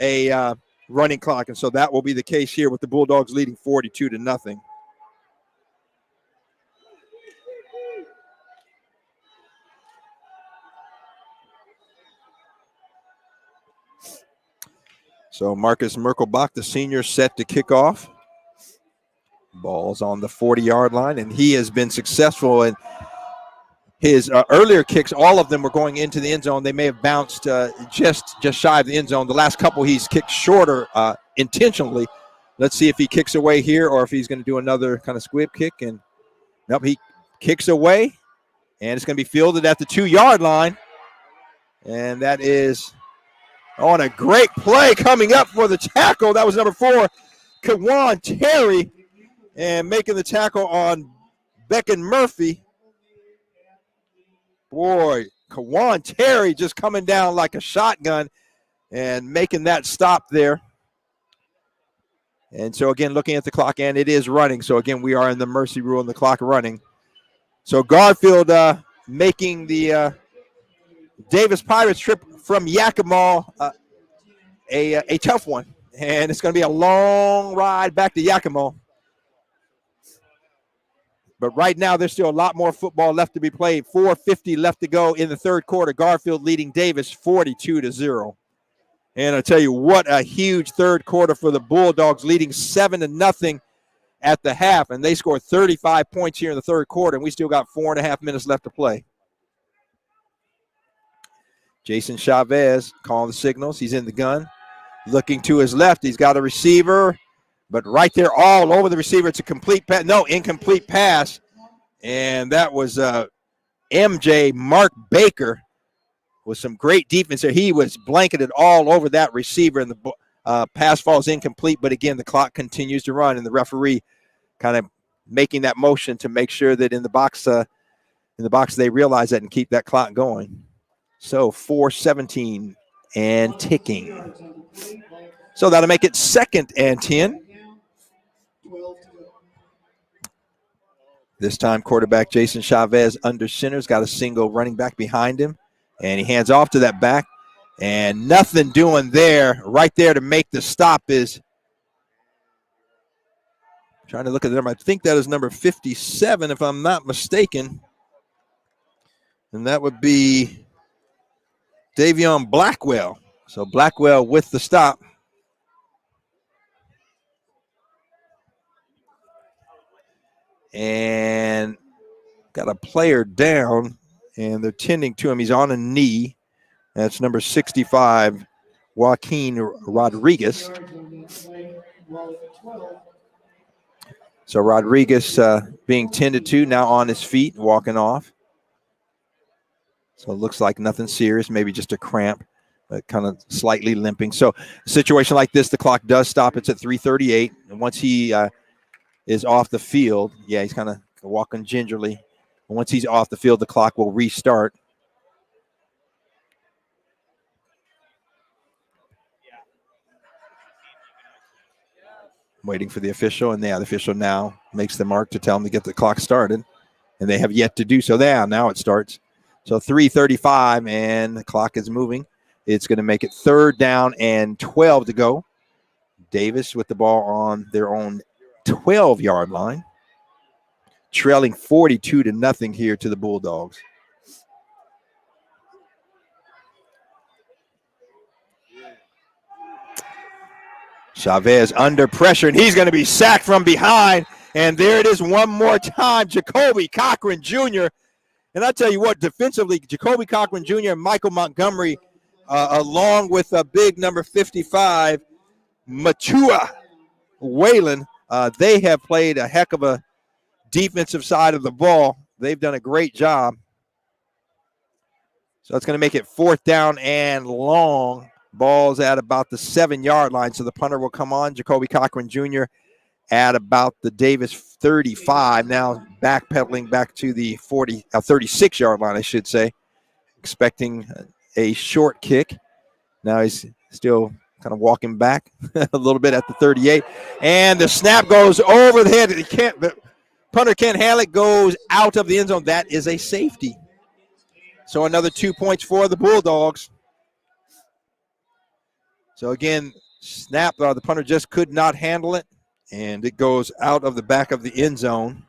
a running clock. And so that will be the case here with the Bulldogs leading 42-0. So Marcus Merkelbach, the senior, set to kick off. Ball's on the 40-yard line, and he has been successful in his earlier kicks. All of them were going into the end zone. They may have bounced just shy of the end zone. The last couple he's kicked shorter intentionally. Let's see if he kicks away here or if he's going to do another kind of squib kick. And nope, he kicks away, and it's going to be fielded at the 2-yard line. And that is on a great play coming up for the tackle. That was number 4, Kawan Terry, and making the tackle on Becken Murphy. Boy, Kawan Terry just coming down like a shotgun and making that stop there. And so, again, looking at the clock, and it is running. So, again, we are in the mercy rule and the clock running. So, Garfield making the Davis Pirates trip from Yakima a tough one. And it's going to be a long ride back to Yakima. But right now, there's still a lot more football left to be played. 4:50 left to go in the third quarter. Garfield leading Davis 42-0. And I tell you, what a huge third quarter for the Bulldogs, leading 7-0 at the half. And they scored 35 points here in the third quarter, and we still got 4.5 minutes left to play. Jason Chavez calling the signals. He's in the gun. Looking to his left. He's got a receiver. But right there all over the receiver, it's a complete pass. No, incomplete pass. And that was MJ Mark Baker with some great defense there. He was blanketed all over that receiver, and the pass falls incomplete. But, again, the clock continues to run, and the referee kind of making that motion to make sure that in the box they realize that and keep that clock going. So 4:17 and ticking. So that'll make it 2nd and 10. This time, quarterback Jason Chavez under center's got a single running back behind him, and he hands off to that back, and nothing doing there. Right there to make the stop is, trying to look at the number, I think that is number 57, if I'm not mistaken, and that would be Davion Blackwell. So Blackwell with the stop. And got a player down, and they're tending to him. He's on a knee. That's number 65, Joaquin Rodriguez. So Rodriguez being tended to, now on his feet, walking off. So it looks like nothing serious, maybe just a cramp, but kind of slightly limping. So a situation like this, the clock does stop. It's at 3:38. And once he is off the field, yeah, he's kind of walking gingerly. And once he's off the field, the clock will restart. Waiting for the official, and yeah, the official now makes the mark to tell him to get the clock started, and they have yet to do so. Now it starts. So 3:35, and the clock is moving. It's going to make it 3rd down and 12 to go. Davis with the ball on their own 12-yard line, trailing 42-0 here to the Bulldogs. Chavez under pressure, and he's going to be sacked from behind. And there it is one more time, Jacoby Cochran Jr. And I tell you what, defensively, Jacoby Cochran Jr. and Michael Montgomery, along with a big number 55, Machua Whalen, they have played a heck of a defensive side of the ball. They've done a great job. So it's going to make it 4th down and long. Ball's at about the 7-yard line, so the punter will come on. Jacoby Cochran Jr. at about the Davis 35. Now backpedaling back to the 36-yard line, I should say. Expecting a short kick. Now he's still kind of walking back a little bit at the 38. And the snap goes over the head. The punter can't handle it, goes out of the end zone. That is a safety. So another 2 points for the Bulldogs. So again, snap, the punter just could not handle it, and it goes out of the back of the end zone.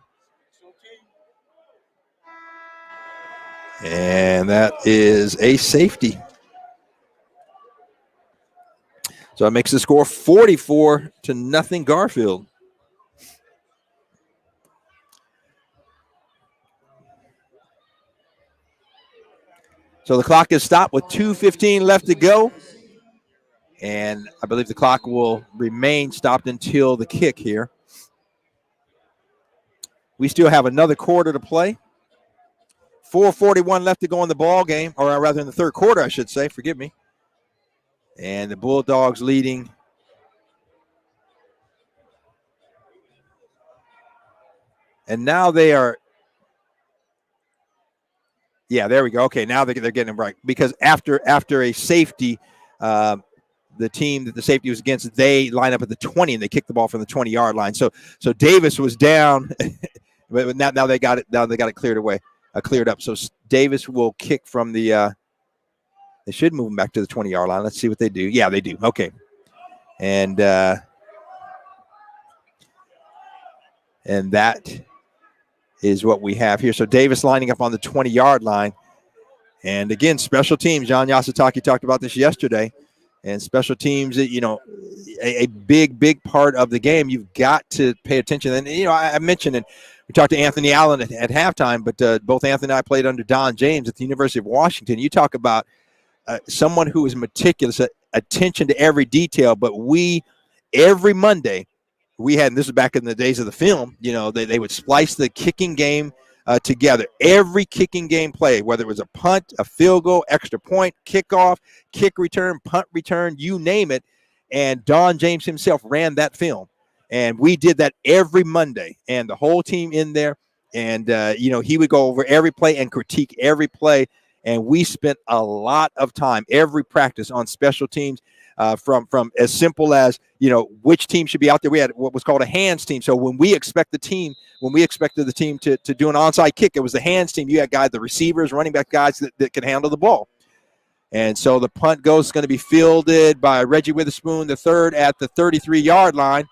And that is a safety. So it makes the score 44-0 Garfield. So the clock is stopped with 2:15 left to go. And I believe the clock will remain stopped until the kick here. We still have another quarter to play. 4:41 left to go in the ball game, or rather in the third quarter, I should say. Forgive me. And the Bulldogs leading. And now they are. Yeah, there we go. Okay, now they're getting it right. Because after a safety, the team that the safety was against, they line up at the 20, and they kick the ball from the 20-yard line. So Davis was down, but now they got it. Now they got it cleared away, cleared up. So Davis will kick from the. They should move him back to the 20-yard line. Let's see what they do. Yeah, they do. Okay, and that is what we have here. So Davis lining up on the 20-yard line, and again, special teams. John Yasutaki talked about this yesterday. And special teams, a big part of the game. You've got to pay attention. And, I mentioned, and we talked to Anthony Allen at halftime, but both Anthony and I played under Don James at the University of Washington. You talk about someone who is meticulous, attention to every detail. But every Monday, we had, and this is back in the days of the film, they would splice the kicking game together. Every kicking game play, whether it was a punt, a field goal, extra point, kickoff, kick return, punt return, you name it. And Don James himself ran that film. And we did that every Monday, and the whole team in there. And, he would go over every play and critique every play. And we spent a lot of time, every practice, on special teams, from as simple as, which team should be out there. We had what was called a hands team. So when we expected the team to do an onside kick, it was the hands team. You had guys, the receivers, running back guys that could handle the ball. And so the punt goes going to be fielded by Reggie Witherspoon, the third, at the 33-yard line.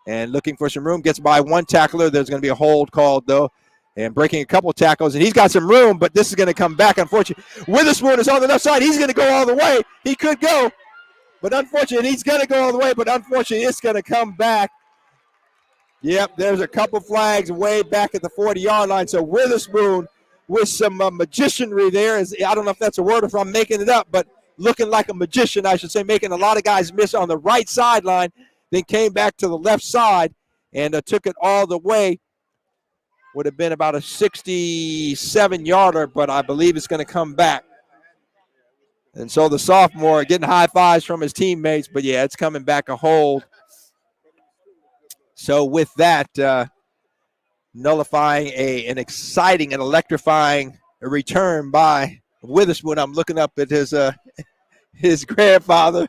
And looking for some room, gets by one tackler. There's going to be a hold called, though, and breaking a couple of tackles. And he's got some room, but this is going to come back, unfortunately. Witherspoon is on the left side. He's going to go all the way. He could go, but unfortunately, he's going to go all the way, but unfortunately, it's going to come back. Yep, there's a couple flags way back at the 40-yard line. So Witherspoon with some magicianry there. I don't know if that's a word or if I'm making it up, but looking like a magician, I should say, making a lot of guys miss on the right sideline, then came back to the left side and took it all the way. Would have been about a 67-yarder, but I believe it's going to come back. And so the sophomore getting high fives from his teammates, but yeah, it's coming back a hold. So with that, nullifying an exciting and electrifying return by Witherspoon. I'm looking up at his grandfather.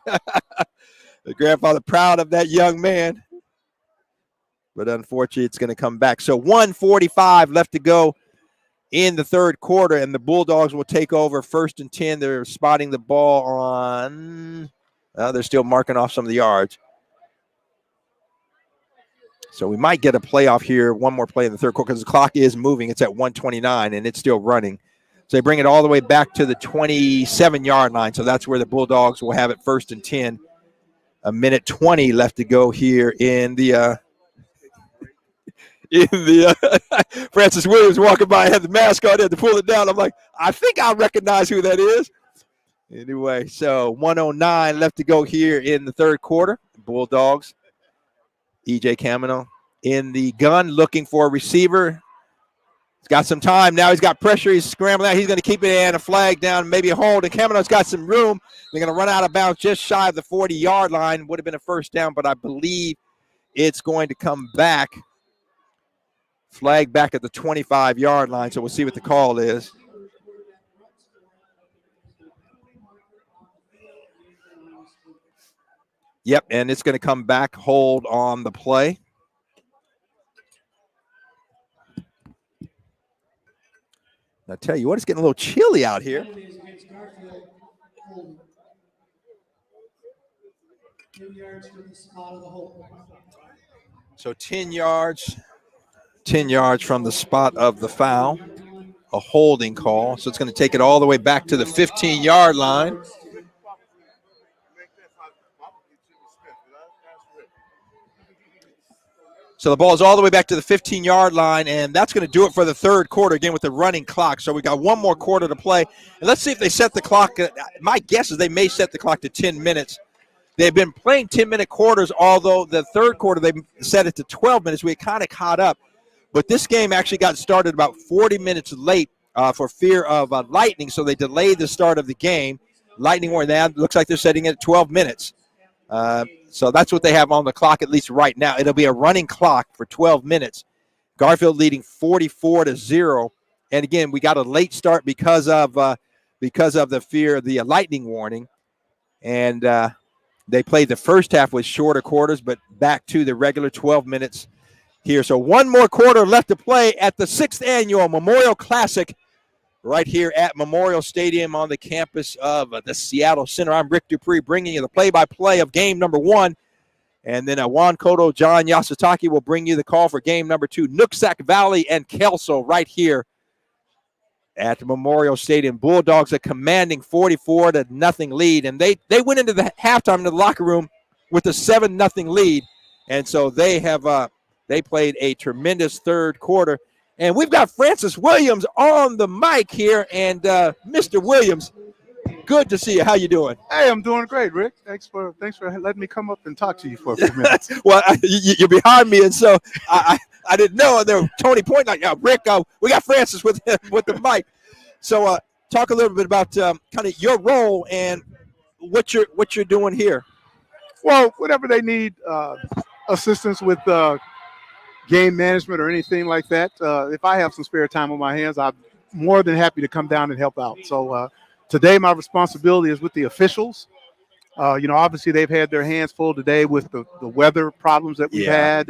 The grandfather proud of that young man. But unfortunately, it's going to come back. So 1:45 left to go in the third quarter, and the Bulldogs will take over 1st and 10. They're spotting the ball on they're still marking off some of the yards. So we might get a playoff here, one more play in the third quarter, because the clock is moving. It's at 1:29, and it's still running. So they bring it all the way back to the 27-yard line. So that's where the Bulldogs will have it 1st and 10. A minute 20 left to go here in the Francis Williams walking by, had the mask on, had to pull it down. I'm like, I think I recognize who that is. Anyway, so 1:09 left to go here in the third quarter. Bulldogs, E.J. Camino in the gun, looking for a receiver. He's got some time now. He's got pressure. He's scrambling out. He's going to keep it and a flag down, maybe a hold. And Camino's got some room. They're going to run out of bounds just shy of the 40-yard line. Would have been a first down, but I believe it's going to come back. Flag back at the 25-yard line, so we'll see what the call is. Yep, and it's going to come back, hold on the play. I tell you what, it's getting a little chilly out here. So 10 yards from the spot of the foul, a holding call. So it's going to take it all the way back to the 15-yard line. So the ball is all the way back to the 15-yard line, and that's going to do it for the third quarter, again, with the running clock. So we got one more quarter to play. And let's see if they set the clock. My guess is they may set the clock to 10 minutes. They've been playing 10-minute quarters, although the third quarter they set it to 12 minutes. We kind of caught up. But this game actually got started about 40 minutes late for fear of lightning, so they delayed the start of the game. Lightning warning, that looks like they're setting it at 12 minutes. So that's what they have on the clock, at least right now. It'll be a running clock for 12 minutes. Garfield leading 44-0. And again, we got a late start because of the fear of the lightning warning. And they played the first half with shorter quarters, but back to the regular 12 minutes here. So one more quarter left to play at the 6th annual Memorial Classic right here at Memorial Stadium on the campus of the Seattle Center. I'm Rick Dupree bringing you the play-by-play of game number 1. And then Juan Cotto, John Yasutaki will bring you the call for game number 2. Nooksack Valley and Kelso right here at Memorial Stadium. Bulldogs are commanding 44-0 lead. And they went into the halftime in the locker room with a 7-0 lead. And so they have they played a tremendous third quarter. And we've got Francis Williams on the mic here. And Mr. Williams, good to see you. How you doing? Hey, I'm doing great, Rick. Thanks for letting me come up and talk to you for a few minutes. Well, you're behind me, and so I didn't know. And there was Tony pointing like, Rick, we got Francis with the mic. So talk a little bit about kind of your role and what you're doing here. Well, whatever they need assistance with game management or anything like that. If I have some spare time on my hands, more than happy to come down and help out. So today my responsibility is with the officials. Obviously they've had their hands full today with the weather problems that we've had,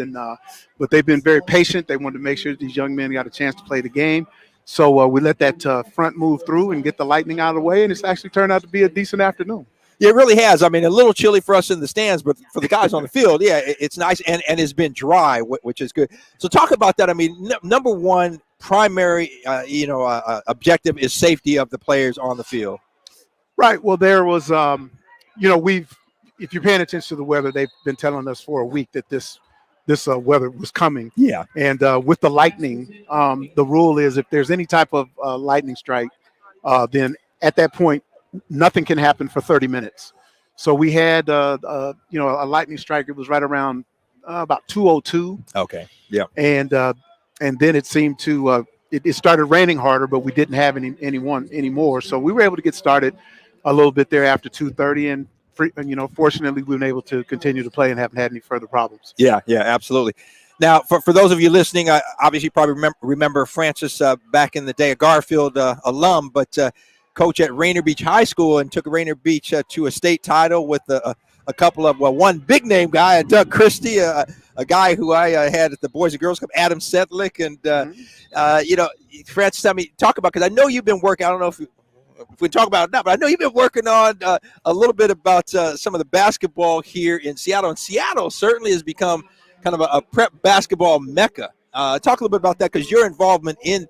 but they've been very patient. They wanted to make sure these young men got a chance to play the game. So we let that front move through and get the lightning out of the way, and it's actually turned out to be a decent afternoon. Yeah, it really has. I mean, a little chilly for us in the stands, but for the guys on the field, it's nice, and it's been dry, which is good. So talk about that. I mean, number one primary, objective is safety of the players on the field. Right. Well, there was, if you're paying attention to the weather, they've been telling us for a week that this weather was coming. Yeah. And with the lightning, the rule is if there's any type of lightning strike, then at that point, nothing can happen for 30 minutes. So we had, a lightning strike. It was right around about 2:02. Okay. Yeah. And then it seemed to it started raining harder, but we didn't have anyone anymore. So we were able to get started a little bit there after 2:30, and fortunately we've been able to continue to play and haven't had any further problems. Yeah, absolutely. Now, for those of you listening, obviously you probably remember Francis back in the day, a Garfield alum, but coach at Rainier Beach High School, and took Rainier Beach to a state title with a couple of, one big name guy, Doug Christie, a guy who I had at the Boys and Girls Club, Adam Sedlick, and Francis, tell me, talk about, because I know you've been working. I don't know if we talk about it now, but I know you've been working on a little bit about some of the basketball here in Seattle, and Seattle certainly has become kind of a prep basketball mecca. Talk a little bit about that, because your involvement in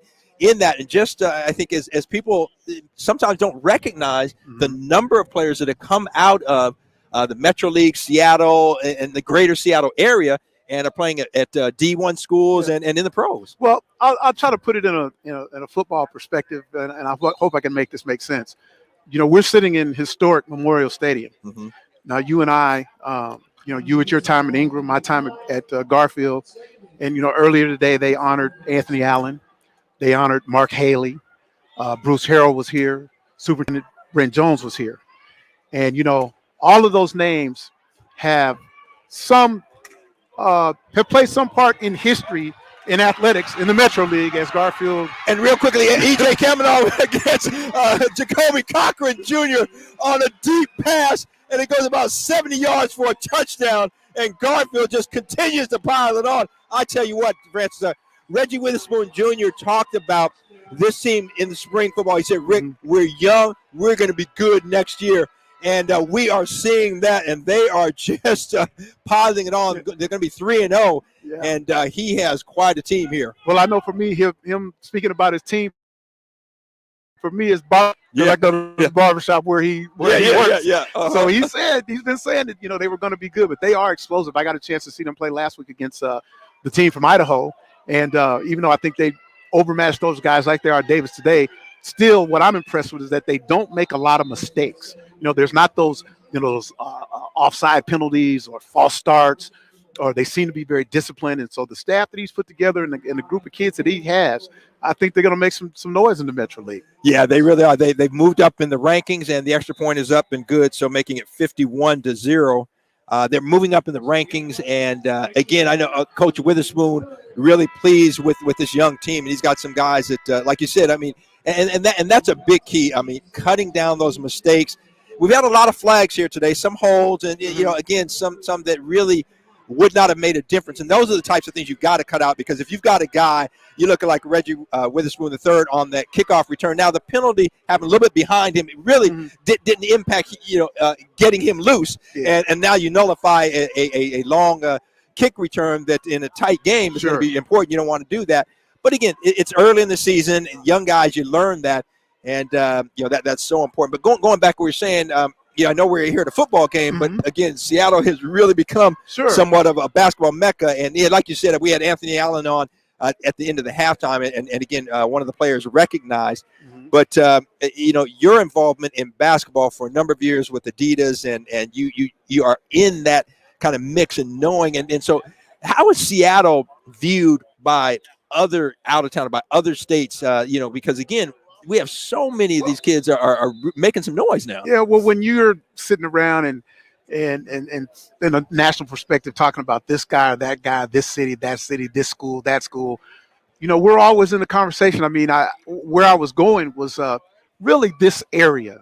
that, and just I think as people sometimes don't recognize the number of players that have come out of the Metro League, Seattle, and the greater Seattle area, and are playing at D1 schools and in the pros. Well, I'll try to put it in a football perspective, and I hope I can make this make sense. We're sitting in historic Memorial Stadium. Mm-hmm. Now, you and I, you at your time in Ingram, my time at Garfield, and earlier today they honored Anthony Allen, they honored Mark Haley, Bruce Harrell was here, Superintendent Brent Jones was here, and all of those names have played some part in history in athletics in the Metro League as Garfield. And real quickly, E.J. Kamenov against Jacoby Cochran Jr. on a deep pass, and it goes about 70 yards for a touchdown, and Garfield just continues to pile it on. I tell you what, Francis, Reggie Witherspoon Jr. talked about this team in the spring football. He said, Rick, we're young. We're going to be good next year. And we are seeing that, and they are just piling it on. They're going to be 3-0, and he has quite a team here. Well, I know for me, him speaking about his team, for me, it's I go to the barbershop where he works. Uh-huh. So he's been saying that they were going to be good, but they are explosive. I got a chance to see them play last week against the team from Idaho, and even though I think they overmatched those guys like they are Davis today, still what I'm impressed with is that they don't make a lot of mistakes. There's not those offside penalties or false starts, or they seem to be very disciplined. And so the staff that he's put together and the group of kids that he has, I think they're going to make some noise in the Metro League. Yeah, they really are. They've moved up in the rankings, and the extra point is up and good, so making it 51-0. They're moving up in the rankings, and again, I know Coach Witherspoon really pleased with this young team, and he's got some guys that, like you said, I mean, and that's a big key. I mean, cutting down those mistakes. We've had a lot of flags here today, some holds, and again, some that really would not have made a difference. And those are the types of things you've got to cut out, because if you've got a guy, you look like Reggie Witherspoon III on that kickoff return. Now the penalty happened a little bit behind him. It really didn't impact getting him loose, and now you nullify a long kick return that in a tight game is going to be important. You don't want to do that. But again, it's early in the season, and young guys, you learn that. And, that's so important. But going back to what you're saying, I know we're here at a football game, but, again, Seattle has really become somewhat of a basketball mecca. And, like you said, we had Anthony Allen on at the end of the halftime, and again, one of the players recognized. But, your involvement in basketball for a number of years with Adidas, and you are in that kind of mix and knowing. And so how is Seattle viewed by other out-of-town, by other states, because, again, we have so many of these kids are making some noise now. Yeah, well, when you're sitting around and in a national perspective talking about this guy or that guy, this city, that city, this school, that school, we're always in the conversation. I mean, where I was going was really this area,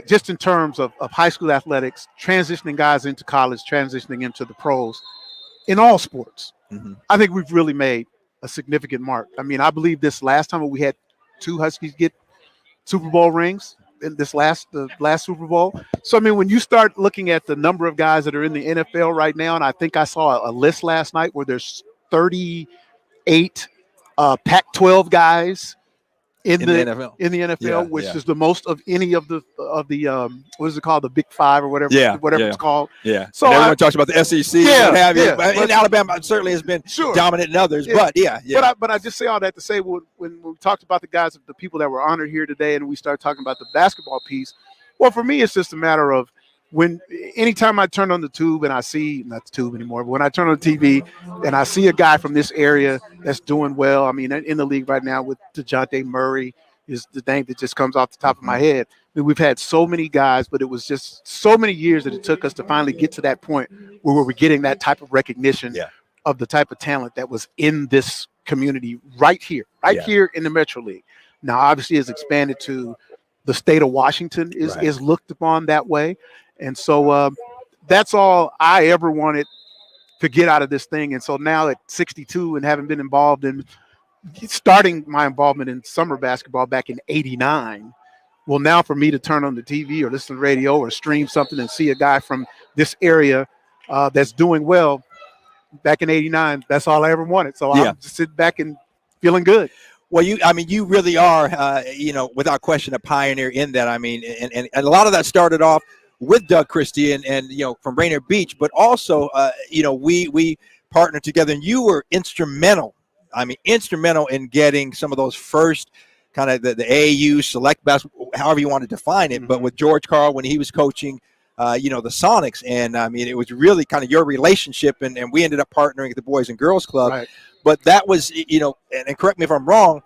just in terms of high school athletics, transitioning guys into college, transitioning into the pros in all sports. Mm-hmm. I think we've really made a significant mark. I mean, I believe this last time we had 2 Huskies get Super Bowl rings in the last Super Bowl. So, I mean, when you start looking at the number of guys that are in the NFL right now, and I think I saw a list last night where there's 38 Pac-12 guys in the NFL, which is the most of any of the what is it called, the Big Five or whatever, it's called. Yeah. So and everyone talks about the SEC. And Alabama certainly has been dominant in others, but But I just say all that to say when we talked about the guys, the people that were honored here today, and we started talking about the basketball piece. Well, for me, it's just a matter of anytime I turn on the tube and I see, not the tube anymore, but when I turn on the TV and I see a guy from this area that's doing well, I mean, in the league right now with DeJounte Murray is the name that just comes off the top of my head. I mean, we've had so many guys, but it was just so many years that it took us to finally get to that point where we were getting that type of recognition of the type of talent that was in this community right here in the Metro League. Now, obviously, it's expanded to the state of Washington is looked upon that way. And so that's all I ever wanted to get out of this thing. And so now at 62 and having been involved in starting my involvement in summer basketball back in '89, well, now for me to turn on the TV or listen to the radio or stream something and see a guy from this area that's doing well back in '89, that's all I ever wanted. So I'm just sitting back and feeling good. Well, you really are, without question, a pioneer in that. I mean, and a lot of that started off with Doug Christie and from Rainier Beach, but also, we partnered together, and you were instrumental in getting some of those first kind of the AAU select basketball, however you want to define it, but with George Carl when he was coaching, the Sonics. And I mean, it was really kind of your relationship, and we ended up partnering at the Boys and Girls Club. Right. But that was, and correct me if I'm wrong,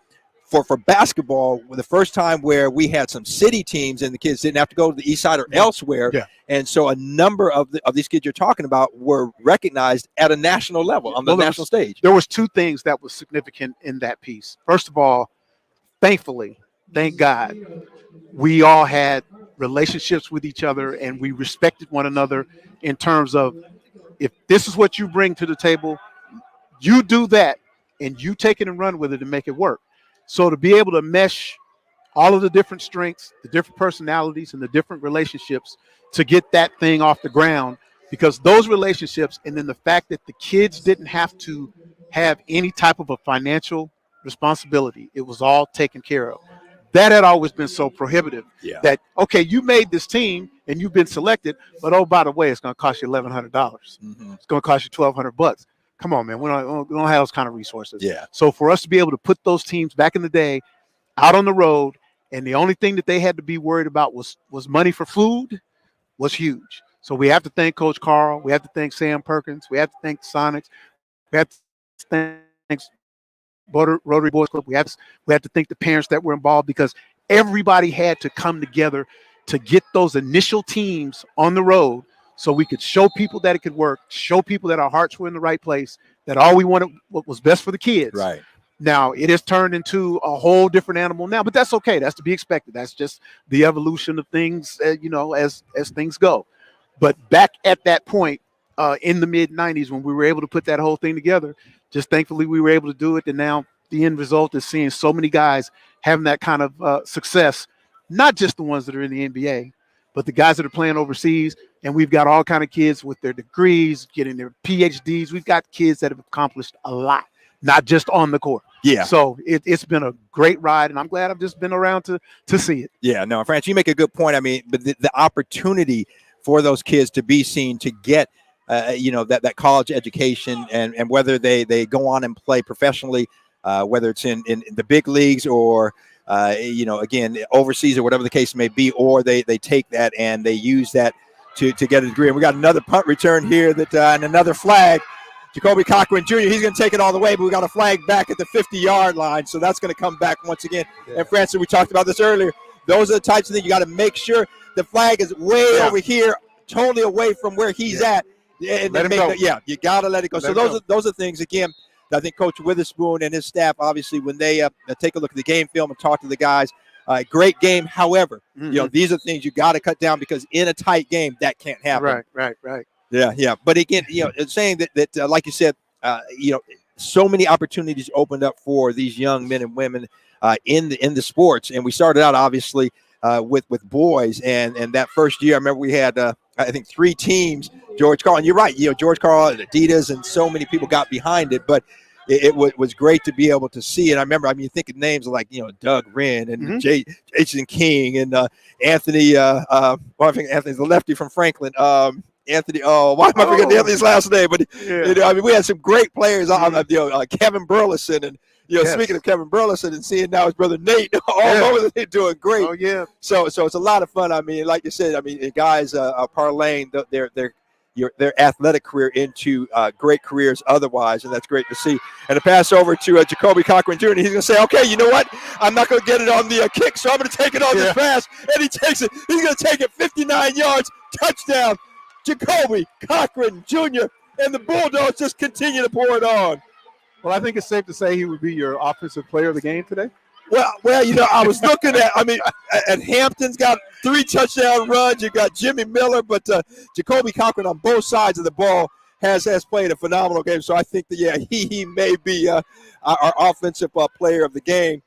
for basketball, the first time where we had some city teams and the kids didn't have to go to the east side or elsewhere. Yeah. And so a number of these kids you're talking about were recognized at a national level on the national stage. There was 2 things that was significant in that piece. First of all, thankfully, thank God, we all had relationships with each other and we respected one another in terms of, if this is what you bring to the table, you do that and you take it and run with it and make it work. So to be able to mesh all of the different strengths, the different personalities, and the different relationships to get that thing off the ground, because those relationships, and then the fact that the kids didn't have to have any type of a financial responsibility, it was all taken care of. That had always been so prohibitive that, okay, you made this team and you've been selected, but oh, by the way, it's going to cost you $1,100. Mm-hmm. It's going to cost you $1,200. Come on, man. We don't have those kind of resources. Yeah. So for us to be able to put those teams back in the day out on the road, and the only thing that they had to be worried about was money for food, was huge. So we have to thank Coach Carl. We have to thank Sam Perkins. We have to thank the Sonics. We have to thank Rotary Boys Club. We have to thank the parents that were involved, because everybody had to come together to get those initial teams on the road, so we could show people that it could work, show people that our hearts were in the right place, that all we wanted, what was best for the kids. Right. Now, it has turned into a whole different animal now, but that's okay. That's to be expected. That's just the evolution of things, as things go. But back at that point in the mid-'90s, when we were able to put that whole thing together, just thankfully we were able to do it. And now the end result is seeing so many guys having that kind of success, not just the ones that are in the NBA, but the guys that are playing overseas. And we've got all kind of kids with their degrees, getting their PhDs. We've got kids that have accomplished a lot, not just on the court. Yeah. So it's been a great ride, and I'm glad I've just been around to see it. Yeah, no, France, you make a good point. I mean, but the opportunity for those kids to be seen, to get, that college education, and whether they go on and play professionally, whether it's in the big leagues or, again, overseas or whatever the case may be, or they take that and they use that to get a degree. And we got another punt return here and another flag. Jacoby Cochran Jr., he's going to take it all the way, but we got a flag back at the 50-yard line, so that's going to come back once again. Yeah. And Francis, we talked about this earlier. Those are the types of things you got to make sure the flag is way over here, totally away from where he's at. And let him go. You got to let it go. So those are things, again, I think Coach Witherspoon and his staff, obviously, when they take a look at the game film and talk to the guys, great game. However, these are things you got to cut down because in a tight game, that can't happen. Right. Yeah. But again, it's saying that like you said, so many opportunities opened up for these young men and women in the sports. And we started out, obviously, with boys. And that first year, I remember we had, I think, 3 teams. George Carl, and you're right, George Carl, and Adidas, and so many people got behind it. But it was great to be able to see it. I remember, think of names like, Doug Wren and Jason King and Anthony, I think Anthony's the lefty from Franklin. Anthony, why am I forgetting Anthony's last name? But we had some great players. Kevin Burleson, and speaking of Kevin Burleson, and seeing now his brother Nate all over there doing great. Oh yeah. So it's a lot of fun. Like you said, guys are parlaying their athletic career into great careers otherwise, and that's great to see. And a pass over to Jacoby Cochran Jr. He's going to say, okay, you know what? I'm not going to get it on the kick, so I'm going to take it on this pass. And he takes it. He's going to take it 59 yards, touchdown. Jacoby Cochran Jr. and the Bulldogs just continue to pour it on. Well, I think it's safe to say he would be your offensive player of the game today. Well, I was looking at Hampton's got 3 touchdown runs. You got Jimmy Miller, but Jacoby Cochran on both sides of the ball has played a phenomenal game. So I think that he may be our offensive player of the game.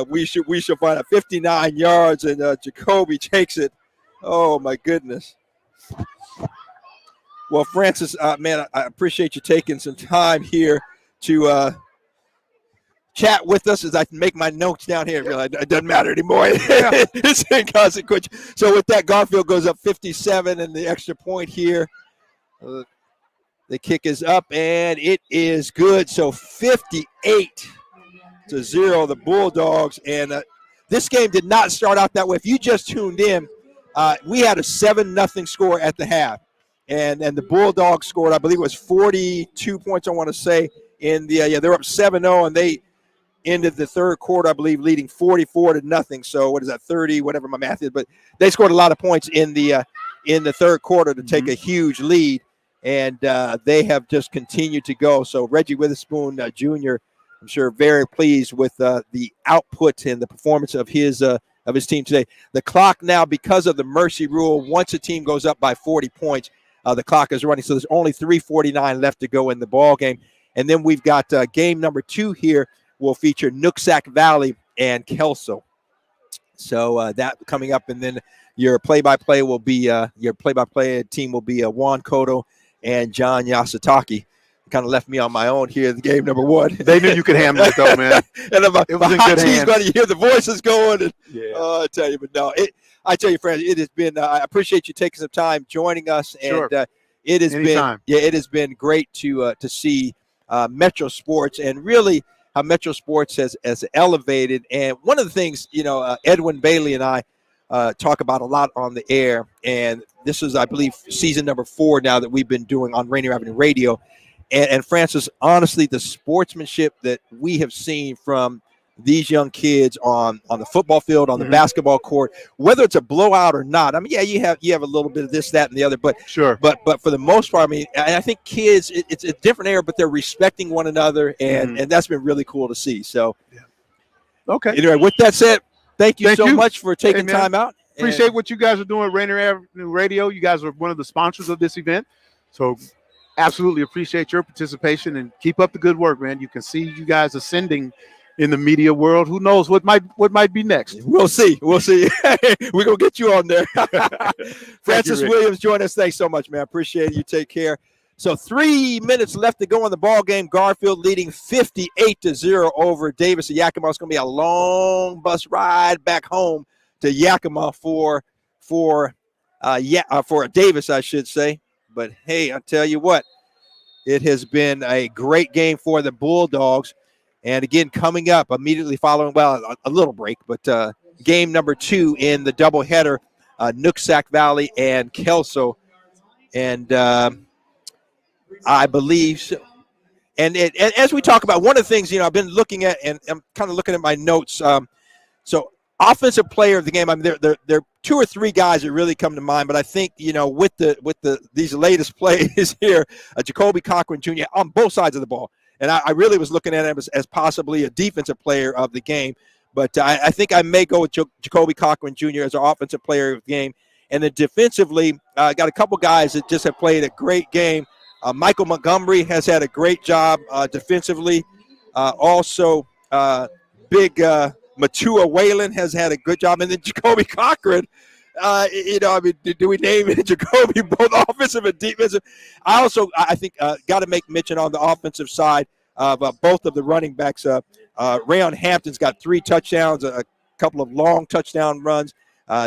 We should find out 59 yards, and Jacoby takes it. Oh my goodness. Well, Francis, man, I appreciate you taking some time here to chat with us as I make my notes down here. It doesn't matter anymore. It's inconsequential. So with that, Garfield goes up 57 and the extra point here. The kick is up, and it is good. So 58-0, the Bulldogs. And this game did not start out that way. If you just tuned in, we had a 7-0 score at the half. And the Bulldogs scored, I believe it was 42 points, I want to say. In the they're up 7-0, and they ended the third quarter, I believe, leading 44-0. So what is that, 30, whatever my math is. But they scored a lot of points in the third quarter to take a huge lead, and they have just continued to go. So Reggie Witherspoon Jr., I'm sure, very pleased with the output and the performance of his team today. The clock now, because of the mercy rule, once a team goes up by 40 points, the clock is running. So there's only 3:49 left to go in the ball game. And then we've got game number 2 here will feature Nooksack Valley and Kelso. So that coming up, and then your play-by-play will be your play-by-play team will be Juan Cotto and John Yasutaki. Kind of left me on my own here in game number 1. They knew you could handle it, though, man. And it was in good hands. Going to hear the voices going. And, I tell you, but no, I tell you, friends, it has been. I appreciate you taking some time joining us, and it has Anytime. it has been great to see Metro Sports, and really how Metro Sports has elevated. And one of the things, Edwin Bailey and I talk about a lot on the air, and this is, I believe, season number 4 now that we've been doing on Rainier Avenue Radio. And Francis, honestly, the sportsmanship that we have seen from these young kids on the football field, on the basketball court, whether it's a blowout or not. You have a little bit of this, that, and the other, but sure. But for the most part, I think kids, it's a different era, but they're respecting one another, and that's been really cool to see. So, okay. Anyway, with that said, thank you so much for taking time out. Appreciate what you guys are doing at Rainier Avenue Radio. You guys are one of the sponsors of this event, so absolutely appreciate your participation, and keep up the good work, man. You can see you guys ascending in the media world. Who knows what might be next? We'll see. We're gonna get you on there. Francis Williams, join us. Thanks so much, man. Appreciate it. You take care. So 3 minutes left to go in the ball game. Garfield leading 58-0 over Davis of Yakima. It's gonna be a long bus ride back home to Yakima for Davis, I should say. But hey, I tell you what, it has been a great game for the Bulldogs. And again, coming up immediately following, a little break, but game number 2 in the doubleheader, Nooksack Valley and Kelso. And I believe so. And as we talk about, one of the things, I've been looking at, and I'm kind of looking at my notes. So offensive player of the game, there are 2 or 3 guys that really come to mind, but I think, with these latest plays here, Jacoby Cochran Jr. on both sides of the ball. And I really was looking at him as possibly a defensive player of the game. But I think I may go with Jacoby Cochran Jr. as our offensive player of the game. And then defensively, got a couple guys that just have played a great game. Michael Montgomery has had a great job defensively. Also, big Matua Whalen has had a good job. And then Jacoby Cochran, do we name it Jacoby both offensive and defensive? I think, got to make mention on the offensive side of both of the running backs. Rayon Hampton's got 3 touchdowns, a couple of long touchdown runs.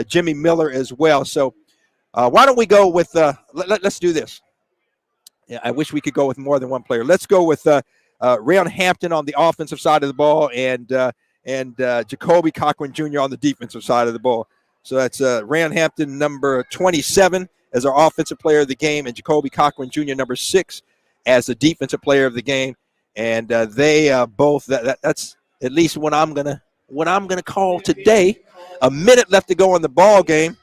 Jimmy Miller as well. So why don't we go with let's do this. Yeah, I wish we could go with more than one player. Let's go with Rayon Hampton on the offensive side of the ball and Jacoby Cochran Jr. on the defensive side of the ball. So that's Rayon Hampton, number 27, as our offensive player of the game, and Jacoby Cochran Jr., number 6, as the defensive player of the game. And they both that's at least what I'm gonna call today. A minute left to go in the ball game,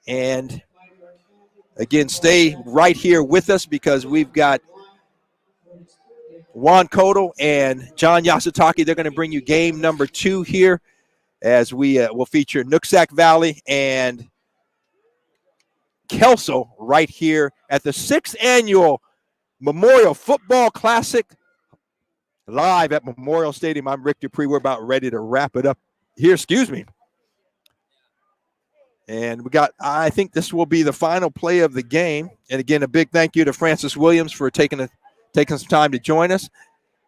and again, stay right here with us because we've got Juan Cotto and John Yasutaki. They're going to bring you game number 2 here as we will feature Nooksack Valley and Kelso right here at the 6th annual Memorial Football Classic live at Memorial Stadium. I'm Rick Dupree. We're about ready to wrap it up here. Excuse me. And I think this will be the final play of the game. And again, a big thank you to Francis Williams for taking some time to join us.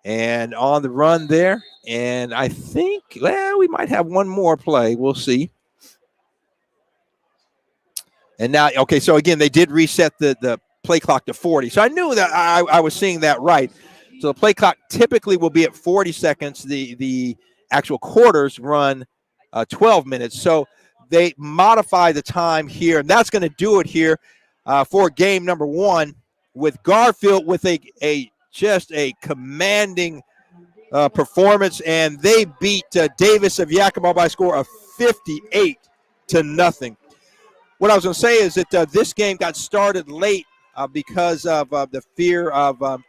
And on the run there. And I think, we might have one more play. We'll see. And now, okay, so again, they did reset the play clock to 40. So I knew that I was seeing that right. So the play clock typically will be at 40 seconds. The actual quarters run 12 minutes. So they modify the time here, and that's going to do it here for game number 1 with Garfield with just a commanding performance, and they beat Davis of Yakima by a score of 58-0. What I was going to say is that this game got started late because of the fear of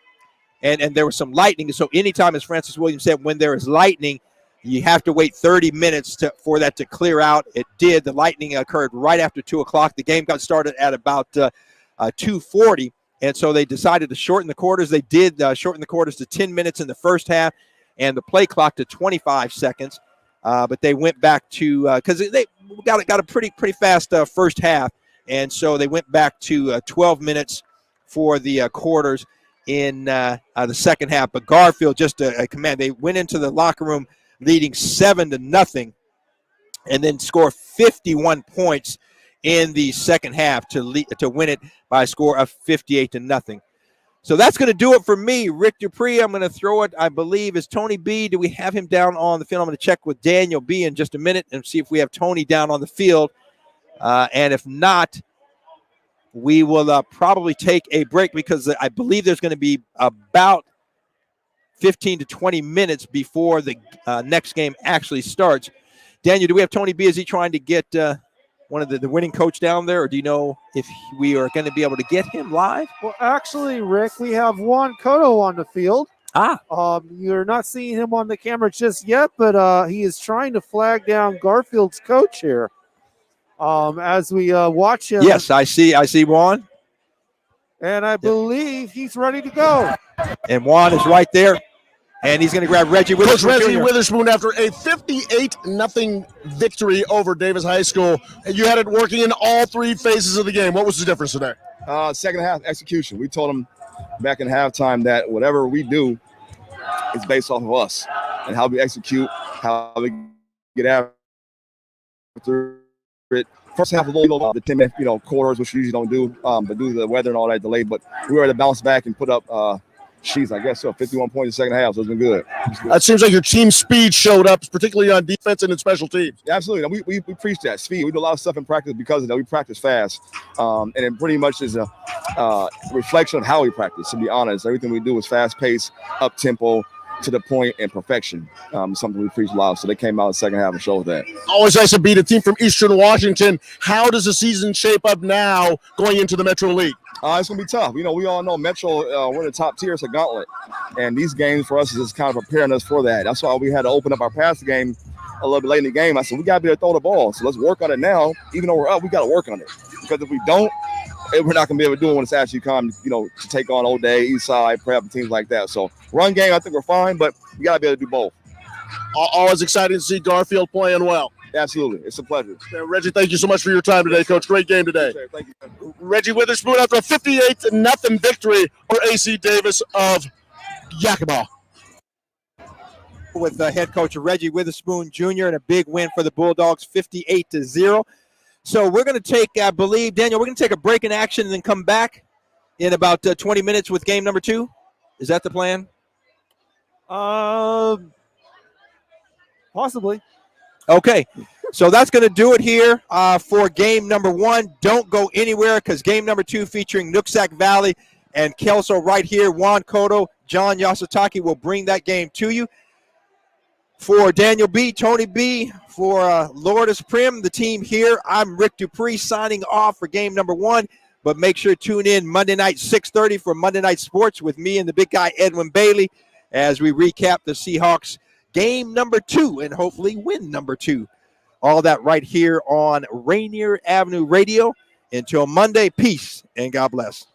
and there was some lightning. So anytime, as Francis Williams said, when there is lightning, you have to wait 30 minutes for that to clear out. It did. The lightning occurred right after 2 o'clock. The game got started at about 2:40, and so they decided to shorten the quarters. They did shorten the quarters to 10 minutes in the first half and the play clock to 25 seconds. But they went back to because they got a pretty fast first half, and so they went back to 12 minutes for the quarters in the second half. But Garfield just a command. They went into the locker room leading 7-0, and then score 51 points in the second half to win it by a score of 58-0. So that's going to do it for me, Rick Dupree. I'm going to throw it, I believe, is Tony B. Do we have him down on the field? I'm going to check with Daniel B. in just a minute and see if we have Tony down on the field. And if not, we will probably take a break because I believe there's going to be about 15 to 20 minutes before the next game actually starts. Daniel, do we have Tony B? Is he trying to get one of the winning coach down there, or do you know if we are going to be able to get him live? Well, actually, Rick, we have Juan Cotto on the field. You're not seeing him on the camera just yet, but he is trying to flag down Garfield's coach here. As we watch him. Yes, I see Juan. And I believe he's ready to go. And Juan is right there. And he's going to grab Reggie Witherspoon. Coach Reggie Witherspoon, after a 58-0 victory over Davis High School, and you had it working in all 3 phases of the game. What was the difference today? Second half execution. We told them back in halftime that whatever we do is based off of us and how we execute, how we get after it. First half a little the 10-minute quarters, which we usually don't do, but due to the weather and all that delay. But we were able to bounce back and put up 51 points in the second half, so it's been good. It seems like your team speed showed up, particularly on defense and in special teams. Yeah, absolutely. We preach that speed. We do a lot of stuff in practice because of that. We practice fast, and it pretty much is a reflection of how we practice, to be honest. Everything we do is fast-paced, up-tempo, to the point, and perfection. Something we preach a lot. So they came out in the second half and showed that. Always nice to beat a team from Eastern Washington. How does the season shape up now going into the Metro League? It's going to be tough. You know, we all know Metro, we're in the top tier. It's a gauntlet. And these games for us is just kind of preparing us for that. That's why we had to open up our passing game a little bit late in the game. I said, we got to be able to throw the ball. So let's work on it now. Even though we're up, we got to work on it. Because if we don't, we're not going to be able to do it when it's actually come, you know, to take on O'Day, Eastside, Prep, and teams like that. So run game, I think we're fine, but we got to be able to do both. Always exciting to see Garfield playing well. Absolutely. It's a pleasure. Reggie, thank you so much for your time today, Coach. Great game today. Thank you. Reggie Witherspoon after a 58-0 victory for AC Davis of Yakima. With head coach Reggie Witherspoon Jr. and a big win for the Bulldogs, 58-0. So we're going to take, I believe, Daniel, we're going to take a break in action and then come back in about 20 minutes with game number 2. Is that the plan? Possibly. Okay, so that's going to do it here for game number 1. Don't go anywhere because game number 2 featuring Nooksack Valley and Kelso right here. Juan Cotto, John Yasutaki will bring that game to you. For Daniel B., Tony B., for Lourdes Prim, the team here, I'm Rick Dupree signing off for game number 1. But make sure to tune in Monday night, 6:30 for Monday Night Sports with me and the big guy, Edwin Bailey, as we recap the Seahawks game number 2 and hopefully win number 2. All that right here on Rainier Avenue Radio. Until Monday, peace and God bless.